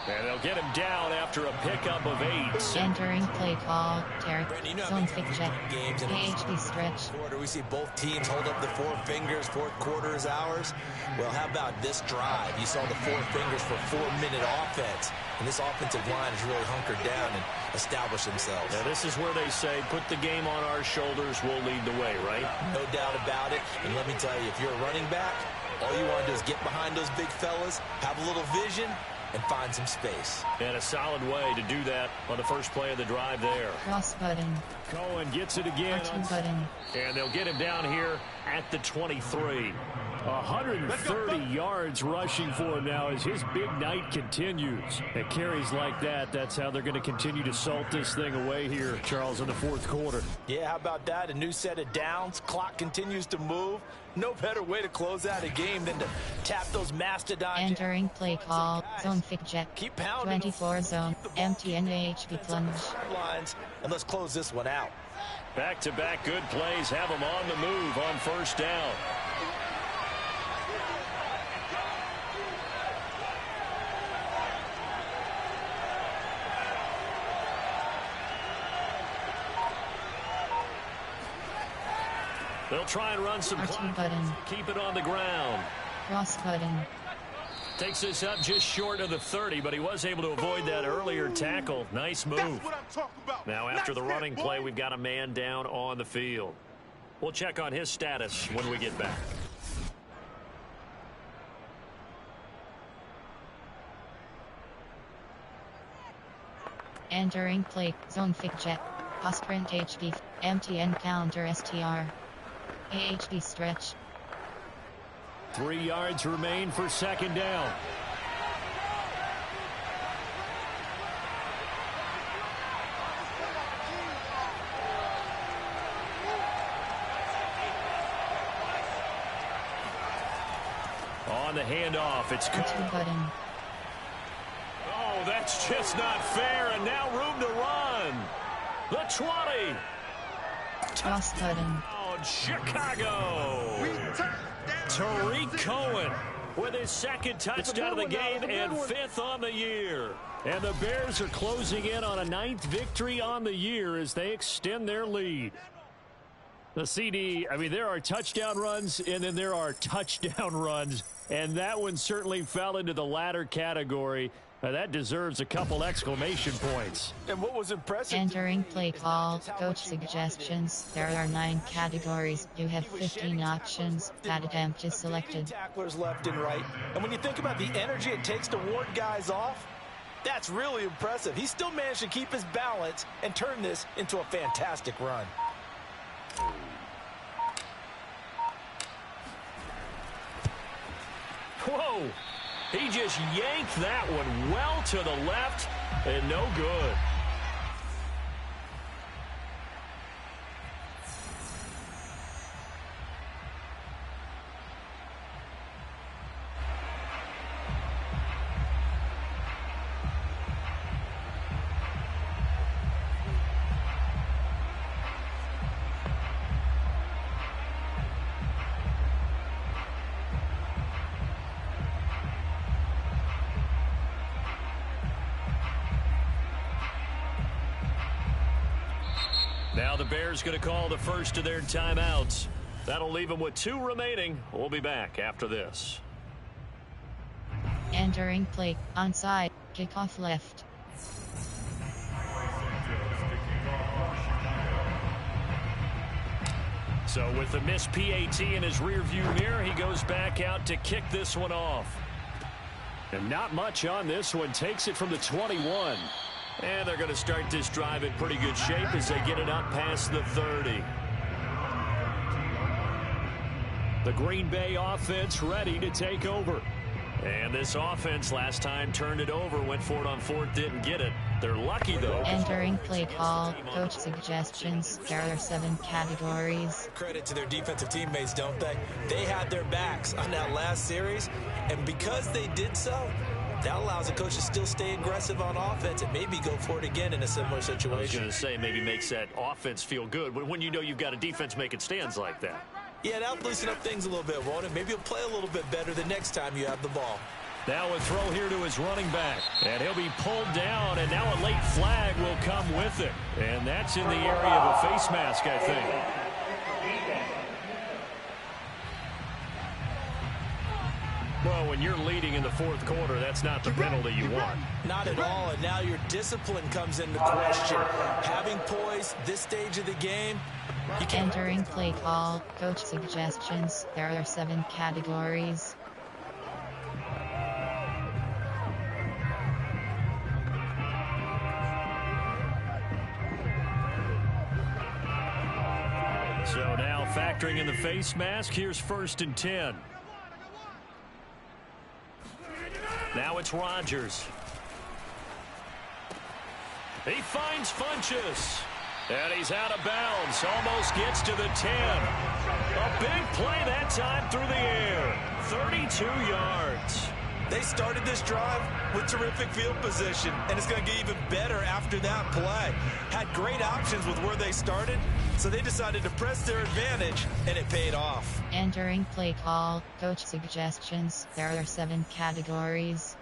And they'll get him down after a pickup of 8.
Entering play call, Derek,
Brandon, you know how
zone
many
pick jet,
games in a
AHB stretch.
quarter we see both teams hold up the 4 fingers. 4th quarter is ours. Well, how about this drive? You saw the 4 fingers for 4-minute offense, and this offensive line has really hunkered down and established themselves.
Now this is where they say, put the game on our shoulders, we'll lead the way, right?
No doubt about it. And let me tell you, if you're a running back, all you want to do is get behind those big fellas, have a little vision, and find some space.
And a solid way to do that on the first play of the drive there.
Cross button,
Cohen gets it again.
R2 button.
And they'll get him down here at the 23.
130 yards rushing for him now as his big night continues. At carries like that, that's how they're going to continue to salt this thing away here, Charles, in the 4th quarter.
Yeah, how about that? A new set of downs. Clock continues to move. No better way to close out a game than to tap those mastodons.
Entering play call, zone pick jet,
Keep pounding
24 zone, MTN AHB plunge.
lines, and let's close this one out.
Back-to-back good plays have him on the move on first down. They'll try and run some
R2 button,
keep it on the ground.
cross button.
Takes this up just short of the 30, but he was able to avoid that earlier tackle. Nice move.
That's what I'm talking about.
Now, after the
That's it,
running
boy.
play, we've got a man down on the field. We'll check on his status when we get back.
Entering play, zone pick jet, pass print HB, MTN counter STR. AHB stretch.
3 yards remain for 2nd down.
On the handoff, it's
R2 button.
Oh, that's just not fair, and now room to run. The 20.
Cross button.
Oh, Chicago. Tariq Cohen with his second touchdown of the game and 5th on the year. And the Bears are closing in on a 9th victory on the year as they extend their lead. The CD, I mean, there are touchdown runs and then there are touchdown runs. And that one certainly fell into the latter category. That deserves a couple exclamation points.
And what was impressive?
Entering play call, coach suggestions. There are 9 categories. You have 15 options. That attempt is selected.
Tacklers left and right. And when you think about the energy it takes to ward guys off, that's really impressive. He still managed to keep his balance and turn this into a fantastic run.
Whoa! He just yanked that one well to the left and no good. Now the Bears going to call the first of their timeouts. That'll leave them with 2 remaining. We'll be back after this.
Entering play, onside, kickoff left.
So with the missed PAT in his rearview mirror, he goes back out to kick this one off. And not much on this one. Takes it from the 21. And they're going to start this drive in pretty good shape as they get it up past the 30. The Green Bay offense ready to take over. And this offense last time turned it over, went for it on 4th, didn't get it. They're lucky, though.
Entering play call, coach suggestions. There are 7 categories.
Credit to their defensive teammates, don't they? They had their backs on that last series, and because they did so, that allows the coach to still stay aggressive on offense and maybe go for it again in a similar situation.
I was going to say maybe makes that offense feel good when you know you've got a defense making stands like that.
Yeah, that'll loosen up things a little bit, won't it? Maybe he'll play a little bit better the next time you have the ball.
Now a throw here to his running back. And he'll be pulled down, and now a late flag will come with it. And that's in the area of a face mask, I think. Well, when you're leading in the 4th quarter, that's not the penalty you want.
Not at all, and now your discipline comes into question. Having poise this stage of the game, you can...
Entering play call, coach suggestions. There are 7 categories.
So now factoring in the face mask, here's 1st and 10. Now it's Rodgers. He finds Funchess. And he's out of bounds. Almost gets to the 10. A big play that time through the air. 32 yards.
They started this drive with terrific field position, and it's going to get even better after that play. Had great options with where they started, so they decided to press their advantage, and it paid off.
Entering play call, coach suggestions. There are 7 categories.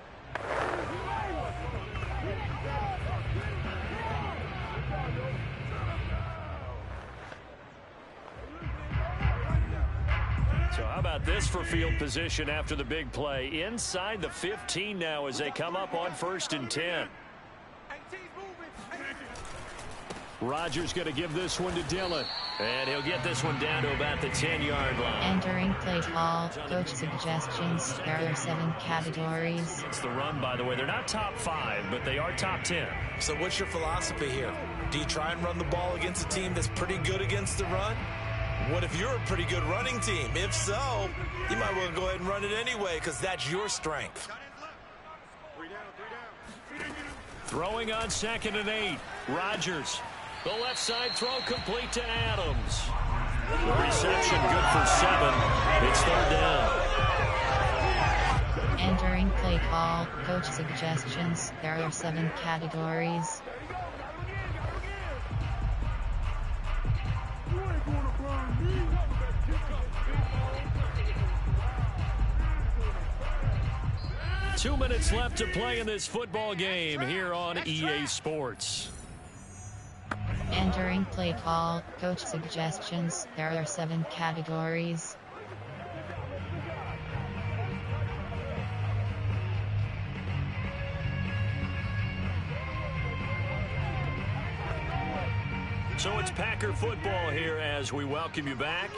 So how about this for field position after the big play? Inside the 15 now as they come up on 1st and 10. Rodgers going to give this one to Dillon. And he'll get this one down to about the 10-yard line.
Entering play call, coach suggestions. There are 7 categories.
It's the run, by the way. They're not top 5, but they are top 10.
So what's your philosophy here? Do you try and run the ball against a team that's pretty good against the run? What if you're a pretty good running team? If so, you might well go ahead and run it anyway because that's your strength.
Throwing on 2nd and 8. Rodgers. The left side throw complete to Adams. The reception good for 7. It's 3rd down.
Entering play call, coach suggestions. There are 7 categories.
2 minutes left to play in this football game here on EA Sports.
Entering play call, coach suggestions. There are 7 categories.
So it's Packer football here as we welcome you back.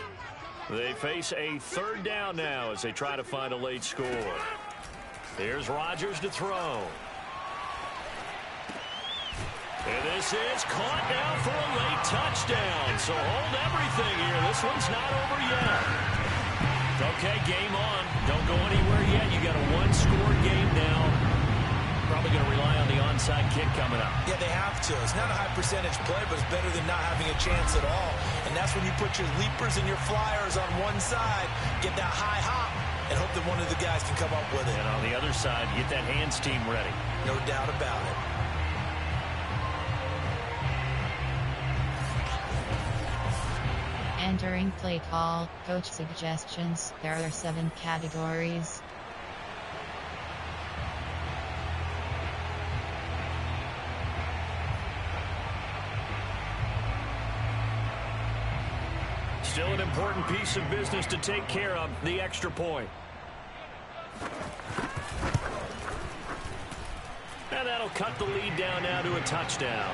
They face a 3rd down now as they try to find a late score. Here's Rodgers to throw. And this is caught now for a late touchdown. So hold everything here. This one's not over yet. Okay, game on. Don't go anywhere yet. You got a 1-score game now. Probably going to rely on the onside kick coming up.
Yeah, they have to. It's not a high percentage play, but it's better than not having a chance at all. And that's when you put your leapers and your flyers on one side, get that high hop, and hope that one of the guys can come up with it.
And on the other side, get that hands team ready.
No doubt about it.
Entering play call, coach suggestions. There are 7 categories.
Still an important piece of business to take care of, the extra point. And that'll cut the lead down now to a touchdown.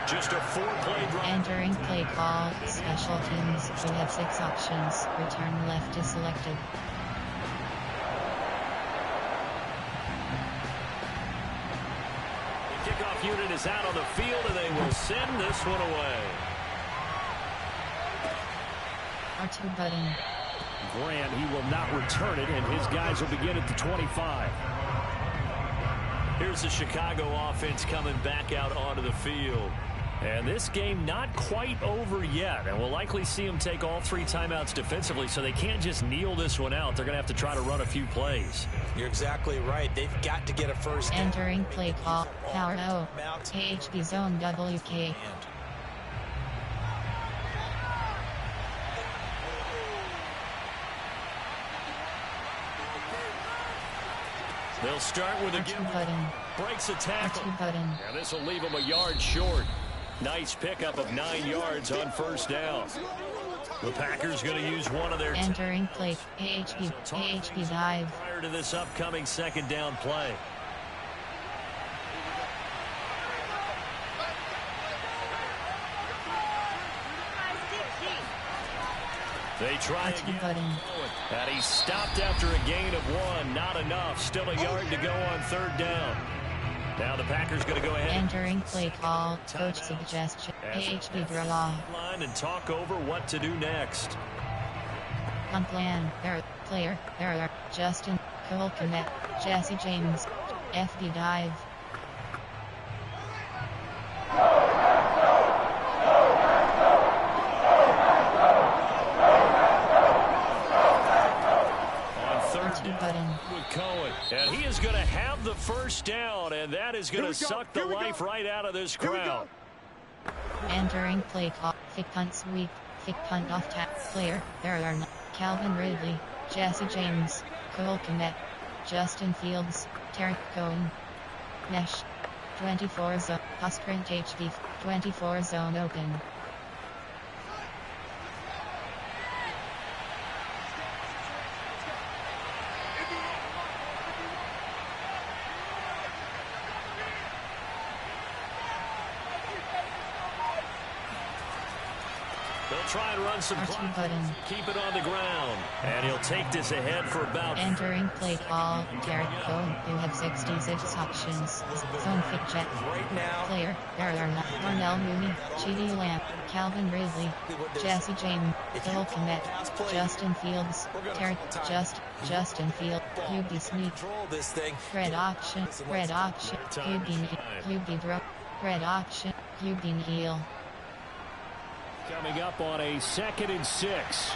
Just a 4-play drive.
Entering play call, special teams. We have 6 options. Return left is selected.
The kickoff unit is out on the field, and they will send this one away.
R2 button.
Grant, he will not return it, and his guys will begin at the 25.
Here's the Chicago offense coming back out onto the field. And this game not quite over yet. And we'll likely see them take all 3 timeouts defensively, so they can't just kneel this one out. They're going to have to try to run a few plays.
You're exactly right. They've got to get a first down.
Entering play call, power O, KHB zone WK.
They'll start with a
R2 button.
breaks a tackle.
R2 button.
And this will leave them a yard short. Nice pickup of 9 yards on first down. The Packers going to use one of their...
Entering play, AHB dive.
Prior to this upcoming 2nd down play. They try again. And he stopped after a gain of 1. Not enough. Still a yard to go on 3rd down. Now the Packers going to go ahead.
Entering play call, coach suggestion, AHB draw.
Line and talk over what to do next.
On plan, player, Justin, Cole Komet, Jesse James, FD dive. Button.
With Cohen. And he is going to have the first down, and that is going to suck the life right out of this crowd.
Entering play call, fake punt sweep, fake punt off tap player. There are Calvin Ridley, Jesse James, Cole Komet, Justin Fields, Tarek Cohen, Nesh, 24 zone, Sprint HD, 24 zone open.
Try and run some clock. Keep it on the ground. And he'll take this ahead for about...
Entering play call, Tarek Cohen. You have 66 options. Zone fit jet.
Right now.
Player, there are Darnell Mooney, G.D. Lamb, Calvin Ridley, Jesse James, Cole Komet, Justin Fields, Tarek, Justin Field, QB Sneak, Fred Auction, QB Drop, Fred Auction, QB Heel.
Coming up on a 2nd and 6.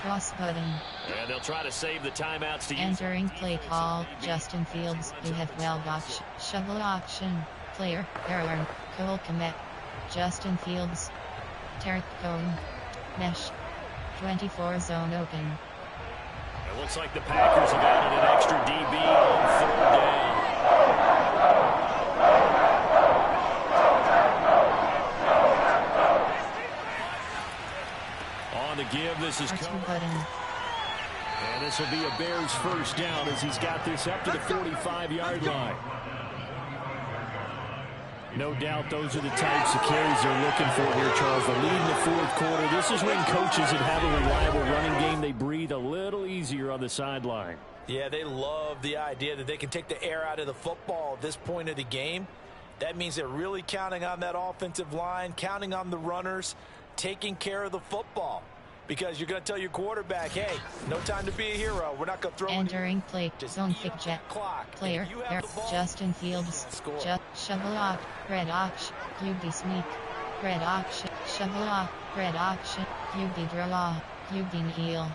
Cross button.
And they'll try to save the timeouts to
Entering play call, Justin Fields. You have well auction, shovel auction. Player, there are Cole Komet, Justin Fields, Tarek Cohen. Mesh. 24 zone open.
It looks like the Packers have added an extra DB on 3rd down. On the give, this is Cohen. And this will be a Bears first down as he's got this up to the 45-yard line. No doubt those are the types of carries they're looking for here, Charles. The lead in the 4th quarter. This is when coaches that have a reliable running game, they breathe a little easier on the sideline.
Yeah, they love the idea that they can take the air out of the football at this point of the game. That means they're really counting on that offensive line, counting on the runners, taking care of the football. Because you're going to tell your quarterback, hey, no time to be a hero. We're not going to throw
entering play zone pick jet player Justin Fields Shabalak red auction QB sneak red auction Shabalak red auction QB draw QB heel.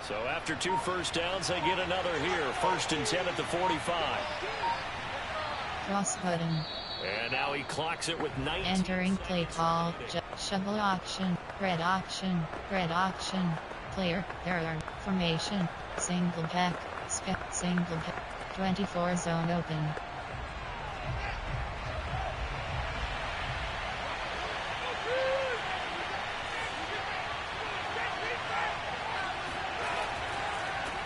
So after 2 first downs, they get another here. 1st and 10 at the 45.
Cross button.
And now he clocks it with 19.
Entering play call. Shovel auction. Red auction. Red auction. Player. Error. Formation. Single pack. Spec. Single pack. 24 zone open.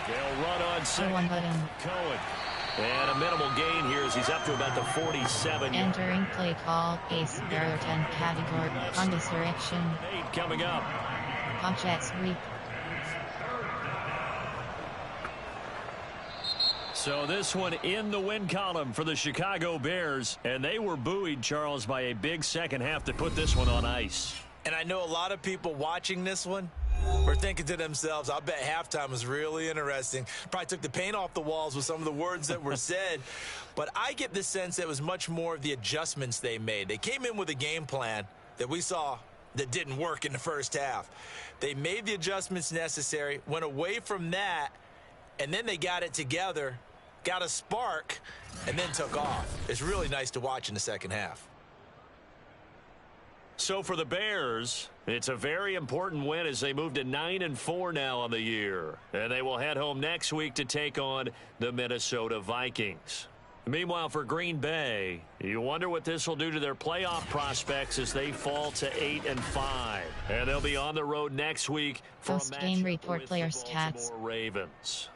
They'll run on second. Cohen. And a minimal gain here as he's up to about the 47.
Entering play call. Ace. Error 10 category. On this direction.
8 coming up.
Contract sweep.
So this one in the win column for the Chicago Bears. And they were buoyed, Charles, by a big second half that put this one on ice.
And I know a lot of people watching this one were thinking to themselves, I bet halftime was really interesting. Probably took the paint off the walls with some of the words that were said. But I get the sense that it was much more of the adjustments they made. They came in with a game plan that we saw that didn't work in the first half. They made the adjustments necessary, went away from that, and then they got it together, got a spark, and then took off. It's really nice to watch in the second half.
So for the Bears, it's a very important win as they move to 9-4 now on the year. And they will head home next week to take on the Minnesota Vikings. Meanwhile, for Green Bay, you wonder what this will do to their playoff prospects as they fall to 8-5. And they'll be on the road next week for a matchup
Post-game report
with
player
the
stats.
Baltimore Ravens.